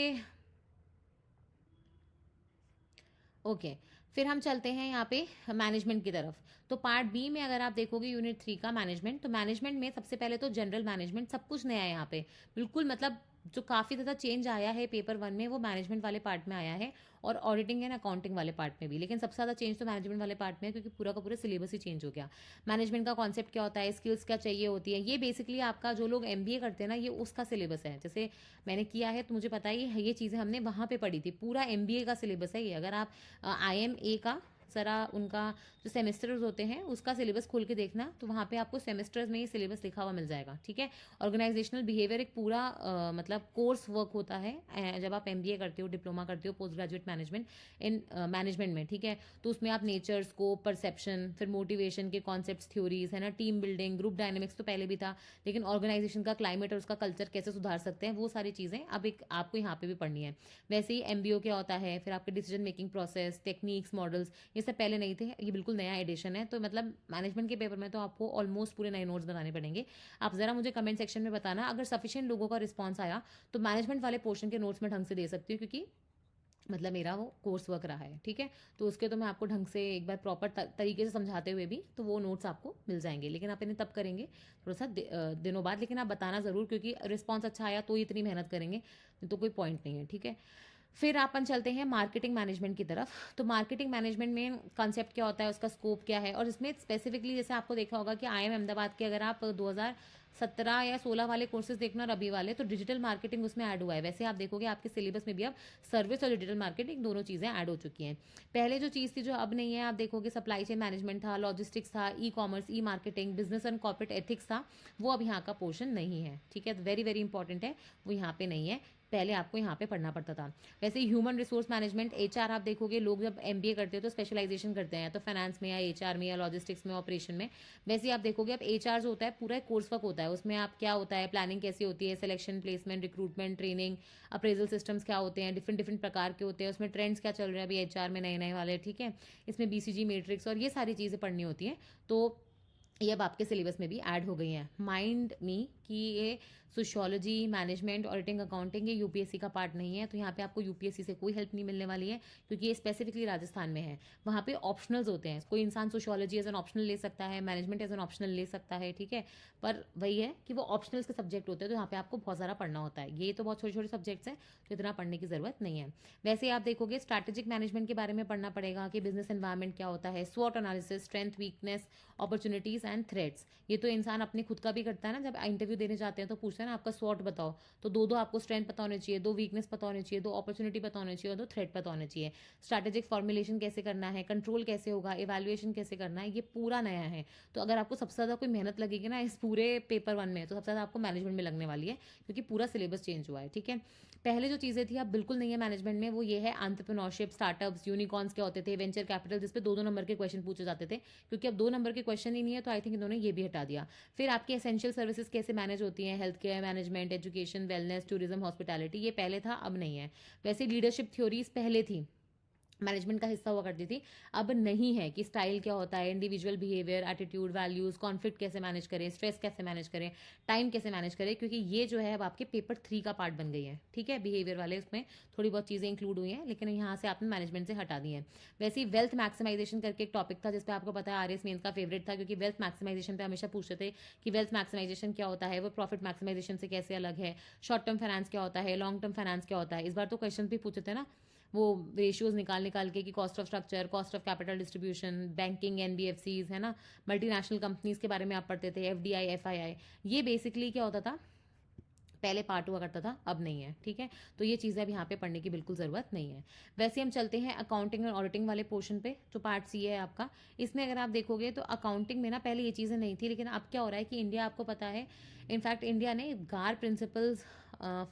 ओके, फिर हम चलते हैं यहाँ पे मैनेजमेंट की तरफ। तो पार्ट बी में अगर आप देखोगे यूनिट 3 का मैनेजमेंट, तो मैनेजमेंट में सबसे पहले तो जनरल मैनेजमेंट सब कुछ नया है यहाँ पे। बिल्कुल मतलब जो काफ़ी ज़्यादा चेंज आया है पेपर 1 में वो मैनेजमेंट वाले पार्ट में आया है, और ऑडिटिंग एंड अकाउंटिंग वाले पार्ट में भी। लेकिन सबसे ज़्यादा चेंज तो मैनेजमेंट वाले पार्ट में है, क्योंकि पूरा का पूरा सिलेबस ही चेंज हो गया। मैनेजमेंट का कॉन्सेप्ट क्या होता है, स्किल्स क्या चाहिए होती है, ये बेसिकली आपका जो लोग एमबीए करते हैं ना, ये उसका सिलेबस है। जैसे मैंने किया है तो मुझे पता है ये चीज़ें हमने वहाँ पे पढ़ी थी। पूरा एमबीए का सिलेबस है ये। अगर आप IMA का ज़रा उनका जो सेमेस्टर्स होते हैं उसका सिलेबस खोल के देखना, तो वहाँ पे आपको सेमेस्टर्स में ये सिलेबस लिखा हुआ मिल जाएगा। ठीक है, ऑर्गेनाइजेशनल बिहेवियर एक पूरा मतलब कोर्स वर्क होता है जब आप एमबीए करते हो, डिप्लोमा करते हो, post graduate management in management में। ठीक है, तो उसमें आप नेचर, स्कोप, परसेप्शन, फिर मोटिवेशन के कॉन्सेप्ट्स, थ्योरीज है ना, टीम बिल्डिंग, ग्रुप डायनेमिक्स तो पहले भी था, लेकिन ऑर्गेनाइजेशन का क्लाइमेट और उसका कल्चर कैसे सुधार सकते हैं, वो सारी चीज़ें अब एक आपको यहाँ पे भी पढ़नी है। वैसे ही एमबीओ क्या होता है, फिर आपके decision making process, techniques, models, ये सब पहले नहीं थे, ये बिल्कुल नया एडिशन है। तो मतलब मैनेजमेंट के पेपर में तो आपको ऑलमोस्ट पूरे नए नोट्स बनाने पड़ेंगे। आप ज़रा मुझे कमेंट सेक्शन में बताना, अगर सफिशिएंट लोगों का रिस्पॉन्स आया तो मैनेजमेंट वाले पोर्शन के नोट्स में ढंग से दे सकती हूँ, क्योंकि मतलब मेरा वो कोर्स वर्क रहा है। ठीक है, तो उसके तो मैं आपको ढंग से एक बार प्रॉपर तरीके से समझाते हुए भी तो वो नोट्स आपको मिल जाएंगे। लेकिन आप इन्हें तब करेंगे थोड़ा सा दिनों बाद, लेकिन आप बताना ज़रूर, क्योंकि रिस्पॉन्स अच्छा आया तो ही इतनी मेहनत करेंगे, नहीं तो कोई पॉइंट नहीं है। ठीक है, फिर अपन चलते हैं मार्केटिंग मैनेजमेंट की तरफ। तो मार्केटिंग मैनेजमेंट में कॉन्सेप्ट क्या होता है, उसका स्कोप क्या है, और इसमें स्पेसिफिकली जैसे आपको देखा होगा कि IIM अहमदाबाद के अगर आप 2017 या 16 वाले कोर्सेज देखना और अभी वाले, तो डिजिटल मार्केटिंग उसमें ऐड हुआ है। वैसे आप देखोगे आपके सिलेबस में भी अब सर्विस और डिजिटल मार्केटिंग दोनों चीज़ें ऐड हो चुकी हैं। पहले जो चीज़ थी जो अब नहीं है, आप देखोगे सप्लाई चेन मैनेजमेंट था, लॉजिस्टिक्स था, e commerce, E marketing, business and corporate ethics था, वो अब यहाँ का पोर्शन नहीं है। ठीक है, वेरी वेरी इंपॉर्टेंट है, वो यहाँ पे नहीं है, पहले आपको यहाँ पे पढ़ना पड़ता था। वैसे ह्यूमन रिसोर्स मैनेजमेंट, HR, आप देखोगे लोग जब MBA करते हैं तो स्पेशलाइजेशन करते हैं, तो फाइनेंस में या HR में या लॉजिस्टिक्स में, ऑपरेशन में। वैसे आप देखोगे अब HR जो होता है पूरा कोर्स वर्क होता है, उसमें आप क्या होता है, प्लानिंग कैसी होती है, selection, placement, recruitment, training, appraisal systems क्या होते हैं, डिफरेंट डिफरेंट प्रकार के होते हैं, उसमें ट्रेंड्स क्या चल रहे हैं अभी HR में नए नए वाले। ठीक है, इसमें BCG मैट्रिक्स और ये सारी चीज़ें पढ़नी होती हैं, तो ये अब आपके सिलेबस में भी ऐड हो गई हैं। माइंड मी कि ये सोशियोलॉजी, मैनेजमेंट, ऑडिटिंग, अकाउंटिंग ये यूपीएससी का पार्ट नहीं है, तो यहाँ पे आपको यूपीएससी से कोई हेल्प नहीं मिलने वाली है, क्योंकि ये स्पेसिफिकली राजस्थान में है। वहाँ पे ऑप्शनल्स होते हैं, कोई इंसान सोशियोलॉजी एज एन ऑप्शनल ले सकता है, मैनेजमेंट एज एन ऑप्शनल ले सकता है। ठीक है, पर वही है कि वो ऑप्शनल्स के सब्जेक्ट होते हैं, तो यहाँ पे आपको बहुत सारा पढ़ना होता है। ये तो बहुत छोटे छोटे सब्जेक्ट्स हैं, तो इतना पढ़ने की ज़रूरत नहीं है। वैसे आप देखोगे स्ट्रैटेजिक मैनेजमेंट के बारे में पढ़ना पड़ेगा कि बिजनेस एनवायरनमेंट क्या होता है, स्वॉट analysis, strength, weakness, opportunities and threats. ये तो इंसान अपने खुद का भी करता है ना, जब इंटरव्यू देने जाते हैं तो पूछते हैं ना आपका स्वॉट बताओ, तो दो आपको स्ट्रेंथ पता होने चाहिए, 2 वीकनेस पता होने चाहिए, 2 अपॉर्चुनिटी पता होने चाहिए और 2 थ्रेट पता होने चाहिए। स्ट्रैटेजिक फॉर्मुलेशन कैसे करना है, कंट्रोल कैसे होगा, इवैल्यूएशन कैसे करना है, ये पूरा नया है। तो अगर आपको सबसे ज़्यादा कोई मेहनत लगेगी ना इस पूरे पेपर 1 में, तो सबसे ज़्यादा आपको मैनेजमेंट में लगने वाली है, क्योंकि पूरा सिलेबस चेंज हुआ है। ठीक है, पहले जो चीज़ें थी अब बिल्कुल नहीं है मैनेजमेंट में, वो ये है एंटरप्रेन्योरशिप, स्टार्टअप्स, यूनिकॉर्न्स क्या होते थे, वेंचर कैपिटल, जिस पे 2 नंबर के क्वेश्चन पूछे जाते थे, क्योंकि अब 2 नंबर के क्वेश्चन ही नहीं है, तो आई थिंक इन्होंने ये भी हटा दिया। फिर आपकी एसेंशियल सर्विसेज कैसे मैनेज होती हैं, health care management, education, wellness, tourism, hospitality, ये पहले था, अब नहीं है। वैसे लीडरशिप थ्योरीज पहले थी, मैनेजमेंट का हिस्सा हुआ करती थी, अब नहीं है कि स्टाइल क्या होता है, individual behaviour, attitude, values, conflict कैसे मैनेज करें, स्ट्रेस कैसे मैनेज करें, टाइम कैसे मैनेज करें, क्योंकि ये जो है अब आपके पेपर 3 का पार्ट बन गई है। ठीक है, बिहेवियर वाले उसमें थोड़ी बहुत चीज़ें इंक्लूड हुई हैं, लेकिन यहाँ से आपने मैनेजमेंट से हटा दी है। वैसे ही वेल्थ मैक्सिमाइजेशन करके एक टॉपिक था, जिसपे आपको पता है RS मेंस का फेवरेट था, क्योंकि वेल्थ मैक्सिमाइजेशन पे हमेशा पूछते थे कि वेल्थ मैक्सिमाइजेशन क्या होता है, वो प्रॉफिट मैक्सिमाइजेशन से कैसे अलग है, शॉर्ट टर्म फाइनेंस क्या होता है, लॉन्ग टर्म फाइनेंस क्या होता है। इस बार तो क्वेश्चन भी पूछे थे ना, वो रेशियोज निकाल निकाल के कि cost of structure, cost of capital distribution, banking, NBFCs है ना, मल्टीनेशनल कंपनीज के बारे में आप पढ़ते थे, FDI, FII, ये बेसिकली क्या होता था, पहले पार्ट हुआ करता था, अब नहीं है। ठीक है, तो ये चीज़ें अब यहाँ पे पढ़ने की बिल्कुल ज़रूरत नहीं है। वैसे हम चलते हैं अकाउंटिंग और ऑडिटिंग वाले पोर्शन पे, जो पार्ट C है आपका। इसमें अगर आप देखोगे तो अकाउंटिंग में ना पहले ये चीज़ें नहीं थी, लेकिन अब क्या हो रहा है कि इंडिया, आपको पता है, इनफैक्ट इंडिया ने गार प्रिंसिपल्स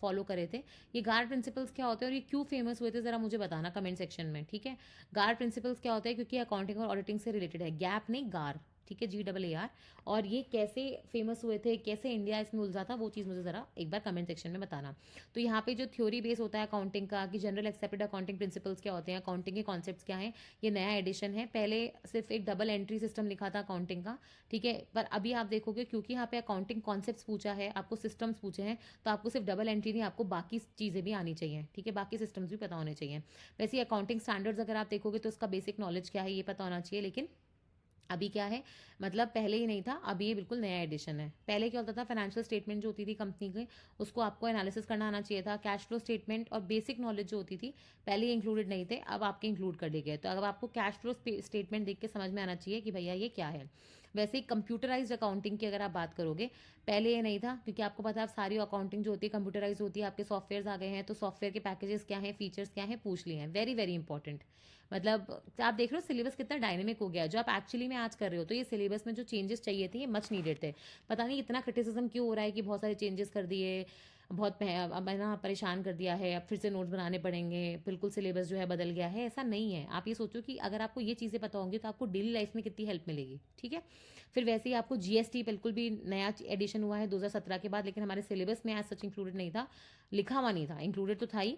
फॉलो करे थे। ये गार प्रिंसिपल्स क्या होते हैं और ये क्यों फेमस हुए थे, ज़रा मुझे बताना कमेंट सेक्शन में। ठीक है, गार प्रिंसिपल्स क्या होते हैं, क्योंकि अकाउंटिंग और ऑडिटिंग से रिलेटेड है, गैप नहीं, गार। ठीक है, GAAR। और ये कैसे फेमस हुए थे, कैसे इंडिया इसमें उलझा था, वो चीज़ मुझे ज़रा एक बार कमेंट सेक्शन में बताना। तो यहाँ पे जो थ्योरी बेस होता है अकाउंटिंग का कि जनरल एक्सेप्टेड अकाउंटिंग प्रिंसिपल्स क्या होते हैं, अकाउंटिंग के कॉन्सेप्ट्स क्या हैं, ये नया एडिशन है। पहले सिर्फ एक डबल एंट्री सिस्टम लिखा था अकाउंटिंग का, ठीक है, पर अभी आप देखोगे क्योंकि यहाँ पे अकाउंटिंग कॉन्सेप्ट्स पूछा है, आपको सिस्टम्स पूछे हैं, तो आपको सिर्फ डबल एंट्री नहीं, आपको बाकी चीज़ें भी आनी चाहिए, ठीक है, बाकी सिस्टम्स भी पता होने चाहिए। वैसे अकाउंटिंग स्टैंडर्ड्स अगर आप देखोगे तो उसका बेसिक नॉलेज क्या है ये पता होना चाहिए, लेकिन अभी क्या है, मतलब पहले ही नहीं था, अभी ये बिल्कुल नया एडिशन है। पहले क्या होता था, फाइनेंशियल स्टेटमेंट जो होती थी कंपनी की, उसको आपको एनालिसिस करना आना चाहिए था। कैश फ्लो स्टेटमेंट और बेसिक नॉलेज जो होती थी पहले इंक्लूडेड नहीं थे, अब आपके इंक्लूड कर दिए गए। तो अब आपको कैश फ्लो स्टेटमेंट देख के समझ में आना चाहिए कि भैया ये क्या है। वैसे ही कंप्यूटराइज्ड अकाउंटिंग की अगर आप बात करोगे, पहले ये नहीं था, क्योंकि आपको पता है सारी अकाउंटिंग जो होती है कंप्यूटराइज होती है, आपके सॉफ्टवेयर आ गए हैं, तो सॉफ्टवेयर के पैकेजेस क्या हैं, फीचर्स क्या हैं, पूछ लिए हैं। Very very important. मतलब आप देख रहे हो सिलेबस कितना डायनेमिक हो गया है, जो आप एक्चुअली में आज कर रहे हो, तो ये सिलेबस में जो चेंजेस चाहिए थे ये मच नीडेड थे। पता नहीं इतना क्रिटिसिज्म क्यों हो रहा है कि बहुत सारे चेंजेस कर दिए, बहुत अब है ना परेशान कर दिया है, अब फिर से नोट्स बनाने पड़ेंगे, बिल्कुल सिलेबस जो है बदल गया है। ऐसा नहीं है। आप ये सोचो कि अगर आपको ये चीज़ें पता होंगी तो आपको डेली लाइफ में कितनी हेल्प मिलेगी, ठीक है। फिर वैसे ही आपको GST बिल्कुल भी नया एडिशन हुआ है 2017 के बाद, लेकिन हमारे सिलेबस में एज सच इंक्लूडेड नहीं था, लिखा हुआ नहीं था, इंक्लूडेड तो था ही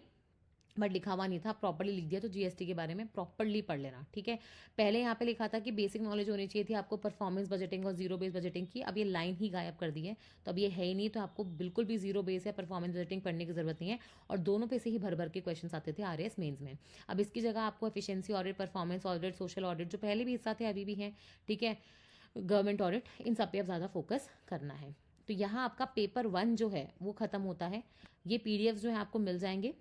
बट लिखा हुआ नहीं था। प्रॉपर्ली लिख दिया, तो GST के बारे में प्रॉपर्ली पढ़ लेना, ठीक है। पहले यहाँ पे लिखा था कि बेसिक नॉलेज होनी चाहिए थी आपको परफॉर्मेंस बजटिंग और जीरो बेस बजटिंग की, अब ये लाइन ही गायब कर दी है, तो अब ये है ही नहीं, तो आपको बिल्कुल भी जीरो बेस या परफॉर्मेंस बजटिंग पढ़ने की जरूरत नहीं है। और दोनों पे से ही भर भर के क्वेश्चन आते थे RAS मेन्स में। अब इसकी जगह आपको efficiency audit, performance audit, social audit जो पहले भी हिस्सा थे अभी भी हैं, ठीक है, गवर्नमेंट ऑडिट, इन सब पे अब ज़्यादा फोकस करना है। तो यहाँ आपका पेपर 1 जो है वो खत्म होता है। ये PDF जो है आपको मिल जाएंगे,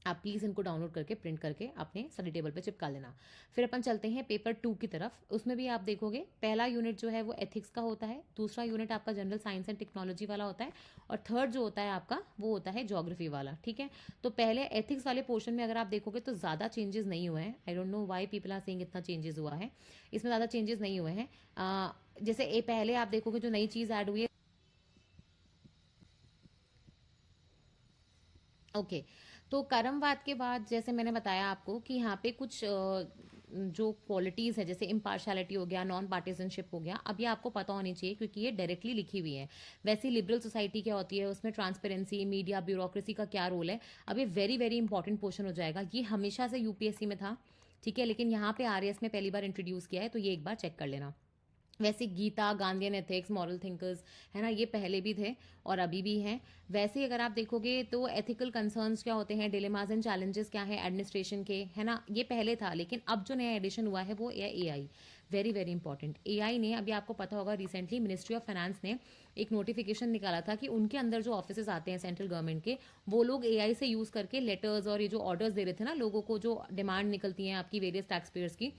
आप प्लीज़ इनको डाउनलोड करके प्रिंट करके अपने स्टडी टेबल पे चिपका लेना। फिर अपन चलते हैं पेपर 2 की तरफ। उसमें भी आप देखोगे पहला यूनिट जो है वो एथिक्स का होता है, दूसरा यूनिट आपका जनरल साइंस एंड टेक्नोलॉजी वाला होता है, और थर्ड जो होता है आपका वो होता है ज्योग्राफी वाला, ठीक है। तो पहले एथिक्स वाले पोर्शन में अगर आप देखोगे तो ज़्यादा चेंजेस नहीं हुए हैं। I don't know why people are saying इतना चेंजेस हुआ है, इसमें ज़्यादा चेंजेस नहीं हुए हैं। जैसे पहले आप देखोगे जो नई चीज़ ऐड हुई है, ओके। तो कर्मवाद के बाद जैसे मैंने बताया आपको कि यहाँ पे कुछ जो क्वालिटीज़ है, जैसे इम्पार्शलिटी हो गया, नॉन पार्टिसनशिप हो गया, अब ये आपको पता होनी चाहिए क्योंकि ये डायरेक्टली लिखी हुई है। वैसे लिबरल सोसाइटी क्या होती है, उसमें ट्रांसपेरेंसी, मीडिया, ब्यूरोक्रेसी का क्या रोल है, अब ये वेरी वेरी इंपॉर्टेंट पोर्शन हो जाएगा। ये हमेशा से UPSC में था, ठीक है, लेकिन यहाँ पे RAS में पहली बार इंट्रोड्यूस किया है, तो ये एक बार चेक कर लेना। वैसे Gita, Gandhian ethics, moral thinkers, है ना, ये पहले भी थे और अभी भी हैं। वैसे अगर आप देखोगे तो एथिकल कंसर्न्स क्या होते हैं, डिलेमास एंड चैलेंजेस क्या है एडमिनिस्ट्रेशन के, है ना, ये पहले था, लेकिन अब जो नया एडिशन हुआ है वो है AI। Very very important. AI ने, अभी आपको पता होगा, रिसेंटली मिनिस्ट्री ऑफ फाइनेंस ने एक नोटिफिकेशन निकाला था कि उनके अंदर जो ऑफिस आते हैं सेंट्रल गवर्नमेंट के, वो लोग AI से यूज़ करके लेटर्स और ये जो ऑर्डर्स दे रहे थे ना लोगों को, जो डिमांड निकलती हैं आपकी वेरियस टैक्स पेयर्स की,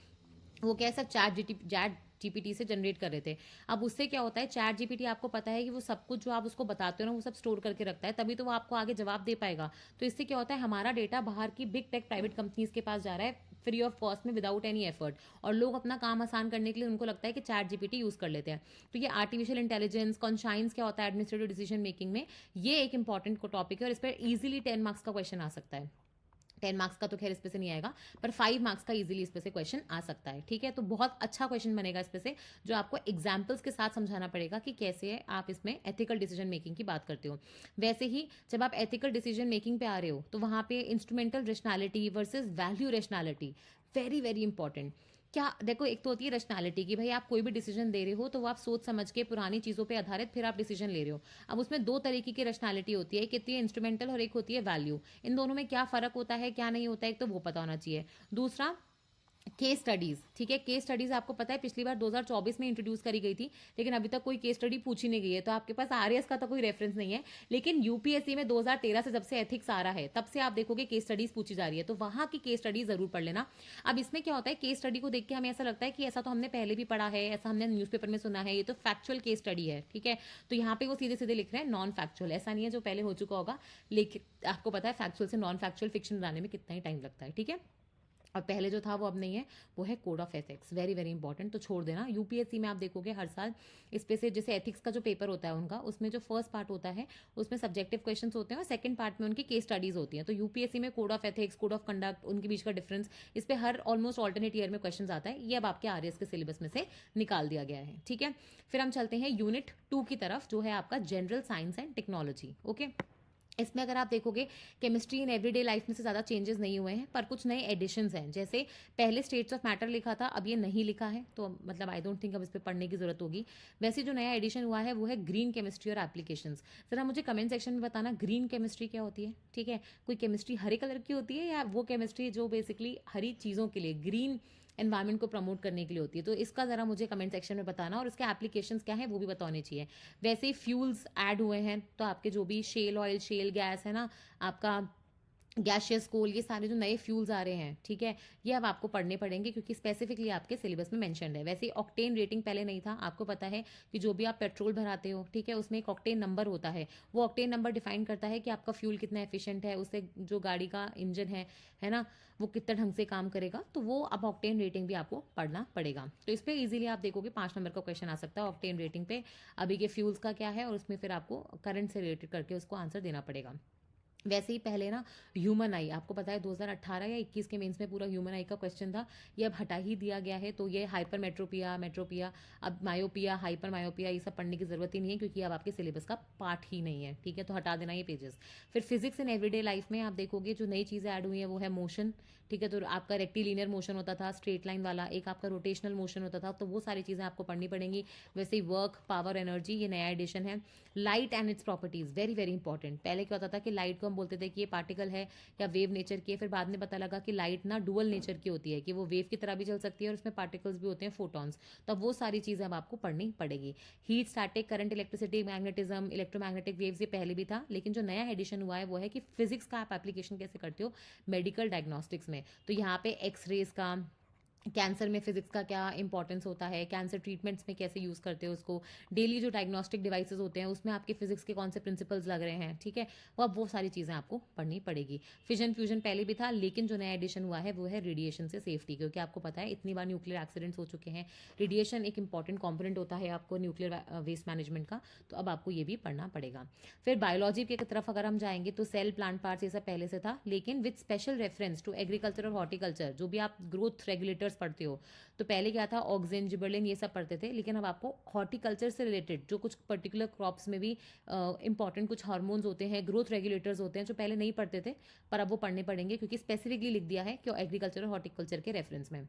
वो कैसा चैट GPT से जनरेट कर रहे थे। अब उससे क्या होता है, चैट GPT आपको पता है कि वो सब कुछ जो आप उसको बताते हो ना वो सब स्टोर करके रखता है, तभी तो वो आपको आगे जवाब दे पाएगा। तो इससे क्या होता है, हमारा डेटा बाहर की बिग टेक प्राइवेट कंपनीज के पास जा रहा है फ्री ऑफ कॉस्ट में, विदाउट एनी एफर्ट, और लोग अपना काम आसान करने के लिए उनको लगता है कि चैट GPT यूज़ कर लेते हैं। तो ये आर्टिफिशियल इंटेलिजेंस, कॉन्शाइंस क्या होता है एडमिनिस्ट्रेटिव डिसीजन मेकिंग में, ये एक इंपॉर्टेंट टॉपिक है और इस पर ईजिली 10 मार्क्स का क्वेश्चन आ सकता है। 10 मार्क्स का तो खैर इस पे से नहीं आएगा, पर 5 मार्क्स का इजीली इस पे से क्वेश्चन आ सकता है, ठीक है। तो बहुत अच्छा क्वेश्चन बनेगा इस पे से, जो आपको एग्जाम्पल्स के साथ समझाना पड़ेगा कि कैसे आप इसमें एथिकल डिसीजन मेकिंग की बात करते हो। वैसे ही जब आप एथिकल डिसीजन मेकिंग पे आ रहे हो तो वहाँ पे instrumental rationality versus value rationality, very very important. क्या देखो, एक तो होती है रैशनैलिटी कि भाई आप कोई भी डिसीजन दे रहे हो तो वो आप सोच समझ के पुरानी चीज़ों पे आधारित फिर आप डिसीजन ले रहे हो। अब उसमें दो तरीके की रैशनैलिटी होती है, एक होती है इंस्ट्रूमेंटल और एक होती है वैल्यू। इन दोनों में क्या फ़र्क होता है, क्या नहीं होता है, एक तो वो पता होना चाहिए। दूसरा, केस स्टडीज, ठीक है। केस स्टडीज आपको पता है पिछली बार 2024 में इंट्रोड्यूस करी गई थी, लेकिन अभी तक कोई केस स्टडी पूछी नहीं गई है, तो आपके पास RAS का तो कोई रेफरेंस नहीं है। लेकिन UPSC में 2013 से जब से एथिक्स आ रहा है तब से आप देखोगे केस स्टडीज पूछी जा रही है, तो वहां की केस स्टडी जरूर पढ़ लेना। अब इसमें क्या होता है, केस स्टडी को देख के हमें ऐसा लगता है कि ऐसा तो हमने पहले भी पढ़ा है, ऐसा हमने न्यूज़पेपर में सुना है, ये तो फैक्चुअल केस स्टडी है, ठीक है। तो यहाँ पे वो सीधे सीधे लिख रहे हैं नॉन फैक्चुअल, ऐसा नहीं है जो पहले हो चुका होगा, लेकिन आपको पता है फैक्चुअल से नॉन फैक्चुअल फिक्शन बनाने में कितना ही टाइम लगता है, ठीक है। और पहले जो था वो अब नहीं है, वो है code of ethics. Very very important, तो छोड़ देना। यूपीएससी में आप देखोगे हर साल इस पे से, जैसे एथिक्स का जो पेपर होता है उनका, उसमें जो फर्स्ट पार्ट होता है उसमें सब्जेक्टिव क्वेश्चंस होते हैं और सेकंड पार्ट में उनकी केस स्टडीज होती हैं। तो यूपीएससी में code of ethics, code of conduct, उनके बीच का डिफरेंस, इस पे हर ऑलमोस्ट ऑल्टरनेट ईयर में क्वेश्चन आता है। ये अब आपके आरएस के सिलेबस में से निकाल दिया गया है। ठीक है, फिर हम चलते हैं यूनिट 2 की तरफ, जो है आपका general science and technology. Okay, इसमें अगर आप देखोगे केमिस्ट्री इन एवरीडे लाइफ में से ज़्यादा चेंजेस नहीं हुए हैं, पर कुछ नए एडिशंस हैं। जैसे पहले स्टेट्स ऑफ मैटर लिखा था, अब ये नहीं लिखा है, तो मतलब आई डोंट थिंक अब इस पर पढ़ने की जरूरत होगी। वैसे जो नया एडिशन हुआ है वो है ग्रीन केमिस्ट्री और एप्लीकेशंस। ज़रा मुझे कमेंट सेक्शन में बताना ग्रीन केमिस्ट्री क्या होती है। ठीक है, कोई केमिस्ट्री हरे कलर की होती है या वो केमिस्ट्री जो बेसिकली हरी चीज़ों के लिए, ग्रीन एनवायरमेंट को प्रमोट करने के लिए होती है, तो इसका ज़रा मुझे कमेंट सेक्शन में बताना, और इसके एप्लीकेशंस क्या है वो भी बताने चाहिए। वैसे ही फ्यूल्स ऐड हुए हैं, तो आपके जो भी शेल ऑयल, शेल गैस है ना, आपका गैशियस कोल, ये सारे जो नए फ्यूल्स आ रहे हैं, ठीक है, ये अब आपको पढ़ने पड़ेंगे क्योंकि स्पेसिफिकली आपके सिलेबस में मेंशन्ड है। वैसे ऑक्टेन रेटिंग पहले नहीं था, आपको पता है कि जो भी आप पेट्रोल भराते हो, ठीक है, उसमें एक ऑक्टेन नंबर होता है। वो ऑक्टेन नंबर डिफाइन करता है कि आपका फ्यूल कितना एफिशिएंट है, उससे जो गाड़ी का इंजन है ना, वो कितना ढंग से काम करेगा। तो वो अब ऑक्टेन रेटिंग भी आपको पढ़ना पड़ेगा। तो इस पर ईजिली आप देखोगे 5 नंबर का क्वेश्चन आ सकता है ऑक्टेन रेटिंग पे, अभी के फ्यूल्स का क्या है, और उसमें फिर आपको करंट से रिलेटेड करके उसको आंसर देना पड़ेगा। वैसे ही पहले ना ह्यूमन आई, आपको पता है 2018 या 21 के मेंस में पूरा ह्यूमन आई का क्वेश्चन था, ये अब हटा ही दिया गया है। तो ये हाइपर मेट्रोपिया, मेट्रोपिया, अब मायोपिया, हाइपर मायोपिया, ये सब पढ़ने की जरूरत ही नहीं है क्योंकि अब आपके सिलेबस का पार्ट ही नहीं है। ठीक है, तो हटा देना ये पेजेस। फिर फिजिक्स इन एवरीडे लाइफ में आप देखोगे जो नई चीज़ें ऐड हुई हैं वो है मोशन। ठीक है, तो आपका रेक्टिलिनियर मोशन होता था, स्ट्रेट लाइन वाला, एक आपका रोटेशनल मोशन होता था, तो वो सारी चीज़ें आपको पढ़नी पड़ेंगी। वैसे ही वर्क, पावर, एनर्जी, ये नया एडिशन है। Light and its properties, very very important. पहले क्या होता था कि लाइट को हम बोलते थे कि ये पार्टिकल है या वेव नेचर की है, फिर बाद में पता लगा कि लाइट ना डुअल नेचर की होती है, कि वो वेव की तरह भी चल सकती है और उसमें पार्टिकल्स भी होते हैं, फोटॉन्स। तो वो सारी चीज़ें अब आपको पढ़नी पड़ेगी। Heat, static, current, electricity, magnetism, electromagnetic waves, ये पहले भी था, लेकिन जो नया एडिशन हुआ है वो है कि फिजिक्स का आप एप्लीकेशन कैसे करते हो मेडिकल डायग्नोस्टिक्स में। तो यहाँ पे एक्सरेज का, कैंसर में फिजिक्स का क्या इंपॉर्टेंस होता है, कैंसर ट्रीटमेंट्स में कैसे यूज़ करते हो उसको, डेली जो डायग्नोस्टिक डिवाइसेस होते हैं उसमें आपके फिजिक्स के कौन से प्रिंसिपल्स लग रहे हैं। ठीक है, वो अब वो सारी चीज़ें आपको पढ़नी पड़ेगी। फिजन फ्यूजन पहले भी था, लेकिन जो नया एडिशन हुआ है वो है रेडिएशन से सेफ्टी, क्योंकि आपको पता है इतनी बार न्यूक्लियर एक्सीडेंट्स हो चुके हैं, रेडिएशन एक इंपॉर्टेंट कॉम्पोनेंट होता है आपको न्यूक्लियर वेस्ट मैनेजमेंट का, तो अब आपको ये भी पढ़ना पड़ेगा। फिर बायोलॉजी की तरफ अगर हम जाएंगे तो सेल, प्लांट पार्ट्स, ये सब पहले से था, लेकिन with special reference to agriculture और हॉर्टिकल्चर। जो भी आप ग्रोथ रेगुलेटर्स पढ़ते हो, तो पहले क्या था, ऑक्सिन, जिबरलिन, ये सब पढ़ते थे, लेकिन अब आपको हॉर्टिकल्चर से रिलेटेड जो कुछ पर्टिकुलर क्रॉप्स में भी इंपॉर्टेंट कुछ हार्मोन्स होते हैं, ग्रोथ रेगुलेटर्स होते हैं, जो पहले नहीं पढ़ते थे, पर अब वो पढ़ने पड़ेंगे क्योंकि स्पेसिफिकली लिख दिया है कि एग्रीकल्चर और हॉर्टिकल्चर के रेफरेंस में।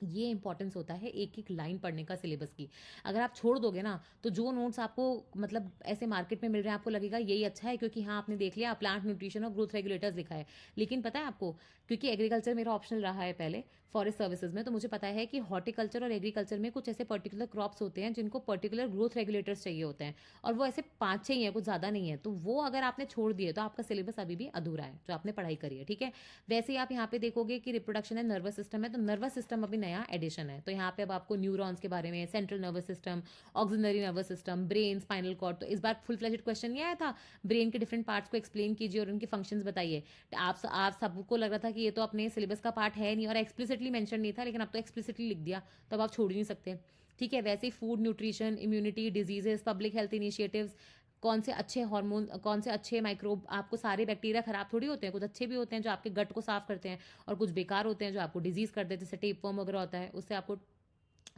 ये इंपॉर्टेंस होता है एक एक लाइन पढ़ने का सिलेबस की। अगर आप छोड़ दोगे ना, तो जो नोट्स आपको मतलब ऐसे मार्केट में मिल रहे हैं, आपको लगेगा यही अच्छा है क्योंकि हाँ आपने देख लिया प्लांट न्यूट्रिशन और ग्रोथ रेगुलेटर्स लिखा है, लेकिन पता है आपको, क्योंकि एग्रीकल्चर मेरा ऑप्शनल रहा है पहले फॉरेस्ट सर्विसेज में, तो मुझे पता है कि हॉर्टिकल्चर और एग्रीकल्चर में कुछ ऐसे पर्टिकुलर क्रॉप्स होते हैं जिनको पर्टिकुलर ग्रोथ रेगुलेटर्स चाहिए होते हैं, और वो ऐसे 5-6 ही हैं, कुछ ज़्यादा नहीं है। तो वो अगर आपने छोड़ दिए तो आपका सिलेबस अभी भी अधूरा है जो आपने पढ़ाई करी है। ठीक है, वैसे ही आप यहाँ पे देखोगे कि रिप्रोडक्शन एंड नर्वस सिस्टम है, तो नर्वस सिस्टम अभी नया एडिशन है, तो यहाँ पे अब आपको न्यूरॉन्स के बारे में, central nervous system, auxiliary nervous system, brain, spinal cord. तो इस बार फुल फ्लेजेड क्वेश्चन ये आया था, ब्रेन के डिफरेंट पार्ट्स को एक्सप्लेन कीजिए और उनके फंक्शंस बताइए। आप सबको लग रहा था कि ये तो अपने सिलेबस का पार्ट है नहीं और एक्सप्लिसिटली मेंशन नहीं था, लेकिन अब तो एक्सप्लिसिटली लिख दिया, तो अब आप छोड़ ही नहीं सकते। ठीक है, वैसे ही food, nutrition, immunity, diseases, public health initiatives, कौन से अच्छे हार्मोन, कौन से अच्छे माइक्रोब, आपको सारे बैक्टीरिया खराब थोड़ी होते हैं, कुछ अच्छे भी होते हैं जो आपके गट को साफ करते हैं, और कुछ बेकार होते हैं जो आपको डिजीज कर देते हैं, जैसे टेपवर्म वगैरह होता है, उससे आपको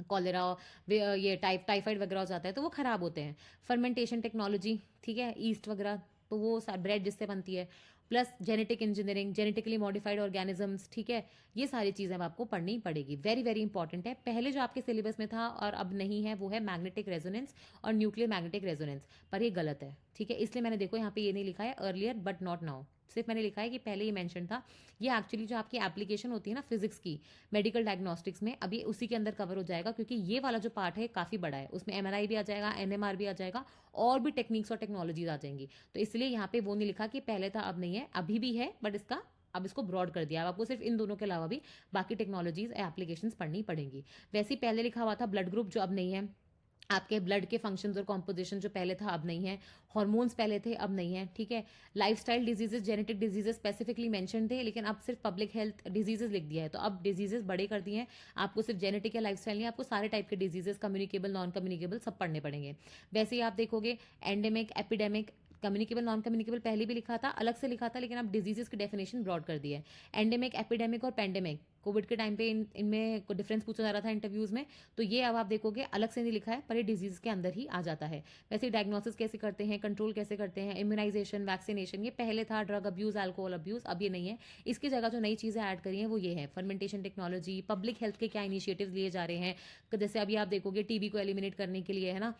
कॉलेरा, ये टाइफाइड वगैरह हो जाता है, तो वो खराब होते हैं। फर्मेंटेशन टेक्नोलॉजी, ठीक है, ईस्ट वगैरह, तो वो ब्रेड जिससे बनती है, plus genetic engineering, genetically modified organisms. ठीक है, ये सारी चीज़ें अब आपको पढ़नी पड़ेगी, वेरी वेरी इंपॉर्टेंट है। पहले जो आपके सिलेबस में था और अब नहीं है वो है मैग्नेटिक रेजोनेंस और न्यूक्लियर मैग्नेटिक रेजोनेंस, पर ये गलत है। ठीक है, इसलिए मैंने देखो यहाँ पे ये नहीं लिखा है अर्लियर बट नॉट नाउ, सिर्फ मैंने लिखा है कि पहले ये मेंशन था। ये एक्चुअली जो आपकी एप्लीकेशन होती है ना फिजिक्स की मेडिकल डायग्नोस्टिक्स में, अभी उसी के अंदर कवर हो जाएगा, क्योंकि ये वाला जो पार्ट है काफ़ी बड़ा है, उसमें एमआरआई भी आ जाएगा, एनएमआर भी आ जाएगा, और भी टेक्निक्स और टेक्नोलॉजीज आ जाएंगी। तो इसलिए यहाँ पे वो नहीं लिखा कि पहले था अब नहीं है, अभी भी है, बट इसका अब इसको ब्रॉड कर दिया। अब आपको सिर्फ इन दोनों के अलावा भी बाकी टेक्नोलॉजीज एप्लीकेशंस पढ़नी पड़ेंगी। वैसे ही पहले लिखा हुआ था ब्लड ग्रुप, जो अब नहीं है। आपके ब्लड के फंक्शंस और कॉम्पोजिशन जो पहले था अब नहीं है, हार्मोन्स पहले थे अब नहीं है, ठीक है। Lifestyle diseases, genetic diseases specifically mention थे, लेकिन अब सिर्फ पब्लिक हेल्थ डिजीजेस लिख दिया है। तो अब डिजीजेस बड़े कर दिए हैं, आपको सिर्फ जेनेटिक या लाइफस्टाइल नहीं, आपको सारे टाइप के डिजीजेस, कम्युनिकेबल, नॉन कम्युनिकेबल, सब पढ़ने पड़ेंगे। वैसे ही आप देखोगे endemic, epidemic, communicable, non communicable पहले भी लिखा था, अलग से लिखा था, लेकिन अब डिजीजेस की डेफिनेशन ब्रॉड कर दी है। एंडेमिक, एपिडेमिक और पेंडेमिक, कोविड के टाइम पे इनमें डिफरेंस पूछा जा रहा था इंटरव्यूज में, तो ये अब आप देखोगे अलग से नहीं लिखा है, पर ये डिजीज के अंदर ही आ जाता है। वैसे डायग्नोसिस कैसे करते हैं, कंट्रोल कैसे करते हैं, इम्यूनाइजेशन, वैक्सीनेशन, ये पहले था, ड्रग अब्यूज, अल्कोहल अब्यूज, अब ये नहीं है। इसकी जगह जो नई चीज़ें ऐड करी हैं वो ये है, फर्मेंटेशन टेक्नोलॉजी, पब्लिक हेल्थ के क्या इनिशिएटिव्स लिए जा रहे हैं। जैसे अभी आप देखोगे टीबी को एलिमिनेट करने के लिए, है ना,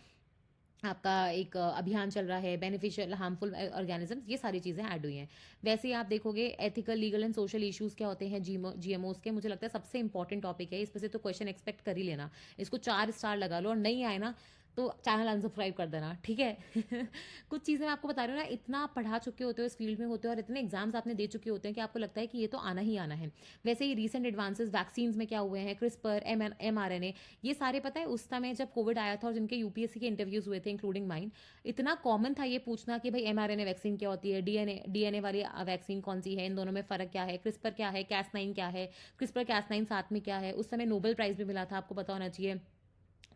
आपका एक अभियान चल रहा है, बेनिफिशियल हार्मफुल ऑर्गेनिजम्स, ये सारी चीज़ें ऐड हुई हैं। वैसे ही आप देखोगे ethical, legal and social issues क्या होते हैं जीएमओस के, मुझे लगता है सबसे इंपॉर्टेंट टॉपिक है, इस पर से तो क्वेश्चन एक्सपेक्ट कर ही लेना। इसको 4 स्टार लगा लो, और नहीं आए ना तो चैनल अनसब्सक्राइब कर देना, ठीक है। कुछ चीज़ें मैं आपको बता रही हूँ ना, इतना आप पढ़ा चुके होते हो, इस फील्ड में होते हो, और इतने एग्जाम्स आपने दे चुके होते हैं कि आपको लगता है कि ये तो आना ही आना है। वैसे ही रीसेंट एडवांसेस वैक्सीन्स में क्या हुए हैं, क्रिस्पर, mRNA, ये सारे पता है उस समय जब कोविड आया था और जिनके यूपीएससी के इंटरव्यूज हुए थे इंक्लूडिंग माइन, इतना कॉमन था ये पूछना कि भाई mRNA वैक्सीन क्या होती है, डीएनए वाली वैक्सीन कौन सी है, इन दोनों में फ़र्क क्या है, क्रिस्पर क्या है, Cas9 क्या है, क्रिस्पर Cas9 साथ में क्या है। उस समय नोबेल प्राइज़ भी मिला था, आपको पता होना चाहिए,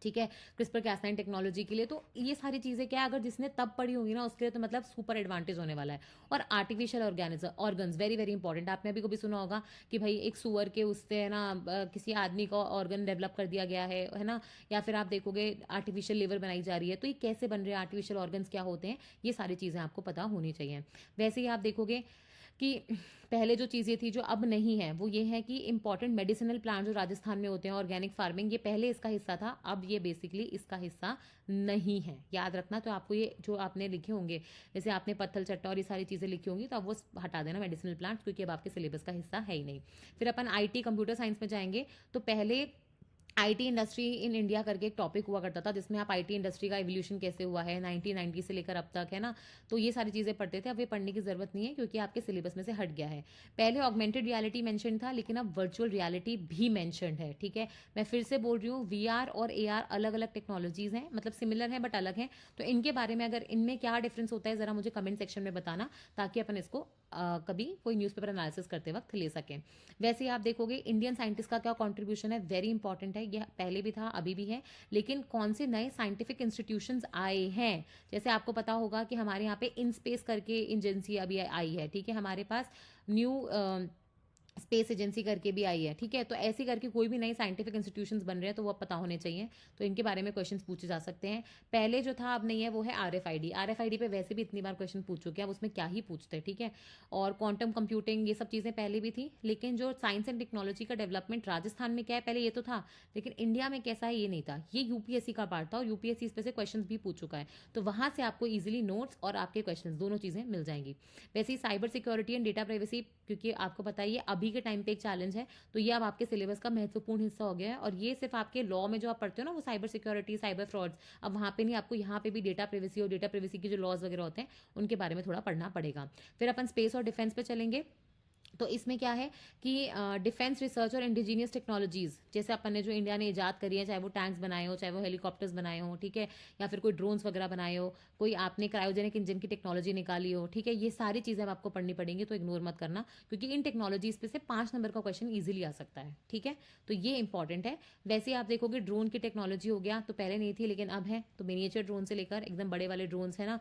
ठीक है, क्रिस्पर Cas9 टेक्नोलॉजी के लिए। तो ये सारी चीज़ें क्या, अगर जिसने तब पढ़ी होंगी ना, उसके लिए तो मतलब सुपर एडवांटेज होने वाला है। और artificial organs very very important, आपने अभी कभी सुना होगा कि भाई एक सुअर के उससे, है ना, किसी आदमी का ऑर्गन डेवलप कर दिया गया है ना, या फिर आप देखोगे आर्टिफिशियल लिवर बनाई जा रही है। तो ये कैसे बन रहे हैं, आर्टिफिशियल ऑर्गन्स क्या होते हैं, ये सारी चीज़ें आपको पता होनी चाहिए। वैसे ही आप देखोगे कि पहले जो चीज़ें थी जो अब नहीं है, वो ये है कि इंपॉर्टेंट मेडिसिनल प्लांट जो राजस्थान में होते हैं, ऑर्गेनिक फार्मिंग, ये पहले इसका हिस्सा था, अब ये बेसिकली इसका हिस्सा नहीं है, याद रखना। तो आपको ये जो आपने लिखे होंगे, जैसे आपने पत्थल चट्टा और ये सारी चीज़ें लिखी होंगी, तो अब वो हटा देना मेडिसिनल प्लांट, क्योंकि अब आपके सिलेबस का हिस्सा है ही नहीं। फिर अपन आईटी कंप्यूटर साइंस में जाएंगे, तो पहले आईटी इंडस्ट्री इन इंडिया करके एक टॉपिक हुआ करता था, जिसमें आप आईटी इंडस्ट्री का एवोल्यूशन कैसे हुआ है 1990 से लेकर अब तक, है ना, तो ये सारी चीज़ें पढ़ते थे। अब ये पढ़ने की ज़रूरत नहीं है, क्योंकि आपके सिलेबस में से हट गया है। पहले ऑगमेंटेड रियलिटी मेंशन था, लेकिन अब वर्चुअल रियलिटी भी मेंशनड है, ठीक है। मैं फिर से बोल रही हूँ, वीआर और एआर अलग अलग टेक्नोलॉजीज़ हैं, मतलब सिमिलर हैं बट अलग हैं। तो इनके बारे में, अगर इनमें क्या डिफरेंस होता है, ज़रा मुझे कमेंट सेक्शन में बताना, ताकि अपन इसको कभी कोई न्यूज़पेपर एनालिसिस करते वक्त ले सकें। वैसे ही आप देखोगे इंडियन साइंटिस्ट का क्या कंट्रीब्यूशन है, वेरी इंपॉर्टेंट है, यह पहले भी था अभी भी है, लेकिन कौन से नए साइंटिफिक इंस्टीट्यूशंस आए हैं। जैसे आपको पता होगा कि हमारे यहाँ पे इन स्पेस करके एजेंसी अभी आई है, ठीक है, हमारे पास न्यू स्पेस एजेंसी करके भी आई है, ठीक है। तो ऐसे करके कोई भी नए साइंटिफिक इंस्टीट्यूशंस बन रहे हैं, तो वो पता होने चाहिए, तो इनके बारे में क्वेश्चंस पूछे जा सकते हैं। पहले जो था अब नहीं है, वो है आरएफआईडी। आरएफआईडी पे वैसे भी इतनी बार क्वेश्चन पूछ चुके हैं, अब उसमें क्या ही पूछते हैं, ठीक है। और क्वांटम कंप्यूटिंग, ये सब चीज़ें पहले भी थी, लेकिन जो साइंस एंड टेक्नोलॉजी का डेवलपमेंट राजस्थान में क्या है, पहले ये तो था, लेकिन इंडिया में कैसा है ये नहीं था। ये यूपीएससी का पार्ट था, और यूपीएससी इस पे से क्वेश्चन भी पूछ चुका है, तो वहां से आपको ईजिली नोट्स और आपके क्वेश्चन दोनों चीज़ें मिल जाएंगी। वैसे ही cyber security and data privacy, क्योंकि आपको पता है ये अभी के टाइम पे एक चैलेंज है, तो ये अब आपके सिलेबस का महत्वपूर्ण हिस्सा हो गया है। और ये सिर्फ आपके लॉ में जो आप पढ़ते हो ना, वो साइबर सिक्योरिटी, साइबर फ्रॉड्स, अब वहाँ पे नहीं, आपको यहाँ पे भी डेटा प्राइवेसी और डेटा प्राइवेसी की जो लॉज वगैरह होते हैं, उनके बारे में थोड़ा पढ़ना पड़ेगा। फिर अपन स्पेस और डिफेंस पे चलेंगे, तो इसमें क्या है कि डिफेंस रिसर्च और इंडिजीनियस टेक्नोलॉजीज, जैसे अपन ने जो इंडिया ने ईजाद करी है, चाहे वो टैंक्स बनाए हो, चाहे वो हेलीकॉप्टर्स बनाए हो, ठीक है, या फिर कोई ड्रोन्स वगैरह बनाए हो, कोई आपने क्रायोजेनिक इंजन की टेक्नोलॉजी निकाली हो, ठीक है, ये सारी चीज़ें अब आपको पढ़नी पड़ेंगी, तो इग्नोर मत करना, क्योंकि इन टेक्नोलॉजीज पे से 5 नंबर का क्वेश्चन ईजिली आ सकता है, ठीक है, तो ये इंपॉर्टेंट है। वैसे आप देखोगे ड्रोन की टेक्नोलॉजी हो गया, तो पहले नहीं थी लेकिन अब है, तो मिनिएचर ड्रोन से लेकर एकदम बड़े वाले ड्रोन्स है ना,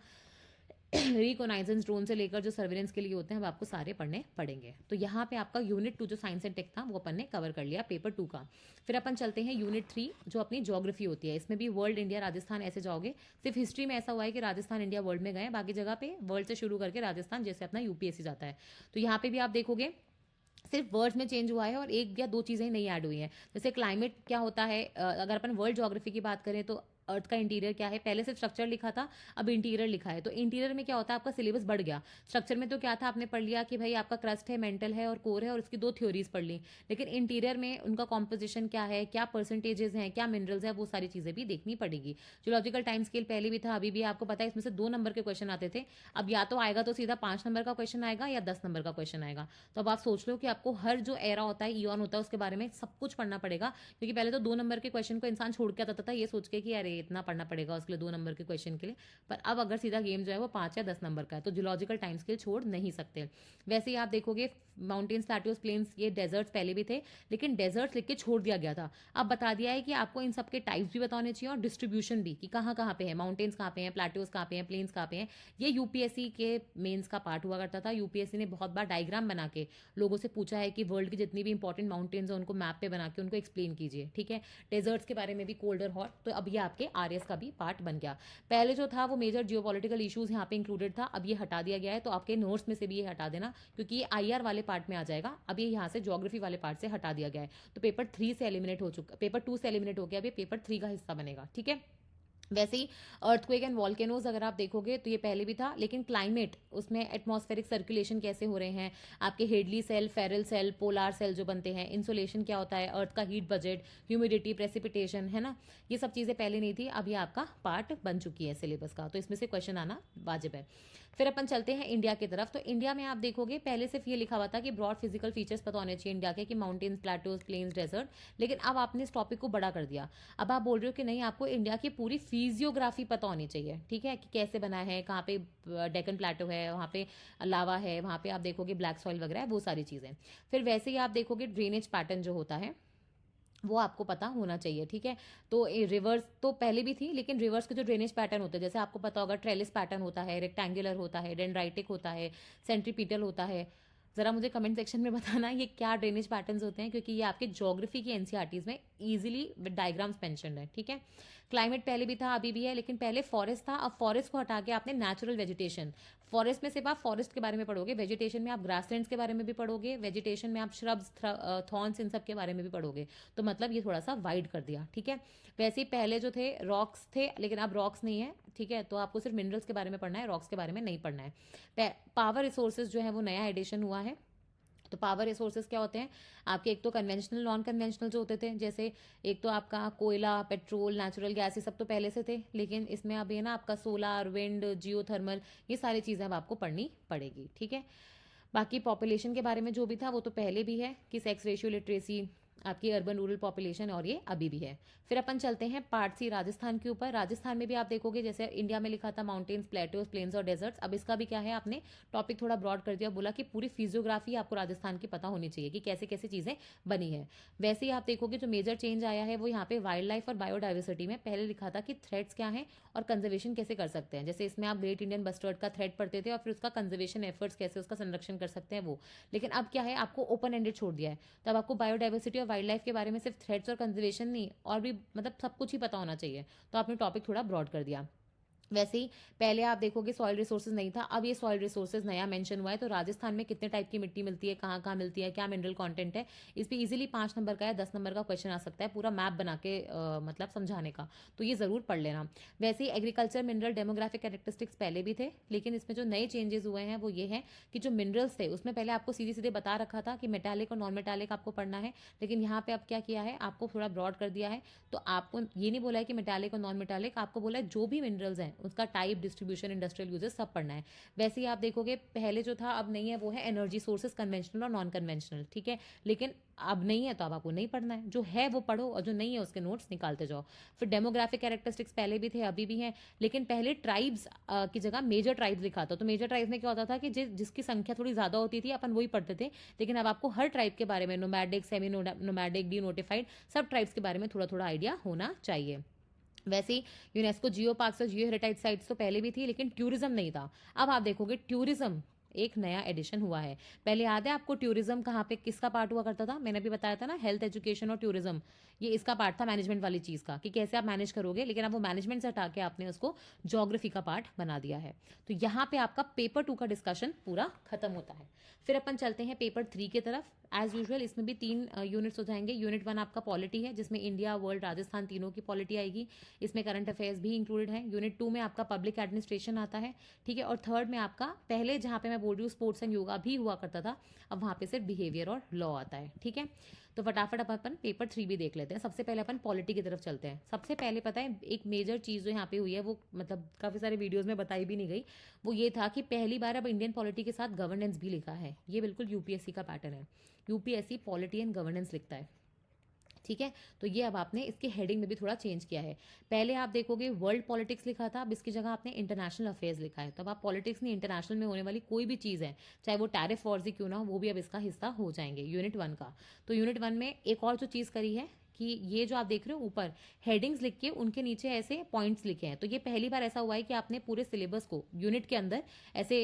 रिकोनाइजेंस ड्रोन से लेकर जो सर्वेलेंस के लिए होते हैं, वो आपको सारे पढ़ने पड़ेंगे। तो यहाँ पे आपका यूनिट 2 जो साइंस एंड टेक था, वो अपन ने कवर कर लिया पेपर 2 का। फिर अपन चलते हैं यूनिट 3 जो अपनी ज्योग्राफी होती है, इसमें भी वर्ल्ड, इंडिया, राजस्थान ऐसे जाओगे। सिर्फ हिस्ट्री में ऐसा हुआ है कि राजस्थान इंडिया वर्ल्ड में गए, बाकी जगह पे वर्ल्ड से शुरू करके राजस्थान, जैसे अपना यूपीएससी जाता है। तो यहाँ पे भी आप देखोगे सिर्फ वर्ड्स में चेंज हुआ है, और एक या दो चीज़ें नई ऐड हुई हैं। जैसे क्लाइमेट क्या होता है, अगर अपन वर्ल्ड ज्योग्राफी की बात करें, तो अर्थ का इंटीरियर क्या है, पहले सिर्फ स्ट्रक्चर लिखा था, अब इंटीरियर लिखा है। तो इंटीरियर में क्या होता है, आपका सिलेबस बढ़ गया। स्ट्रक्चर में तो क्या था, आपने पढ़ लिया कि भाई आपका क्रस्ट है, मेंटल है और कोर है, और उसकी 2 थ्योरीज पढ़ ली, लेकिन इंटीरियर में उनका कॉम्पोजिशन क्या है, क्या परसेंटेजेस हैं, क्या मिनरल्स है, वो सारी चीज़ें भी देखनी पड़ेगी। जियोलॉजिकल टाइम स्केल पहले भी था, अभी भी आपको पता है, इसमें से 2 नंबर के क्वेश्चन आते थे, अब या तो आएगा तो सीधा 5 नंबर का क्वेश्चन आएगा, या 10 नंबर का क्वेश्चन आएगा। तो अब आप सोच लो कि आपको हर जो एरा होता है, ईऑन होता है, उसके बारे में सब कुछ पढ़ना पड़ेगा, क्योंकि पहले तो 2 नंबर के क्वेश्चन को इंसान छोड़ के आता था, ये सोच के कि यार अरे इतना पढ़ना पड़ेगा उसके लिए 2 नंबर के क्वेश्चन के लिए। पर अब अगर सीधा गेम जो है वो 5 या 10 नंबर का है, तो जियोलॉजिकल टाइम स्केल छोड़ नहीं सकते। वैसे ही आप देखोगे माउंटेन्स, प्लेट्यूज, प्लेन्स, ये डेजर्ट्स पहले भी थे, लेकिन डेजर्ट्स लिख के छोड़ दिया गया था। अब बता दिया है कि आपको इन सब के टाइप्स भी बताने चाहिए और डिस्ट्रीब्यूशन भी, कि कहाँ कहाँ पे है, माउंटेन्स कहाँ पे हैं, प्लेट्यूज कहाँ पे हैं, प्लेन्स कहाँ पे हैं। ये यूपीएससी के मेंस का पार्ट हुआ करता था। यूपीएससी ने बहुत बार डायग्राम बना के लोगों से पूछा है कि वर्ल्ड की जितनी भी इंपॉर्टेंट माउंटेन्स हैं उनको मैप पे बना के उनको एक्सप्लेन कीजिए, ठीक है। डेजर्ट्स के बारे में भी, कोल्ड और हॉट, तो अब ये आपके आरएस का भी पार्ट बन गया। पहले जो था वो मेजर जियोपॉलिटिकल इशूज यहाँ पे इंक्लूडेड था, अब ये हटा दिया गया है। तो आपके नोट्स में से भी ये हटा देना, क्योंकि ये आईआर वाले पार्ट में आ जाएगा। अब ये यहाँ से ज्योग्राफी वाले पार्ट से हटा दिया गया है। तो पेपर 3 से एलिमिनेट हो चुका, पेपर 2 से एलिमिनेट हो गया, अब ये पेपर 3 का हिस्सा बनेगा, ठीक है। वैसे ही अर्थक्वेक एंड वॉल्केनोज अगर आप देखोगे तो ये पहले भी था, लेकिन क्लाइमेट, उसमें एटमॉस्फेरिक सर्कुलेशन कैसे हो रहे हैं, आपके Hadley cell, Ferrel cell, polar cell जो बनते हैं, इंसोलेशन क्या होता है, अर्थ का हीट बजट, ह्यूमिडिटी, प्रेसिपिटेशन, है ना, ये सब चीज़ें पहले नहीं थी, अब ये आपका पार्ट बन चुकी है सिलेबस का। तो इसमें से क्वेश्चन आना वाजिब है। फिर अपन चलते हैं इंडिया की तरफ। तो इंडिया में आप देखोगे पहले सिर्फ ये लिखा हुआ था कि ब्रॉड फिजिकल फीचर्स पता होने चाहिए इंडिया के, कि माउंटेन्स, प्लेटोज, प्लेन्स, डेजर्ट, लेकिन अब आपने इस टॉपिक को बड़ा कर दिया। अब आप बोल रहे हो कि नहीं, आपको इंडिया की पूरी फिजियोग्राफी पता होनी चाहिए, ठीक है, कि कैसे बना है, कहाँ पे डेक्कन प्लेटो है, वहाँ पे लावा है, वहाँ पे आप देखोगे ब्लैक सॉइल वगैरह है, वो सारी चीज़ें। फिर वैसे ही आप देखोगे ड्रेनेज पैटर्न जो होता है वो आपको पता होना चाहिए, ठीक है। तो रिवर्स तो पहले भी थी, लेकिन रिवर्स के जो ड्रेनेज पैटर्न होते हैं, जैसे आपको पता होगा ट्रेलिस पैटर्न होता है, रेक्टेंगुलर होता है, डेंड्राइटिक होता है, सेंट्रीपिटल होता है। ज़रा मुझे कमेंट सेक्शन में बताना ये क्या ड्रेनेज पैटर्न्स होते हैं, क्योंकि ये आपके ज्योग्राफी की एनसीईआरटीज में इजीली विद डायग्राम्स मेंशन्ड है, ठीक है। क्लाइमेट पहले भी था, अभी भी है, लेकिन पहले फॉरेस्ट था, अब फॉरेस्ट को हटा के आपने नेचुरल वेजिटेशन, फॉरेस्ट में सिर्फ आप फॉरेस्ट के बारे में पढ़ोगे, वेजिटेशन में आप ग्रासलैंड्स के बारे में भी पढ़ोगे, वेजिटेशन में आप श्रब्स, थॉर्न्स, इन सब के बारे में भी पढ़ोगे। तो मतलब ये थोड़ा सा वाइड कर दिया, ठीक है। वैसे ही पहले जो थे रॉक्स थे, लेकिन अब रॉक्स नहीं है, ठीक है। तो आपको सिर्फ मिनरल्स के बारे में पढ़ना है, रॉक्स के बारे में नहीं पढ़ना है। पावर रिसोर्सेज जो है वो नया एडिशन हुआ है। तो पावर रिसोर्सेज क्या होते हैं आपके, एक तो कन्वेंशनल, नॉन कन्वेंशनल जो होते थे, जैसे एक तो आपका कोयला, पेट्रोल, नेचुरल गैस, ये सब तो पहले से थे, लेकिन इसमें अब ये ना आपका सोलार, विंड, जियो थर्मल, ये सारी चीज़ें अब आपको पढ़नी पड़ेगी, ठीक है। बाकी पॉपुलेशन के बारे में जो भी था वो तो पहले भी है, कि सेक्स रेशियो, लिटरेसी, आपकी अर्बन रूरल पॉपुलेशन, और ये अभी भी है। फिर अपन चलते हैं पार्ट सी राजस्थान के ऊपर। राजस्थान में भी आप देखोगे जैसे इंडिया में लिखा था माउंटेन्स, प्लेटोज, प्लेन्स और डेजर्ट्स, अब इसका भी क्या है, आपने टॉपिक थोड़ा ब्रॉड कर दिया, बोला कि पूरी फिजियोग्राफी आपको राजस्थान की पता होनी चाहिए, कि कैसे कैसे चीज़ें बनी है। वैसे ही आप देखोगे जो मेजर चेंज आया है वो यहाँ पे वाइल्ड लाइफ और बायोडाइवर्सिटी में, पहले लिखा था कि थ्रेट्स क्या है और कंजर्वेशन कैसे कर सकते हैं, जैसे इसमें आप ग्रेट इंडियन बस्टर्ड का थ्रेट पढ़ते थे और फिर उसका कंजर्वेशन एफर्ट्स कैसे उसका संरक्षण कर सकते हैं वो, लेकिन अब क्या है, आपको ओपन एंडेड छोड़ दिया है। तो अब आपको बायोडाइवर्सिटी और वाइल्ड लाइफ के बारे में सिर्फ थ्रेड्स और कंजर्वेशन नहीं, और भी मतलब सब कुछ ही पता होना चाहिए। तो आपने टॉपिक थोड़ा ब्रॉड कर दिया। वैसे ही पहले आप देखोगे सॉइल रिसोर्सेज नहीं था, अब ये सॉइल रिसोर्सेज नया मेंशन हुआ है। तो राजस्थान में कितने टाइप की मिट्टी मिलती है, कहाँ कहाँ मिलती है, क्या मिनरल कंटेंट है, इस पर इजीली 5 नंबर का या 10 नंबर का क्वेश्चन आ सकता है, पूरा मैप बना के मतलब समझाने का। तो ये ज़रूर पढ़ लेना। वैसे ही एग्रीकल्चर, मिनरल, डेमोग्राफिक कैरेक्टरिस्टिक्स पहले भी थे, लेकिन इसमें जो नए चेंजेस हुए हैं वो ये है कि जो मिनरल्स थे उसमें पहले आपको सीधे सीधे बता रखा था कि मेटालिक और नॉन मेटालिक आपको पढ़ना है, लेकिन यहाँ पे अब क्या किया है, आपको थोड़ा ब्रॉड कर दिया है। तो आपको ये नहीं बोला है कि मेटालिक और नॉन मेटालिक, आपको बोला है जो भी मिनरल्स हैं उसका टाइप, डिस्ट्रीब्यूशन, इंडस्ट्रियल यूजेस सब पढ़ना है। वैसे ही आप देखोगे पहले जो था अब नहीं है, वो है एनर्जी सोर्सेज, कन्वेंशनल और नॉन कन्वेंशनल, ठीक है। लेकिन अब नहीं है तो अब आपको नहीं पढ़ना है, जो है वो पढ़ो और जो नहीं है उसके नोट्स निकालते जाओ। फिर डेमोग्राफिक कैरेक्टरिस्टिक्स पहले भी थे, अभी भी हैं, लेकिन पहले ट्राइब्स की जगह मेजर ट्राइब्स लिखा था। तो मेजर ट्राइब्स में क्या होता था कि जिसकी संख्या थोड़ी ज्यादा होती थी अपन वही पढ़ते थे, लेकिन अब आपको हर ट्राइब के बारे में, nomadic, semi nomadic, D notified, सब ट्राइब्स के बारे में थोड़ा थोड़ा आइडिया होना चाहिए। वैसे ही यूनेस्को जियो पार्क्स और जियो हेरिटेज साइट्स तो पहले भी थी, लेकिन टूरिज्म नहीं था। अब आप देखोगे टूरिज्म एक नया एडिशन हुआ है। पहले याद है आपको टूरिज्म कहाँ पे किसका पार्ट हुआ करता था, मैंने भी बताया था ना, हेल्थ, एजुकेशन और टूरिज्म, ये इसका पार्ट था मैनेजमेंट वाली चीज़ का, कि कैसे आप मैनेज करोगे, लेकिन अब वो मैनेजमेंट से हटा के आपने उसको ज्योग्राफी का पार्ट बना दिया है। तो यहाँ पे आपका पेपर 2 का डिस्कशन पूरा खत्म होता है। फिर अपन चलते हैं पेपर 3 की तरफ। एज यूजुअल इसमें भी 3 यूनिट्स हो जाएंगे। यूनिट 1 आपका पॉलिटी है, जिसमें इंडिया, वर्ल्ड, राजस्थान तीनों की पॉलिटी आएगी, इसमें करंट अफेयर्स भी इंक्लूडेड है। यूनिट 2 में आपका पब्लिक एडमिनिस्ट्रेशन आता है, ठीक है। और थर्ड में आपका पहले जहाँ पे मैं बोल रही हूँ स्पोर्ट्स एंड योगा भी हुआ करता था, अब वहाँ पे सिर्फ बिहेवियर और लॉ आता है, ठीक है। तो फटाफट अब अपन पेपर 3 भी देख लेते हैं। सबसे पहले अपन पॉलिटी की तरफ चलते हैं। सबसे पहले पता है एक मेजर चीज़ जो यहाँ पे हुई है, वो मतलब काफ़ी सारे वीडियोज़ में बताई भी नहीं गई, वो ये था कि पहली बार अब इंडियन पॉलिटी के साथ गवर्नेंस भी लिखा है। ये बिल्कुल यूपीएससी का पैटर्न है, यूपीएससी पॉलिटी एंड गवर्नेंस लिखता है। ठीक है। तो ये अब आपने इसकी हेडिंग में भी थोड़ा चेंज किया है। पहले आप देखोगे वर्ल्ड पॉलिटिक्स लिखा था, अब इसकी जगह आपने इंटरनेशनल अफेयर्स लिखा है। तब आप पॉलिटिक्स नहीं, इंटरनेशनल में होने वाली कोई भी चीज़ है, चाहे वो टैरिफ वॉर्स ही क्यों ना हो, वो भी अब इसका हिस्सा हो जाएंगे यूनिट 1 का। तो यूनिट 1 में एक और जो चीज़ करी है कि ये जो आप देख रहे हो ऊपर हेडिंग्स लिख के उनके नीचे ऐसे पॉइंट्स लिखे हैं। तो ये पहली बार ऐसा हुआ है कि आपने पूरे सिलेबस को यूनिट के अंदर ऐसे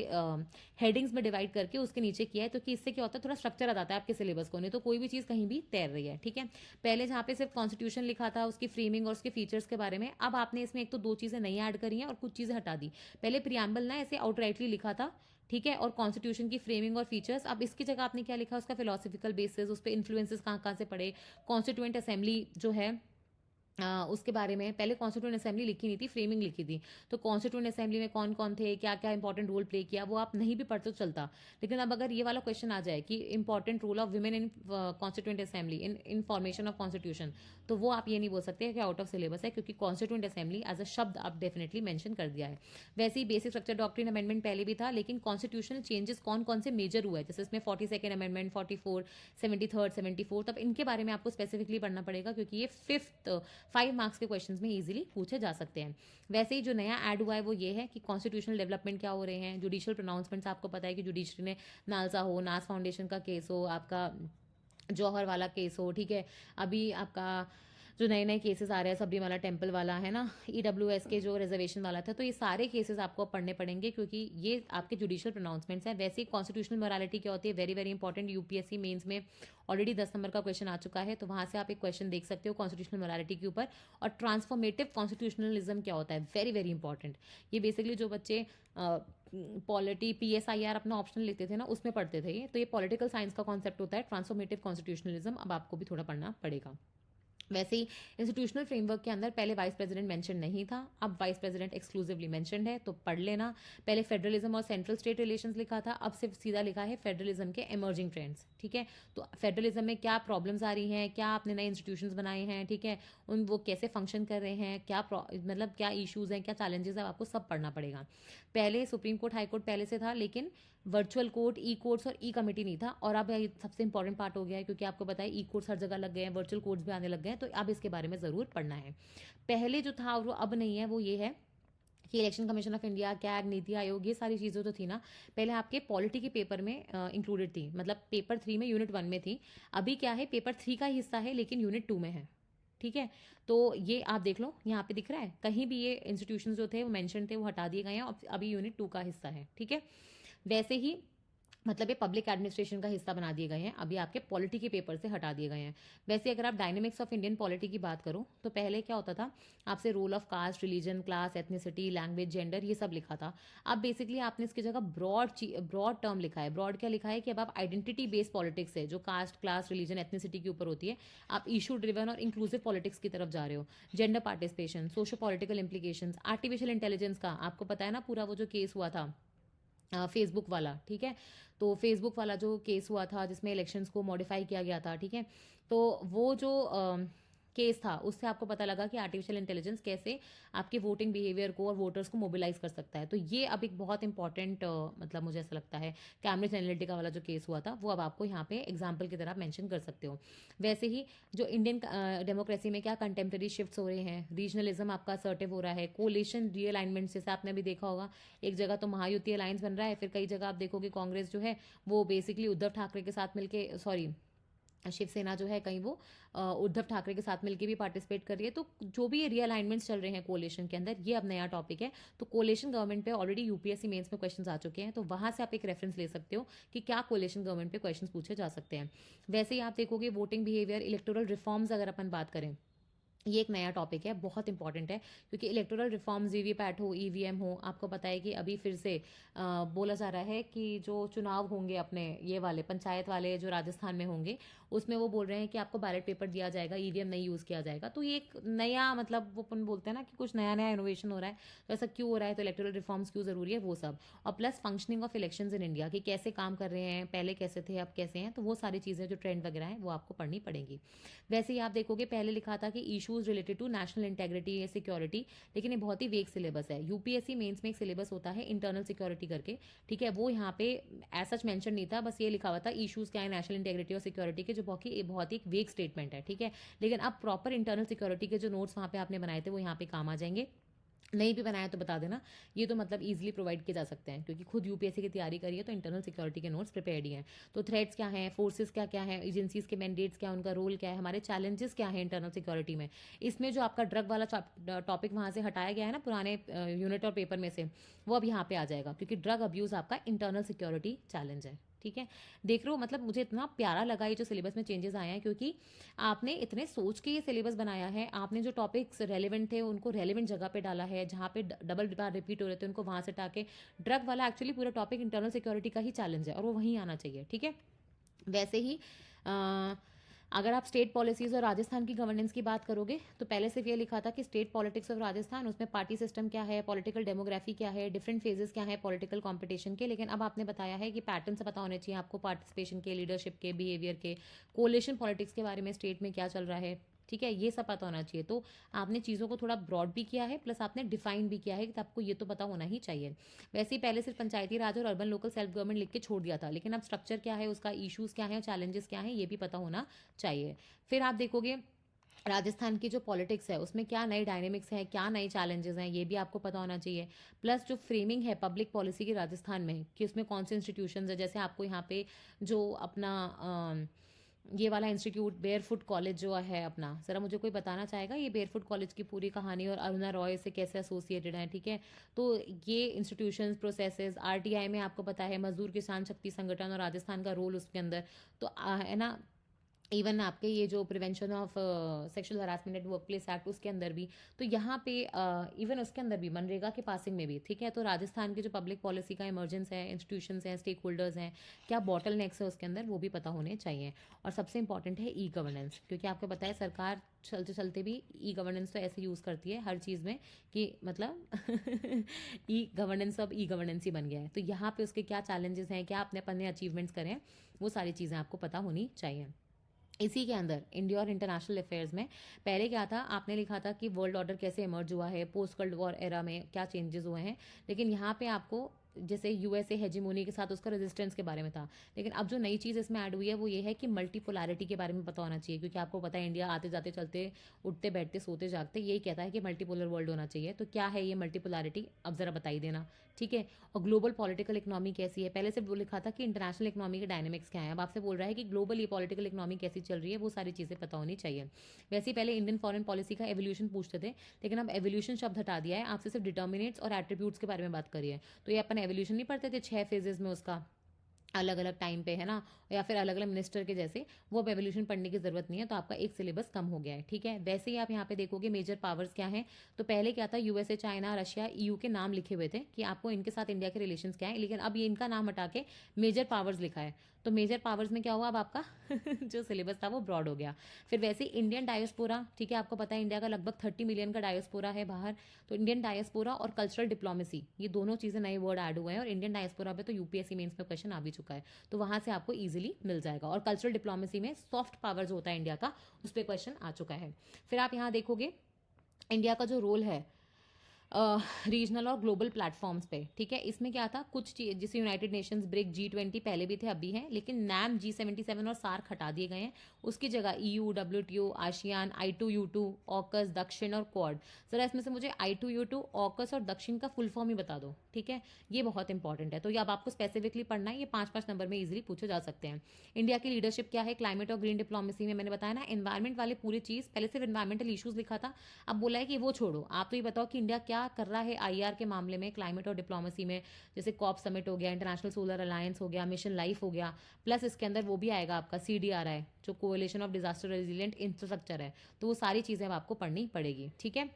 हेडिंग्स में डिवाइड करके उसके नीचे किया है। तो कि इससे क्या होता है, थोड़ा स्ट्रक्चर आ जाता है आपके सिलेबस को, नहीं तो कोई भी चीज़ कहीं भी तैर रही है। ठीक है। पहले जहाँ पे सिर्फ कॉन्स्टिट्यूशन लिखा था, उसकी फ्रेमिंग और उसके फीचर्स के बारे में, अब आपने इसमें एक तो 2 चीज़ें नई ऐड करी हैं और कुछ चीज़ें हटा दी। पहले प्रियम्बल ना ऐसे आउटराइटली लिखा था, ठीक है, और कॉन्स्टिट्यूशन की फ्रेमिंग और फीचर्स। अब इसकी जगह आपने क्या लिखा, उसका फिलोसफिकल बेसिस, उस पर इन्फ्लुएंसेस कहाँ कहाँ से पड़े, कॉन्स्टिट्यूएंट असेंबली जो है उसके बारे में। पहले कॉन्स्टिट्यूएंट असेंबली लिखी नहीं थी, फ्रेमिंग लिखी थी। तो कॉन्स्टिट्यूएंट असेंबली में कौन कौन थे, क्या क्या इंपॉर्टेंट रोल प्ले किया, वो आप नहीं भी पढ़ते तो चलता। लेकिन अब अगर ये वाला क्वेश्चन आ जाए कि important role of women in constituent assembly in formation of constitution, तो वो आप ये नहीं बोल सकते कि आउट ऑफ सिलेबस है, क्योंकि कॉन्स्टिट्यूएंट असेंबली एज अ शब्द आप डेफिनेटली मेंशन कर दिया है। वैसे ही बेसिक स्ट्रक्चर डॉक्ट्रिन अमेंडमेंट पहले भी था, लेकिन कॉन्स्टिट्यूशनल चेंजेस कौन कौन से मेजर हुआ है, जैसे इसमें 42nd अमेंडमेंट, 44, 73rd, 74, तब इनके बारे में आपको स्पेसिफिकली पढ़ना पड़ेगा, क्योंकि ये 5 मार्क्स के क्वेश्चन में इजीली पूछे जा सकते हैं। वैसे ही जो नया ऐड हुआ है वो ये है कि कॉन्स्टिट्यूशनल डेवलपमेंट क्या हो रहे हैं, जुडिशियल प्रोनाउंसमेंट्स। आपको पता है कि जुडिशरी ने नालसा हो, नास फाउंडेशन का केस हो, आपका जौहर वाला केस हो, ठीक है, अभी आपका जो नए नए केसेस आ रहे हैं, सबरीमाला टेम्पल वाला है ना, ईडब्ल्यूएस के जो रिजर्वेशन वाला था, तो ये सारे केसेस आपको पढ़ने पड़ेंगे, क्योंकि ये आपके जुडिशियल प्रोनाउंसमेंट्स हैं। वैसे ही कॉन्स्टिट्यूशनल मोरालिटी क्या होती है, very very important, UPSC mains में ऑलरेडी 10 नंबर का क्वेश्चन आ चुका है, तो वहाँ से आप एक क्वेश्चन देख सकते हो कॉन्स्टिट्यूशनल मोरालिटी के ऊपर। और ट्रांसफॉर्मेटिव कॉन्स्टिट्यूशनलिज्म क्या होता है, वेरी वेरी इंपॉर्टेंट। ये बेसिकली जो बच्चे पॉलिटी PSIR अपना ऑप्शन लेते थे ना, उसमें पढ़ते थे ये, तो ये पॉलिटिकल साइंस का कॉन्सेप्ट होता है ट्रांसफॉर्मेटिव कॉन्स्टिट्यूशनलिज्म। अब आपको भी थोड़ा पढ़ना पड़ेगा। वैसे ही इंस्टीट्यूशनल फ्रेमवर्क के अंदर पहले वाइस प्रेसिडेंट मेंशन नहीं था, अब वाइस प्रेसिडेंट एक्सक्लूसिवली मेंशनड है, तो पढ़ लेना। पहले फेडरलिज्म और सेंट्रल स्टेट रिलेशंस लिखा था, अब सिर्फ सीधा लिखा है फेडरलिज्म के इमर्जिंग ट्रेंड्स। ठीक है। तो फेडरलिज्म में क्या प्रॉब्लम्स आ रही हैं, क्या आपने नए इंस्टीट्यूशंस बनाए हैं, ठीक है, उन वो कैसे फंक्शन कर रहे हैं, क्या मतलब क्या इशूज़ हैं, क्या चैलेंजेस हैं, आपको सब पढ़ना पड़ेगा। पहले सुप्रीम कोर्ट हाई कोर्ट पहले से था, लेकिन वर्चुअल कोर्ट, ई कोर्ट्स और ई कमेटी नहीं था, और अब ये सबसे इंपॉर्टेंट पार्ट हो गया है, क्योंकि आपको पता है ई कोर्ट्स हर जगह लग गए हैं, वर्चुअल कोर्ट्स भी आने लग गए हैं, तो अब इसके बारे में ज़रूर पढ़ना है। पहले जो था और वो अब नहीं है, वो ये है कि election commission of India, CAG, NITI Aayog, ये सारी चीज़ें तो थी ना, पहले आपके पॉलिटी के पेपर में इंक्लूडेड थी, मतलब पेपर 3 में यूनिट 1 में थी। अभी क्या है, पेपर 3 का हिस्सा है, लेकिन यूनिट 2 में है। ठीक है। तो ये आप देख लो, यहाँ पे दिख रहा है, कहीं भी ये इंस्टीट्यूशंस जो थे वो मेंशन थे, वो हटा दिए गए हैं, अभी यूनिट 2 का हिस्सा है। ठीक है। वैसे ही मतलब ये पब्लिक एडमिनिस्ट्रेशन का हिस्सा बना दिए गए हैं, अभी आपके पॉलिटी के पेपर से हटा दिए गए हैं। वैसे अगर आप डायनेमिक्स ऑफ इंडियन पॉलिटी की बात करो, तो पहले क्या होता था, आपसे role of caste, religion, class, ethnicity, language, gender, ये सब लिखा था। अब बेसिकली आपने इसकी जगह ब्रॉड टर्म लिखा है। ब्रॉड क्या लिखा है कि अब आप आइडेंटिटी बेस्ड पॉलिटिक्स है, जो कास्ट, क्लास, रिलीजन, एथनिसिटी के ऊपर होती है, आप इशू ड्रिवन और इंक्लूसिव पॉलिटिक्स की तरफ जा रहे हो। Gender participation, socio political implications, artificial intelligence का आपको पता है ना, पूरा वो जो केस हुआ था फेसबुक वाला, ठीक है, तो फेसबुक वाला जो केस हुआ था जिसमें इलेक्शंस को मॉडिफाई किया गया था, ठीक है, तो वो जो केस था, उससे आपको पता लगा कि आर्टिफिशियल इंटेलिजेंस कैसे आपके वोटिंग बिहेवियर को और वोटर्स को मोबिलाइज कर सकता है। तो ये अब एक बहुत इंपॉर्टेंट मतलब मुझे ऐसा लगता है, कैम्ब्रिज एनालिटिका वाला जो केस हुआ था, वो अब आपको यहाँ पे एग्जाम्पल की तरह मेंशन कर सकते हो। वैसे ही जो इंडियन डेमोक्रेसी में क्या कंटेम्प्रेरी शिफ्ट्स हो रहे हैं, रीजनलिज्म आपका असर्टिव हो रहा है, कोलिशन रीअलाइनमेंट, जैसे आपने भी देखा होगा, एक जगह तो महायुति अलायंस बन रहा है, फिर कई जगह आप देखोगे कांग्रेस जो है वो बेसिकली उद्धव ठाकरे के साथ मिलके, सॉरी शिवसेना जो है कहीं वो उद्धव ठाकरे के साथ मिलकर भी पार्टिसिपेट कर रही है। तो जो भी ये रीअलाइनमेंट्स चल रहे हैं कोलिशन के अंदर, ये अब नया टॉपिक है। तो कोलिशन गवर्नमेंट पे ऑलरेडी यूपीएससी मेंस में क्वेश्चंस आ चुके हैं, तो वहां से आप एक रेफरेंस ले सकते हो कि क्या कोलिशन गवर्नमेंट पे क्वेश्चंस पूछे जा सकते हैं। वैसे ही आप देखोगे वोटिंग बिहेवियर, इलेक्टोरल रिफॉर्म्स, अगर अपन बात करें, ये एक नया टॉपिक है, बहुत इंपॉर्टेंट है, क्योंकि इलेक्टोरल रिफॉर्म्स, वीवीपैट हो, ईवीएम हो, आपको पता है कि अभी फिर से बोला जा रहा है कि जो चुनाव होंगे अपने ये वाले पंचायत वाले जो राजस्थान में होंगे, उसमें वो बोल रहे हैं कि आपको बैलेट पेपर दिया जाएगा, ईवीएम नहीं यूज़ किया जाएगा। तो ये एक नया, मतलब वो अपन बोलते हैं ना कि कुछ नया नया इनोवेशन हो रहा है, तो ऐसा क्यों हो रहा है, तो इलेक्टोरल रिफॉर्म्स क्यों ज़रूरी है, वो सब, और plus functioning of elections in India, कि कैसे काम कर रहे हैं, पहले कैसे थे, अब कैसे हैं, तो वो सारी चीज़ें जो ट्रेंड वगैरह हैं वो आपको पढ़नी पड़ेंगी। वैसे ही आप देखोगे पहले लिखा था कि issue issues related to national integrity या सिक्योरिटी, लेकिन ये बहुत ही वेग सिलेबस है। यूपीएससी मेंस में एक सिलेबस होता है इंटरनल सिक्योरिटी करके, ठीक है, वो यहाँ पे ऐसा सच मेंशन नहीं था, बस ये लिखा हुआ था इशूज़ क्या है नेशनल इंटेग्रिटी और सिक्योरिटी के, जो बहुत ही एक वेग स्टेटमेंट है, ठीक है। लेकिन अब प्रॉपर इंटरनल सिक्योरिटी के जो नोट्स वहाँ पे आपने बनाए थे वो यहाँ पे काम आ जाएंगे। नहीं भी बनाया तो बता देना, ये तो मतलब ईजिली प्रोवाइड किए जा सकते हैं, क्योंकि खुद यूपीएससी की तैयारी करिए तो इंटरनल सिक्योरिटी के नोट्स प्रिपेयर्ड ही हैं। तो थ्रेट्स क्या हैं, फोर्सेस क्या क्या है, एजेंसीज के मैंडेट्स क्या, उनका रोल क्या है, हमारे चैलेंजेस क्या है इंटरनल सिक्योरिटी में। इसमें जो आपका ड्रग वाला टॉपिक वहाँ से हटाया गया है ना पुराने यूनिट और पेपर में से, वो अब यहाँ पे आ जाएगा, क्योंकि ड्रग अब्यूज़ आपका इंटरनल सिक्योरिटी चैलेंज है, ठीक है। देख रहे हो, मतलब मुझे इतना प्यारा लगा ये जो सिलेबस में चेंजेस आए हैं, क्योंकि आपने इतने सोच के ये सिलेबस बनाया है, आपने जो टॉपिक्स रेलेवेंट थे उनको रेलेवेंट जगह पे डाला है, जहाँ पे डबल बार रिपीट हो रहे थे उनको वहाँ से टाके। ड्रग वाला एक्चुअली पूरा टॉपिक इंटरनल सिक्योरिटी का ही चैलेंज है और वो वहीं आना चाहिए, ठीक है। वैसे ही अगर आप स्टेट पॉलिसीज़ और राजस्थान की गवर्नेंस की बात करोगे तो पहले सिर्फ ये लिखा था कि स्टेट पॉलिटिक्स ऑफ राजस्थान, उसमें पार्टी सिस्टम क्या है, पॉलिटिकल डेमोग्राफी क्या है, डिफरेंट फेजेस क्या है पॉलिटिकल कंपटीशन के। लेकिन अब आपने बताया है कि पैटर्न से पता होने चाहिए आपको पार्टिसिपेशन के, लीडरशिप के, बिहेवियर के, कोलिशन पॉलिटिक्स के बारे में स्टेट में क्या चल रहा है, ठीक है, ये सब पता होना चाहिए। तो आपने चीज़ों को थोड़ा ब्रॉड भी किया है, प्लस आपने डिफाइन भी किया है कि आपको ये तो पता होना ही चाहिए। वैसे ही पहले सिर्फ पंचायती राज और अर्बन लोकल सेल्फ गवर्नमेंट लिख के छोड़ दिया था, लेकिन अब स्ट्रक्चर क्या है उसका, इशूज़ क्या है, चैलेंजेस क्या है, ये भी पता होना चाहिए। फिर आप देखोगे राजस्थान की जो पॉलिटिक्स है उसमें क्या नए डायनेमिक्स हैं, क्या नए चैलेंजेस हैं, ये भी आपको पता होना चाहिए। प्लस जो फ्रेमिंग है पब्लिक पॉलिसी की राजस्थान में, कि उसमें कौन से इंस्टीट्यूशंस है, जैसे आपको यहाँ पे जो अपना ये वाला इंस्टीट्यूट बेयरफुट कॉलेज जो है अपना, ज़रा मुझे कोई बताना चाहेगा ये बेयरफुट कॉलेज की पूरी कहानी और अरुणा रॉय से कैसे एसोसिएटेड है, ठीक है। तो ये इंस्टीट्यूशंस, प्रोसेसेस, आरटीआई में आपको पता है मजदूर किसान शक्ति संगठन और राजस्थान का रोल उसके अंदर, तो है ना। इवन आपके ये जो prevention of sexual harassment at work place act उसके अंदर भी, तो यहाँ पे इवन उसके अंदर भी मनरेगा के पासिंग में भी, ठीक है। तो राजस्थान की जो पब्लिक पॉलिसी का इमरजेंस है, इंस्टीट्यूशंस हैं, स्टेक होल्डर्स हैं, क्या बॉटल नेक्स है उसके अंदर, वो भी पता होने चाहिए। और सबसे इंपॉर्टेंट है ई गवर्नेंस, क्योंकि आपको पता है सरकार चलते चलते भी ई गवर्नेंस तो ऐसे यूज़ करती है हर चीज़ में कि मतलब ई गवर्नेंस अब ई गवर्नेंस ही बन गया है। तो यहाँ पे उसके क्या चैलेंजेस हैं, क्या अपने अपने अचीवमेंट्स करें, वो सारी चीज़ें आपको पता होनी चाहिए। इसी के अंदर इंडिया और इंटरनेशनल अफेयर्स में पहले क्या था, आपने लिखा था कि वर्ल्ड ऑर्डर कैसे इमर्ज हुआ है, पोस्ट कोल्ड वॉर एरा में क्या चेंजेस हुए हैं। लेकिन यहाँ पे आपको जैसे यूएसए हेजिमोनी के साथ उसका रेजिस्टेंस के बारे में था, लेकिन अब जो नई चीज़ इसमें ऐड हुई है वो ये है कि मल्टीपोलैरिटी के बारे में पता होना चाहिए, क्योंकि आपको पता है इंडिया आते जाते चलते उठते बैठते सोते जागते यही कहता है कि मल्टीपोलर वर्ल्ड होना चाहिए। तो क्या है ये मल्टीपोलैरिटी, अब ज़रा बताई देना, ठीक है। और ग्लोबल पॉलिटिकल इकोनॉमी कैसी है, पहले से वो लिखा था कि इंटरनेशनल इकोनॉमी के डायनेमिक्स क्या है, अब आपसे बोल रहा है कि ग्लोबल ये पॉलिटिकल इकोनॉमी कैसी चल रही है, वो सारी चीज़ें पता होनी चाहिए। वैसे ही पहले इंडियन फॉरेन पॉलिसी का एवोल्यूशन पूछते थे, लेकिन अब एवोल्यूशन शब्द हटा दिया है, आपसे सिर्फ डिटर्मिनेट्स और एट्रीब्यूट्स के बारे में बात करिए। तो ये अपन एवोल्यूशन नहीं पढ़ते थे 6 फेजेस में उसका, अलग अलग टाइम पे, है ना, या फिर अलग अलग मिनिस्टर के जैसे, वो अब एवोल्यूशन पढ़ने की जरूरत नहीं है, तो आपका एक सिलेबस कम हो गया है, ठीक है। वैसे ही आप यहाँ पे देखोगे मेजर पावर्स क्या हैं, तो पहले क्या था यूएसए, चाइना, रशिया, ईयू के नाम लिखे हुए थे कि आपको इनके साथ इंडिया के रिलेशंस क्या है, लेकिन अब ये इनका नाम हटा के मेजर पावर्स लिखा है। तो मेजर पावर्स में क्या हुआ, अब आपका जो सिलेबस था वो ब्रॉड हो गया। फिर वैसे ही इंडियन डायस्पोरा, ठीक है, आपको पता है इंडिया का लगभग 30 मिलियन का डायस्पोरा है बाहर, तो इंडियन डायस्पोरा और कल्चरल डिप्लोमेसी, ये दोनों चीज़ें नए वर्ड ऐड हुए हैं। और इंडियन डायस्पोरा पे तो यूपीएससी मेंस में क्वेश्चन आ भी चुका है, तो वहाँ से आपको ईजिली मिल जाएगा। और कल्चरल डिप्लोमेसी में सॉफ्ट पावर जो होता है इंडिया का, उस पर क्वेश्चन आ चुका है। फिर आप यहाँ देखोगे इंडिया का जो रोल है रीजनल और ग्लोबल प्लेटफॉर्म्स पे, ठीक है, इसमें क्या था, कुछ चीज जैसे यूनाइटेड नेशंस, ब्रिक, G20 पहले भी थे अभी हैं, लेकिन नैम, G77 और सार्क हटा दिए गए हैं, उसकी जगह EU, WTO, ASEAN, I2U2, AUKUS, दक्षिण और क्वाड। जरा इसमें से मुझे I2U2, ऑकस और दक्षिण का फुल फॉर्म ही बता दो, ठीक है, ये बहुत इंपॉर्टेंट है। तो ये अब आपको स्पेसिफिकली पढ़ना है, ये 5-5 नंबर में इजिली पूछे जा सकते हैं। इंडिया की लीडरशिप क्या है क्लाइमेट और ग्रीन डिप्लोमेसी में, मैंने बताया ना एनवायरमेंट वाले पूरी चीज़, पहले सिर्फ एनवायरमेंटल इशूज़ लिखा था, अब बोला है कि वो छोड़ो, आप तो ये बताओ कि इंडिया क्या कर रहा है आईआर के मामले में, क्लाइमेट और डिप्लोमेसी में। जैसे कॉप समिट हो गया, इंटरनेशनल सोलर अलायंस हो गया, मिशन लाइफ हो गया, प्लस इसके अंदर वो भी आएगा आपका CDRI जो coalition of disaster resilient infrastructure है, तो वो सारी चीज़ें अब आपको पढ़नी पड़ेगी, ठीक है।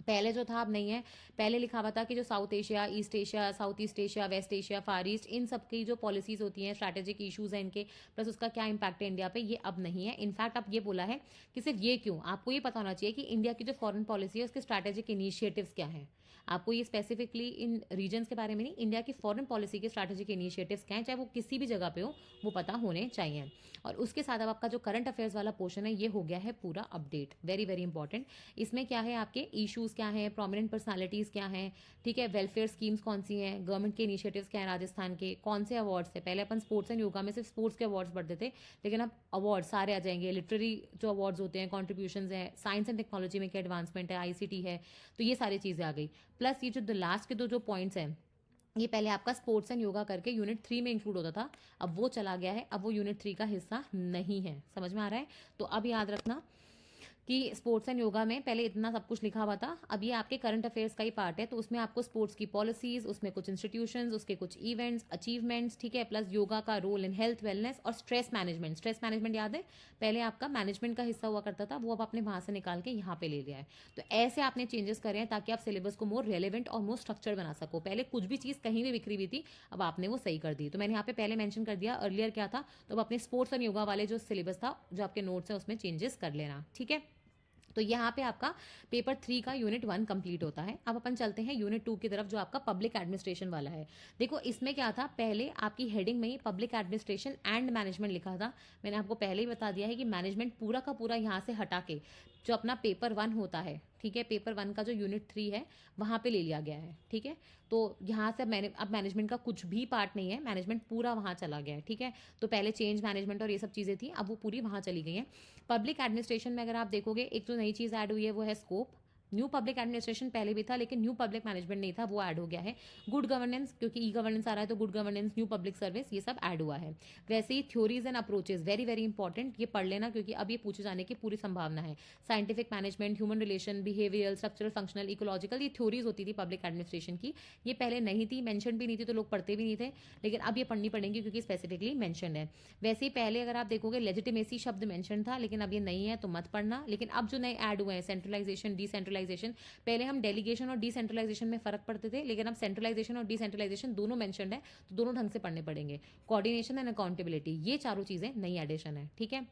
पहले जो था अब नहीं है, पहले लिखा हुआ था कि जो South Asia, East Asia, South East Asia, West Asia, Far East, इन सब की जो पॉलिसीज होती हैं, स्ट्रैटेजिक इशूज़ हैं इनके, प्लस उसका क्या इंपैक्ट है इंडिया पे, ये अब नहीं है। इनफैक्ट अब ये बोला है कि सिर्फ ये क्यों, आपको ये पता होना चाहिए कि इंडिया की जो फॉरेन पॉलिसी है उसके स्ट्रैटेजिक इनिशिएटिव्स क्या हैं। आपको ये स्पेसिफिकली इन रीजन्स के बारे में नहीं, इंडिया की फॉरेन पॉलिसी के स्ट्रैटेजिक इनिशिएटिव्स क्या हैं, चाहे वो किसी भी जगह पे हो, वो पता होने चाहिए। और उसके साथ अब आपका जो करंट अफेयर्स वाला पोर्शन है ये हो गया है पूरा अपडेट, वेरी वेरी इंपॉर्टेंट। इसमें क्या है, आपके इशूज़ क्या हैं, प्रोमिनेंट पर्सनालिटीज़ क्या हैं, ठीक है, वेलफेयर स्कीम्स कौन सी हैं, गवर्नमेंट के इनिशिएटिव्स क्या हैं राजस्थान के, कौन से अवार्ड्स थे। पहले अपन स्पोर्ट्स एंड योगा में सिर्फ स्पोर्ट्स के अवार्ड्स पढ़ते थे, लेकिन अब अवार्ड सारे आ जाएंगे, लिटरेरी जो अवार्ड्स होते हैं, कॉन्ट्रीब्यूशन है, साइंस एंड टेक्नोलॉजी में क्या एडवांसमेंट है, आईसीटी है, तो ये सारी चीज़ें आ गई। प्लस ये जो लास्ट के दो पॉइंट्स हैं, ये पहले आपका स्पोर्ट्स एंड योगा करके यूनिट 3 में इंक्लूड होता था, अब वो चला गया है, अब वो यूनिट 3 का हिस्सा नहीं है। समझ में आ रहा है? तो अब याद रखना कि स्पोर्ट्स एंड योगा में पहले इतना सब कुछ लिखा हुआ था, अब ये आपके करंट अफेयर्स का ही पार्ट है। तो उसमें आपको स्पोर्ट्स की पॉलिसीज, उसमें कुछ इंस्टीट्यूशंस, उसके कुछ इवेंट्स, अचीवमेंट्स, ठीक है, प्लस योगा का रोल इन हेल्थ वेलनेस और स्ट्रेस मैनेजमेंट। स्ट्रेस मैनेजमेंट याद है, पहले आपका मैनेजमेंट का हिस्सा हुआ करता था, वो अब आपने वहां से निकाल के यहाँ पे ले लिया है। तो ऐसे आपने चेंजेस करे हैं ताकि आप सिलेबस को मोर रेलिवेंट और मोर स्ट्रक्चर बना सको। पहले कुछ भी चीज़ कहीं भी बिखरी हुई थी, अब आपने वो सही कर दी। तो मैंने यहाँ पे पहले मेंशन कर दिया अर्लियर क्या था, तो अब अपने स्पोर्ट्स और योगा वाले जो सिलेबस था, जो आपके नोट्स है, उसमें चेंजेस कर लेना, ठीक है। तो यहाँ पे आपका पेपर 3 का यूनिट 1 कंप्लीट होता है। अब अपन चलते हैं यूनिट 2 की तरफ, जो आपका पब्लिक एडमिनिस्ट्रेशन वाला है। देखो इसमें क्या था, पहले आपकी हेडिंग में ही पब्लिक एडमिनिस्ट्रेशन एंड मैनेजमेंट लिखा था। मैंने आपको पहले ही बता दिया है कि मैनेजमेंट पूरा का पूरा यहाँ से हटा के जो अपना पेपर 1 होता है, ठीक है, पेपर 1 का जो यूनिट 3 है वहाँ पे ले लिया गया है, ठीक है। तो यहाँ से अब मैनेजमेंट का कुछ भी पार्ट नहीं है, मैनेजमेंट पूरा वहाँ चला गया है, ठीक है। तो पहले चेंज मैनेजमेंट और ये सब चीज़ें थी, अब वो पूरी वहाँ चली गई हैं। पब्लिक एडमिनिस्ट्रेशन में अगर आप देखोगे, एक जो नई चीज़ ऐड हुई है वो है स्कोप। न्यू पब्लिक एडमिनिस्ट्रेशन पहले भी था, लेकिन न्यू पब्लिक मैनेजमेंट नहीं था, वो ऐड हो गया है। गुड गवर्नेंस, क्योंकि ई गवर्नेंस आ रहा है, तो good governance, new public service, ये सब ऐड हुआ है। वैसे ही theories and approaches very very important, ये पढ़ लेना क्योंकि अब ये पूछे जाने की पूरी संभावना है। Scientific management, human relation, behavioural, structural, functional, ecological, ये थ्योरीज होती थी पब्लिक एडमिनिस्ट्रेशन की। ये पहले नहीं थी, मेंशन भी नहीं थी, तो लोग पढ़ते भी नहीं थे, लेकिन अब ये पढ़नी पड़ेंगी क्योंकि स्पेसिफिकली मेंशन है। वैसे ही पहले अगर आप देखोगे लेजिटिमेसी शब्द मेंशन था, लेकिन अब ये नहीं है, तो मत पढ़ना। लेकिन अब जो नए ऐड हुए हैं, सेंट्रलाइजेशन, डिसेंट्रलाइजेशन, पहले हम डेलीगेशन और डिसेंट्रलाइजेशन में फर्क पढ़ते थे, लेकिन अब सेंट्रलाइजेशन और डिसेंट्रलाइजेशन दोनों मेंशनड है, तो दोनों ढंग से पढ़ने पड़ेंगे। कोऑर्डिनेशन एंड अकाउंटेबिलिटी, ये चारों चीजें नई एडिशन है, ठीक है।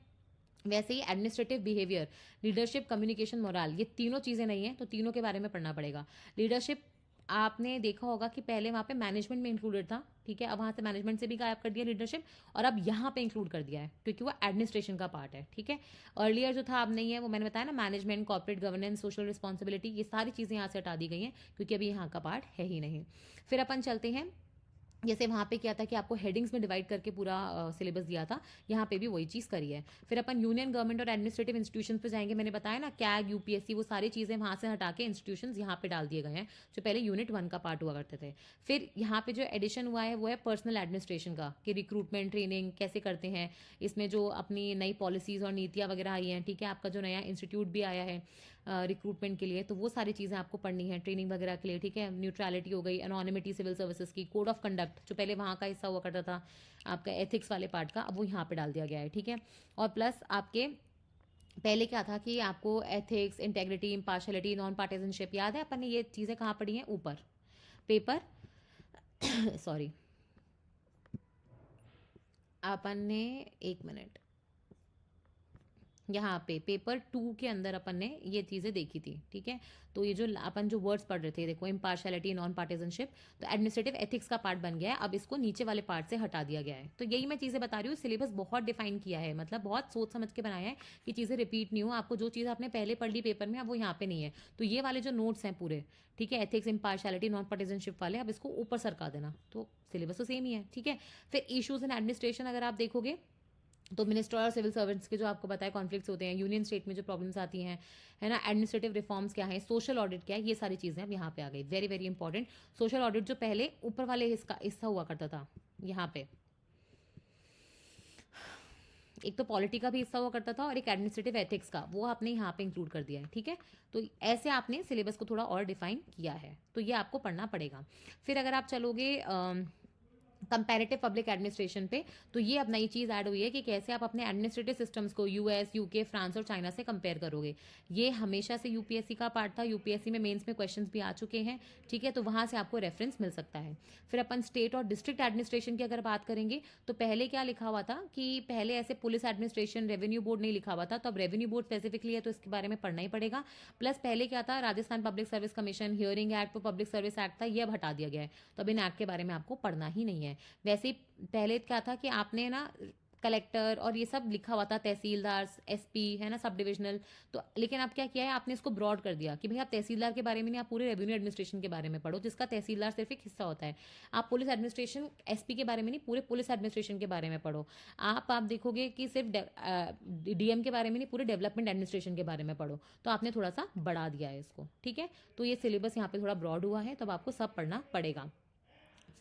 वैसे ही administrative behaviour, leadership, communication, morale, ये तीनों चीज़ें नहीं है, तो तीनों के बारे में पढ़ना पड़ेगा। लीडरशिप आपने देखा होगा कि पहले वहाँ पे मैनेजमेंट में इंक्लूडेड था, ठीक है, अब वहाँ से मैनेजमेंट से भी गायब कर दिया लीडरशिप, और अब यहाँ पे इंक्लूड कर दिया है क्योंकि वो एडमिनिस्ट्रेशन का पार्ट है, ठीक है। अर्लियर जो था अब नहीं है, वो मैंने बताया ना, management, corporate governance, social responsibility, ये सारी चीज़ें यहाँ से हटा दी गई हैं क्योंकि अभी यहाँ का पार्ट है ही नहीं। फिर अपन चलते हैं, जैसे वहाँ पे क्या था कि आपको हेडिंग्स में डिवाइड करके पूरा सिलेबस दिया था, यहाँ पे भी वही चीज़ करी है। फिर अपन यूनियन गवर्नमेंट और एडमिनिस्ट्रेटिव इंस्टीट्यूशंस पे जाएंगे, मैंने बताया ना, कैग, यूपीएससी, वो सारी चीज़ें वहाँ से हटा के इंस्टीट्यूशंस यहाँ पे डाल दिए गए हैं, जो पहले यूनिट 1 का पार्ट हुआ करते थे। फिर यहाँ पे जो एडिशन हुआ है वो है पर्सनल एडमिनिस्ट्रेशन का, कि रिक्रूटमेंट, ट्रेनिंग कैसे करते हैं, इसमें जो अपनी नई पॉलिसीज़ और नीतियाँ वगैरह आई हैं, ठीक है, आपका जो नया इंस्टीट्यूट भी आया है रिक्रूटमेंट के लिए, तो वो सारी चीज़ें आपको पढ़नी है ट्रेनिंग वगैरह के लिए, ठीक है। न्यूट्रलिटी हो गई, एनोनिमिटी सिविल सर्विसेज की, कोड ऑफ कंडक्ट जो पहले वहाँ का हिस्सा हुआ करता था आपका एथिक्स वाले पार्ट का, अब वो यहाँ पे डाल दिया गया है, ठीक है। और प्लस आपके पहले क्या था कि आपको एथिक्स, इंटेग्रिटी, इम्पार्शलिटी, नॉन पार्टिजनशिप, याद है अपन ने ये चीज़ें कहाँ पढ़ी हैं, ऊपर पेपर सॉरी, अपन ने, एक मिनट, यहाँ पे पेपर 2 के अंदर अपन ने ये चीज़ें देखी थी, ठीक है। तो ये जो अपन जो वर्ड्स पढ़ रहे थे, देखो, इम्पार्शलिटी, नॉन पार्टिजनशिप, तो एडमिनिस्ट्रेटिव एथिक्स का पार्ट बन गया है, अब इसको नीचे वाले पार्ट से हटा दिया गया है। तो यही मैं चीज़ें बता रही हूँ, सिलेबस बहुत डिफाइन किया है, मतलब बहुत सोच समझ के बनाया है कि चीज़ें रिपीट नहीं हो, आपको जो चीज़ आपने पहले पढ़ ली पेपर में, अब वो यहाँ पे नहीं है। तो ये वाले जो नोट्स हैं पूरे, ठीक है, एथिक्स, इम्पार्शलिटी, नॉन पार्टिजनशिप वाले, अब इसको ऊपर सरका देना, तो सिलेबस तो सेम ही है, ठीक है। फिर इशूज़ इन एडमिनिस्ट्रेशन अगर आप देखोगे, तो मिनिस्टर और सिविल सर्वेंट्स के जो आपको बताया कॉन्फ्लिक्ट्स होते हैं, यूनियन स्टेट में जो प्रॉब्लम्स आती हैं, है ना, एडमिनिस्ट्रेटिव रिफॉर्म्स क्या है, सोशल ऑडिट क्या है, ये सारी चीज़ें अब यहाँ पे आ गई, very very important. Social audit जो पहले ऊपर वाले हिस्सा हुआ करता था, यहाँ पे एक तो पॉलिटी का भी हिस्सा हुआ करता था और एक एडमिनिस्ट्रेटिव एथिक्स का, वो आपने यहाँ पे इंक्लूड कर दिया है, ठीक है। तो ऐसे आपने सिलेबस को थोड़ा और डिफाइन किया है, तो ये आपको पढ़ना पड़ेगा। फिर अगर आप चलोगे कंपैरेटिव पब्लिक एडमिनिस्ट्रेशन पे। तो ये अब नई चीज़ ऐड हुई है कि कैसे आप अपने एडमिनिस्ट्रेटिव सिस्टम्स को यूएस, यूके, फ्रांस और चाइना से कंपेयर करोगे। ये हमेशा से यूपीएससी का पार्ट था, यूपीएससी में मेंस में क्वेश्चंस भी आ चुके हैं, ठीक है, तो वहाँ से आपको रेफरेंस मिल सकता है। फिर अपन स्टेट और डिस्ट्रिक्ट एडमिनिस्ट्रेशन की अगर बात करेंगे तो पहले क्या लिखा हुआ था कि पहले ऐसे पुलिस एडमिनिस्ट्रेशन, रेवेन्यू बोर्ड नहीं लिखा हुआ था, तो अब रेवेन्यू बोर्ड स्पेसिफिकली है तो इसके बारे में पढ़ना ही पड़ेगा। प्लस पहले क्या था, Rajasthan public service commission, hearing act और पब्लिक सर्विस एक्ट था, ये अब हटा दिया गया है, तो अब इन एक्ट के बारे में आपको पढ़ना ही नहीं है। वैसे पहले क्या था कि आपने ना कलेक्टर और ये सब लिखा हुआ था, तहसीलदार, एसपी, है ना, सब डिविजनल, तो लेकिन अब क्या किया है, आपने इसको ब्रॉड कर दिया कि भाई आप तहसीलदार के बारे में नहीं, आप पूरे रेवेन्यू एडमिनिस्ट्रेशन के बारे में पढ़ो, जिसका तहसीलदार सिर्फ एक हिस्सा होता है। आप पुलिस एडमिनिस्ट्रेशन, एसपी के बारे में नहीं, पूरे पुलिस एडमिनिस्ट्रेशन के बारे में पढ़ो। आप देखोगे कि सिर्फ डीएम के बारे में नहीं, पूरे डेवलपमेंट एडमिनिस्ट्रेशन के बारे में पढ़ो, तो आपने थोड़ा सा बढ़ा दिया है इसको, ठीक है। तो ये सिलेबस यहाँ पे थोड़ा ब्रॉड हुआ है, तो अब आपको सब पढ़ना पड़ेगा।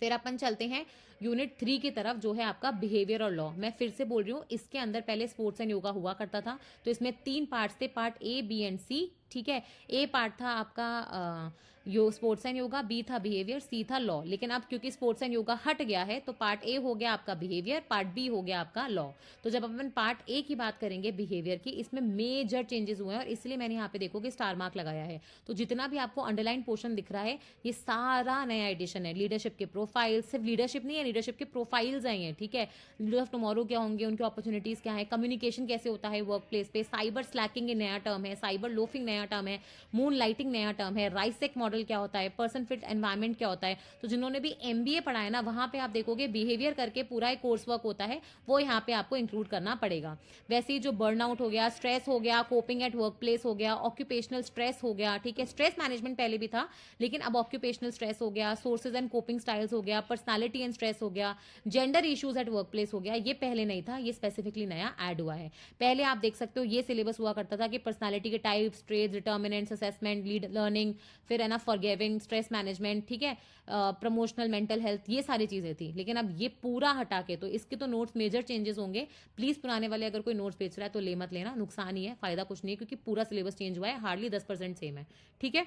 फिर अपन चलते हैं यूनिट 3 की तरफ, जो है आपका बिहेवियर और लॉ। मैं फिर से बोल रही हूँ, इसके अंदर पहले स्पोर्ट्स एंड योगा हुआ करता था, तो इसमें 3 पार्ट्स थे, पार्ट ए, बी एंड सी, ठीक है। ए पार्ट था आपका यो स्पोर्ट्स एंड योगा, बी था बिहेवियर, सी था लॉ। लेकिन अब क्योंकि स्पोर्ट्स एंड योगा हट गया है, तो पार्ट ए हो गया आपका बिहेवियर, पार्ट बी हो गया आपका लॉ। तो जब अपन पार्ट ए की बात करेंगे बिहेवियर की, इसमें मेजर चेंजेस हुए हैं और इसलिए मैंने यहाँ पे देखोगे स्टार मार्क लगाया है। तो जितना भी आपको अंडरलाइन पोर्शन दिख रहा है, ये सारा नया एडिशन है। लीडरशिप के प्रोफाइल, सिर्फ लीडरशिप नहीं है, लीडरशिप के प्रोफाइल्स आई हैं, ठीक है। लीडर ऑफ टुमारो क्या होंगे, उनकी अपॉर्चुनिटीज क्या है, कम्युनिकेशन कैसे होता है वर्क प्लेस पे, साइबर स्लैकिंग नया टर्म है, साइबर लोफिंग नया टर्म है, मून लाइटिंग नया टर्म है, राइसेक मॉडल क्या होता है, पर्सन फिट एनवायरमेंट क्या होता है। तो जिन्होंने भी एमबीए पढ़ा है ना, वहां पे आप देखोगे बिहेवियर करके पूरा एक कोर्स वर्क होता है, वो यहाँ पे आपको इंक्लूड करना पड़ेगा। वैसे ही जो बर्नआउट हो गया, स्ट्रेस हो गया, कोपिंग एट वर्क प्लेस हो गया, ऑक्यूपेशनल स्ट्रेस हो गया, ठीक है, स्ट्रेस मैनेजमेंट पहले भी था लेकिन अब ऑक्यूपेशनल स्ट्रेस हो गया, सोर्सेज एंड कोपिंग स्टाइल्स हो गया, पर्सनालिटी एंड स्ट्रेस हो गया, gender issues at work place हो गया। ये पहले नहीं था, ये स्पेसिफिकली नया ऐड हुआ है। पहले आप देख सकते हो ये सिलेबस हुआ करता था कि पर्सनालिटी के types, traits, determinants, assessment, lead learning, फिर है ना फॉरगिविंग, स्ट्रेस मैनेजमेंट, ठीक है, प्रमोशनल, मेंटल हेल्थ, ये सारी चीजें थी। लेकिन अब ये पूरा हटा के, तो इसके तो नोट्स मेजर चेंजेस होंगे। प्लीज पुराने वाले अगर कोई नोट्स बेच रहा है तो ले मत लेना, नुकसान ही है, फायदा कुछ नहीं है, क्योंकि पूरा सिलेबस चेंज हुआ है, हार्डली 10% सेम है, ठीक है।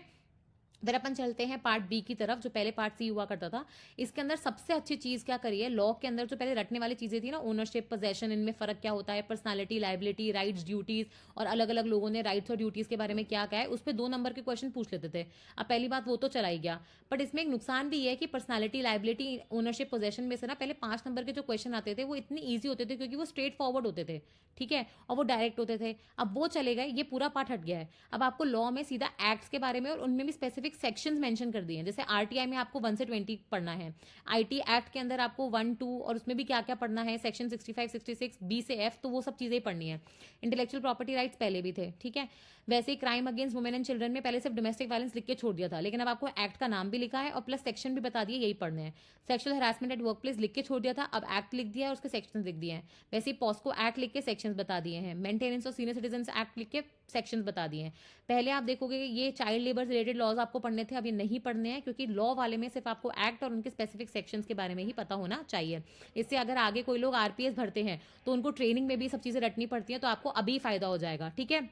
फिर अपन चलते हैं पार्ट बी की तरफ, जो पहले पार्ट सी हुआ करता था। इसके अंदर सबसे अच्छी चीज क्या करी है, लॉ के अंदर जो पहले रटने वाली चीजें थी ना, ओनरशिप, पोजेशन, इनमें फर्क क्या होता है, पर्सनालिटी, लाइबिलिटी, राइट्स, ड्यूटीज, और अलग अलग लोगों ने राइट्स और ड्यूटीज के बारे में क्या कहा है, उस पर 2 नंबर के क्वेश्चन पूछ लेते थे। अब पहली बात वो तो चला ही गया, बट इसमें एक नुकसान भी है कि पर्सनालिटी, लाइबिलिटी, ओनरशिप, पोजेशन में से ना पहले 5 नंबर के जो क्वेश्चन आते थे वो इतने ईजी होते थे क्योंकि वो स्ट्रेट फॉरवर्ड होते थे, ठीक है, और वो डायरेक्ट होते थे। अब वो चले गए, ये पूरा पार्ट हट गया है। अब आपको लॉ में सीधा एक्ट्स के बारे में और उनमें भी स्पेसिफिक सेक्शंस मेंशन कर दिए हैं। जैसे आरटीआई में आपको 1 से 20 पढ़ना है, आईटी एक्ट के अंदर आपको 1, 2 और उसमें भी क्या क्या पढ़ना है, सेक्शन 65, 66, बी से एफ, तो वो सब चीजें पढ़नी है। इंटेलेक्चुअल प्रॉपर्टी राइट्स पहले भी थे, ठीक है। वैसे ही crime against women and children में पहले सिर्फ डोमेस्टिक वायलेंस लिख के छोड़ दिया था, लेकिन अब आपको एक्ट का नाम भी लिखा है और प्लस सेक्शन भी बता दिए यही पढ़ने हैं। Sexual harassment at work place लिख के छोड़ दिया था, अब एक्ट लिख दिया है और उसके सेक्शन लिख दिए हैं। वैसे ही पॉस्को एक्ट लिख के सेक्शन बता दिए हैं, मेंटेनेंस और सीनियर सिटीजन एक्ट लिख के सेक्शंस बता दिए हैं। पहले आप देखोगे ये चाइल्ड लेबर से रिलेटेड लॉज आपको पढ़ने थे, अब ये नहीं पढ़ने हैं, क्योंकि लॉ वाले में सिर्फ आपको एक्ट और उनके स्पेसिफिक सेक्शंस के बारे में ही पता होना चाहिए। इससे अगर आगे कोई लोग आरपीएस भरते हैं तो उनको ट्रेनिंग में भी सब चीजें रटनी पड़ती हैं, तो आपको अभी फायदा हो जाएगा, ठीक है।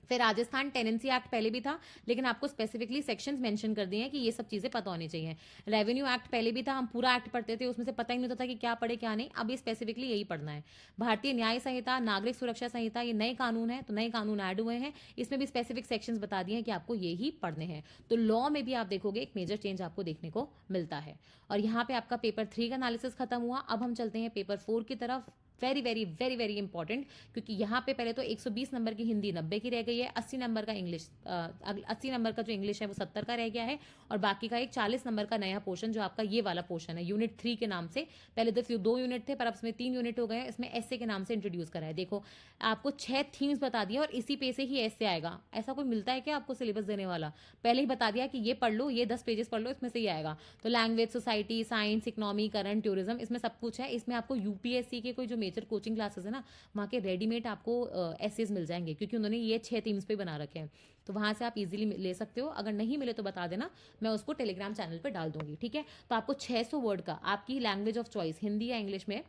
फिर राजस्थान टेनेंसी एक्ट पहले भी था, लेकिन आपको स्पेसिफिकली सेक्शंस मेंशन कर दिए हैं कि ये सब चीजें पता होनी चाहिए। रेवेन्यू एक्ट पहले भी था, हम पूरा एक्ट पढ़ते थे, उसमें से पता ही नहीं होता था कि क्या पढ़े क्या नहीं, अब ये स्पेसिफिकली यही पढ़ना है। भारतीय न्याय संहिता, नागरिक सुरक्षा संहिता, ये नए कानून है, तो नए कानून ऐड हुए हैं, इसमें भी स्पेसिफिक सेक्शंस बता दिए हैं कि आपको ये ही पढ़ने हैं। तो लॉ में भी आप देखोगे एक मेजर चेंज आपको देखने को मिलता है। और यहाँ पे आपका पेपर 3 का एनालिसिस खत्म हुआ। अब हम चलते हैं पेपर 4 की तरफ। Very very very very important, क्योंकि यहाँ पे पहले तो 120 नंबर की हिंदी 90 की रह गई है, 80 नंबर का इंग्लिश 80 नंबर का जो इंग्लिश है वो 70 का रह गया है, और बाकी का एक 40 नंबर का नया पोर्शन जो आपका ये वाला पोर्शन है यूनिट 3 के नाम से। पहले तो 2 यूनिट थे पर अब इसमें 3 यूनिट हो गए, इसमें एसए के नाम से इंट्रोड्यूस करा है। देखो आपको 6 थीम्स बता दिया और इसी पे से ही एसए आएगा। ऐसा कोई मिलता है क्या आपको सिलेबस देने वाला? पहले ही बता दिया कि ये पढ़ लो, ये 10 पेजेस पढ़ लो, इसमें से ही आएगा। तो language, society, science, economy, current, tourism, इसमें सब कुछ है। इसमें आपको यूपीएससी के कोई जो मेजर कोचिंग क्लासेस है ना, वहाँ के रेडीमेड आपको एसेज मिल जाएंगे, क्योंकि उन्होंने ये 6 थीम्स पे बना रखे हैं, तो वहाँ से आप इजीली ले सकते हो। अगर नहीं मिले तो बता देना, मैं उसको टेलीग्राम चैनल पे डाल दूंगी, ठीक है। तो आपको 600 वर्ड का आपकी लैंग्वेज ऑफ चॉइस हिंदी या इंग्लिश में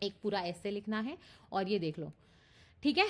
एक पूरा एसे लिखना है, और ये देख लो, ठीक है।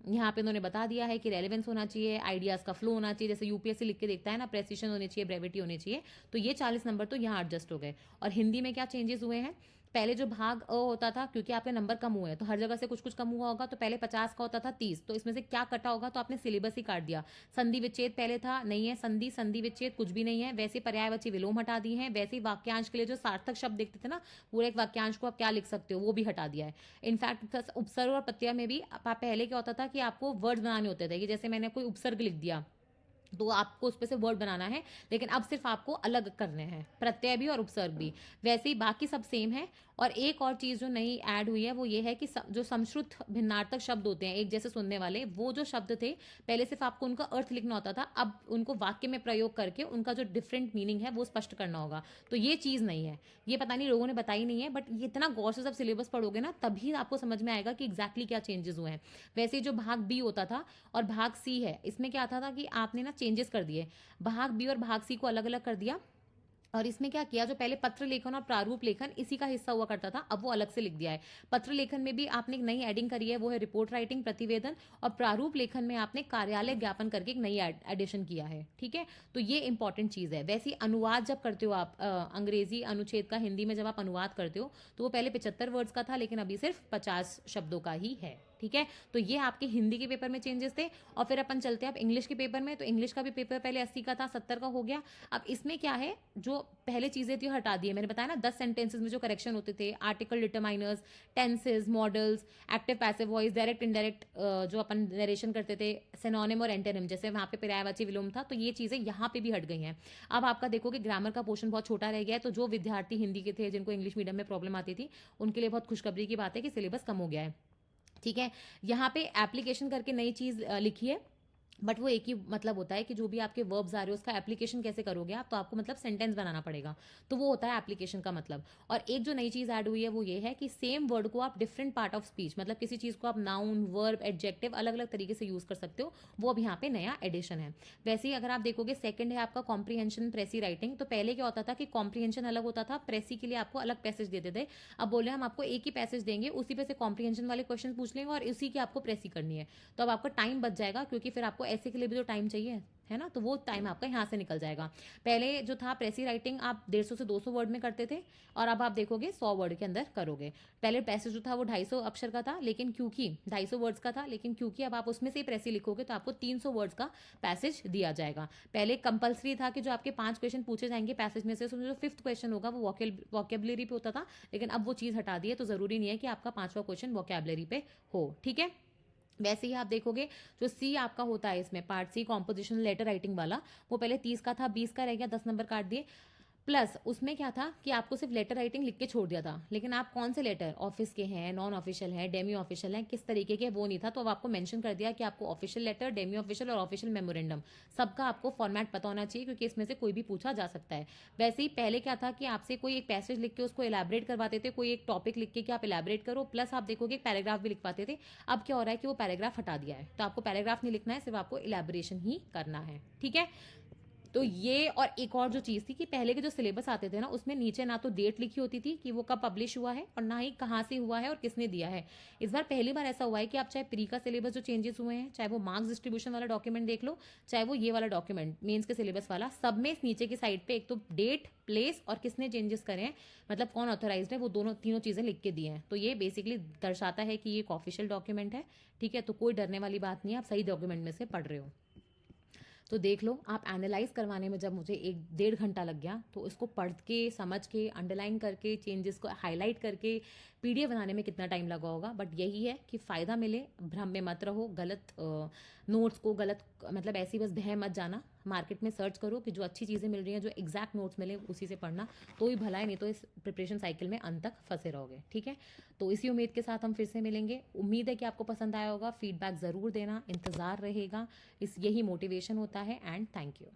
यहाँ पे उन्होंने बता दिया है कि रेलेवेंस होना चाहिए, आइडियाज़ का फ्लो होना चाहिए, जैसे यूपीएससी लिख के देखता है ना, प्रेसिशन होनी चाहिए, ब्रेविटी होनी चाहिए। तो ये 40 नंबर तो यहाँ एडजस्ट हो गए। और हिंदी में क्या चेंजेस हुए हैं, पहले जो भाग अ होता था, क्योंकि आपके नंबर कम हुए हैं तो हर जगह से कुछ कुछ कम हुआ होगा, तो पहले 50 का होता था 30, तो इसमें से क्या कटा होगा, तो आपने सिलेबस ही काट दिया। संधि विच्छेद पहले था, नहीं है, संधि संधि विच्छेद कुछ भी नहीं है। वैसे पर्यायवाची विलोम हटा दी है, वैसे ही वाक्यांश के लिए जो सार्थक शब्द देखते थे ना, पूरे एक वाक्यांश को आप क्या लिख सकते हो वो भी हटा दिया है। इनफैक्ट उपसर्ग और प्रत्यय में भी पहले क्या होता था कि आपको वर्ड बनाने होते थे, कि जैसे मैंने कोई उपसर्ग लिख दिया तो आपको उस पर से वर्ड बनाना है, लेकिन अब सिर्फ आपको अलग करने हैं, प्रत्यय भी और उपसर्ग भी। वैसे ही बाकी सब सेम है। और एक और चीज़ जो नई ऐड हुई है वो ये है कि जो समश्रुत भिन्नार्थक शब्द होते हैं एक जैसे सुनने वाले, वो जो शब्द थे पहले सिर्फ आपको उनका अर्थ लिखना होता था, अब उनको वाक्य में प्रयोग करके उनका जो डिफरेंट मीनिंग है वो स्पष्ट करना होगा। तो ये चीज़ नहीं है, ये पता नहीं लोगों ने बताई नहीं है, बट ये इतना गौर से सब सिलेबस पढ़ोगे ना तभी आपको समझ में आएगा कि एग्जैक्टली क्या चेंजेस हुए हैं। वैसे जो भाग बी होता था और भाग सी है, इसमें क्या था कि आपने ना चेंजेस कर दिए, भाग बी और भाग सी को अलग अलग कर दिया। और इसमें क्या किया, जो पहले पत्र लेखन और प्रारूप लेखन इसी का हिस्सा हुआ करता था, अब वो अलग से लिख दिया है। पत्र लेखन में भी आपने एक नई एडिंग करी है, वो है रिपोर्ट राइटिंग, प्रतिवेदन। और प्रारूप लेखन में आपने कार्यालय ज्ञापन करके एक नई एडिशन किया है, ठीक है। तो ये इंपॉर्टेंट चीज़ है। वैसे ही अनुवाद जब करते हो आप अंग्रेजी अनुच्छेद का हिंदी में जब आप अनुवाद करते हो तो वो पहले 75 वर्ड्स का था, लेकिन अभी सिर्फ 50 शब्दों का ही है, ठीक है। तो ये आपके हिंदी के पेपर में चेंजेस थे। और फिर अपन चलते हैं अब इंग्लिश के पेपर में। तो इंग्लिश का भी पेपर पहले 80 का था, 70 का हो गया। अब इसमें क्या है, जो पहले चीज़ें थी हटा दी है। मैंने बताया ना 10 सेंटेंसेस में जो करेक्शन होते थे, article determiners, tenses, models, active passive voice, direct indirect जो अपन नरेशन करते थे, सिनोनिम और एंटोनिम, जैसे वहाँ पे पर्यायवाची विलोम था, तो ये चीज़ें यहाँ पे भी हट गई हैं। अब आपका देखोगे ग्रामर का पोर्शन बहुत छोटा रह गया है, तो जो विद्यार्थी हिंदी के थे जिनको इंग्लिश मीडियम में प्रॉब्लम आती थी, उनके लिए बहुत खुशखबरी की बात है कि सिलेबस कम हो गया है, ठीक है। यहाँ पे एप्लीकेशन करके नई चीज़ लिखी है, बट वो एक ही मतलब होता है कि जो भी आपके वर्ब्स आ रहे हो उसका एप्लीकेशन कैसे करोगे आप, तो आपको मतलब सेंटेंस बनाना पड़ेगा, तो वो होता है एप्लीकेशन का मतलब। और एक जो नई चीज़ ऐड हुई है वो ये है कि सेम वर्ड को आप डिफरेंट पार्ट ऑफ स्पीच, मतलब किसी चीज़ को आप नाउन, वर्ब, एडजेक्टिव अलग अलग तरीके से यूज़ कर सकते हो, वो अब यहाँ पे नया एडिशन है। वैसे ही अगर आप देखोगे सेकंड है आपका कॉम्प्रीहेंशन प्रेसी राइटिंग। तो पहले क्या होता था कि कॉम्प्रीहेंशन अलग होता था, प्रेसी के लिए आपको अलग पैसेज देते थे। अब बोले हम आपको एक ही पैसेज देंगे, उसी पे से कॉम्प्रीहेंशन वाले क्वेश्चन पूछ लेंगे और उसी की आपको प्रेसी करनी है। तो अब आपका टाइम बच जाएगा, क्योंकि फिर आपको ऐसे के लिए भी जो टाइम चाहिए है ना, तो वो टाइम आपका यहाँ से निकल जाएगा। पहले जो था प्रेसी राइटिंग आप 150 से 200 वर्ड में करते थे, और अब आप देखोगे 100 वर्ड के अंदर करोगे। पहले पैसेज जो था वो 250 अक्षर का था, लेकिन क्योंकि 250 वर्ड्स का था, लेकिन क्योंकि अब आप उसमें से ही प्रेसी लिखोगे तो आपको 300 वर्ड्स का पैसेज दिया जाएगा। पहले कंपलसरी था कि जो आपके 5 क्वेश्चन पूछे जाएंगे पैसेज में से, उसमें जो 5th क्वेश्चन होगा वो वोकेबलरी पे होता था, लेकिन अब वो चीज़ हटा दी है, तो ज़रूरी नहीं है कि आपका 5वां क्वेश्चन वोकेबलरी पे हो, ठीक है। वैसे ही आप देखोगे जो सी आपका होता है इसमें part C composition letter writing वाला, वो पहले 30 का था, 20 का रह गया, 10 नंबर काट दिए। प्लस उसमें क्या था कि आपको सिर्फ लेटर राइटिंग लिख के छोड़ दिया था, लेकिन आप कौन से लेटर, ऑफिस के हैं, नॉन ऑफिशियल हैं, डेमी ऑफिशियल हैं, किस तरीके के, वो नहीं था। तो अब आपको मेंशन कर दिया कि आपको ऑफिशियल लेटर, डेमी ऑफिशियल और ऑफिशियल मेमोरेंडम सबका आपको फॉर्मेट पता होना चाहिए, क्योंकि इसमें से कोई भी पूछा जा सकता है। वैसे ही पहले क्या था कि आपसे कोई एक पैसेज लिख के उसको इलेबरेट करवाते थे, कोई एक टॉपिक लिख के कि आप इलेबरेट करो, प्लस आप देखोगे एक पैराग्राफ भी लिख पाते थे। अब क्या हो रहा है कि वो पैराग्राफ हटा दिया है, तो आपको पैराग्राफ नहीं लिखना है, सिर्फ आपको इलेबरेशन ही करना है, ठीक है। तो ये, और एक और जो चीज़ थी कि पहले के जो सिलेबस आते थे ना, उसमें नीचे ना तो डेट लिखी होती थी कि वो कब पब्लिश हुआ है, और ना ही कहाँ से हुआ है और किसने दिया है। इस बार पहली बार ऐसा हुआ है कि आप चाहे प्री का सिलेबस जो चेंजेस हुए हैं, चाहे वो मार्क्स डिस्ट्रीब्यूशन वाला डॉक्यूमेंट देख लो, चाहे वो ये वाला डॉक्यूमेंट मेंस के सिलेबस वाला, सब में इस नीचे की साइड पे एक तो डेट, प्लेस और किसने चेंजेस करे हैं, मतलब कौन ऑथोराइज्ड है, वो दोनों तीनों चीज़ें लिख के दी हैं। तो ये बेसिकली दर्शाता है कि ये एक ऑफिशियल डॉक्यूमेंट है, ठीक है। तो कोई डरने वाली बात नहीं है, आप सही डॉक्यूमेंट में से पढ़ रहे हो। तो देख लो, आप एनालाइज करवाने में जब मुझे 1-1.5 घंटा लग गया, तो इसको पढ़ के, समझ के, अंडरलाइन करके, चेंजेस को हाईलाइट करके पीडीएफ बनाने में कितना टाइम लगा होगा। बट यही है कि फ़ायदा मिले, भ्रम में मत रहो, गलत नोट्स को गलत, मतलब ऐसी बस बह मत जाना। मार्केट में सर्च करो कि जो अच्छी चीज़ें मिल रही हैं, जो एग्जैक्ट नोट्स मिले उसी से पढ़ना, तो ही भला है, नहीं तो इस प्रिपरेशन साइकिल में अंत तक फंसे रहोगे, ठीक है। तो इसी उम्मीद के साथ हम फिर से मिलेंगे। उम्मीद है कि आपको पसंद आया होगा, फीडबैक ज़रूर देना, इंतज़ार रहेगा, यही मोटिवेशन होता है। And thank you.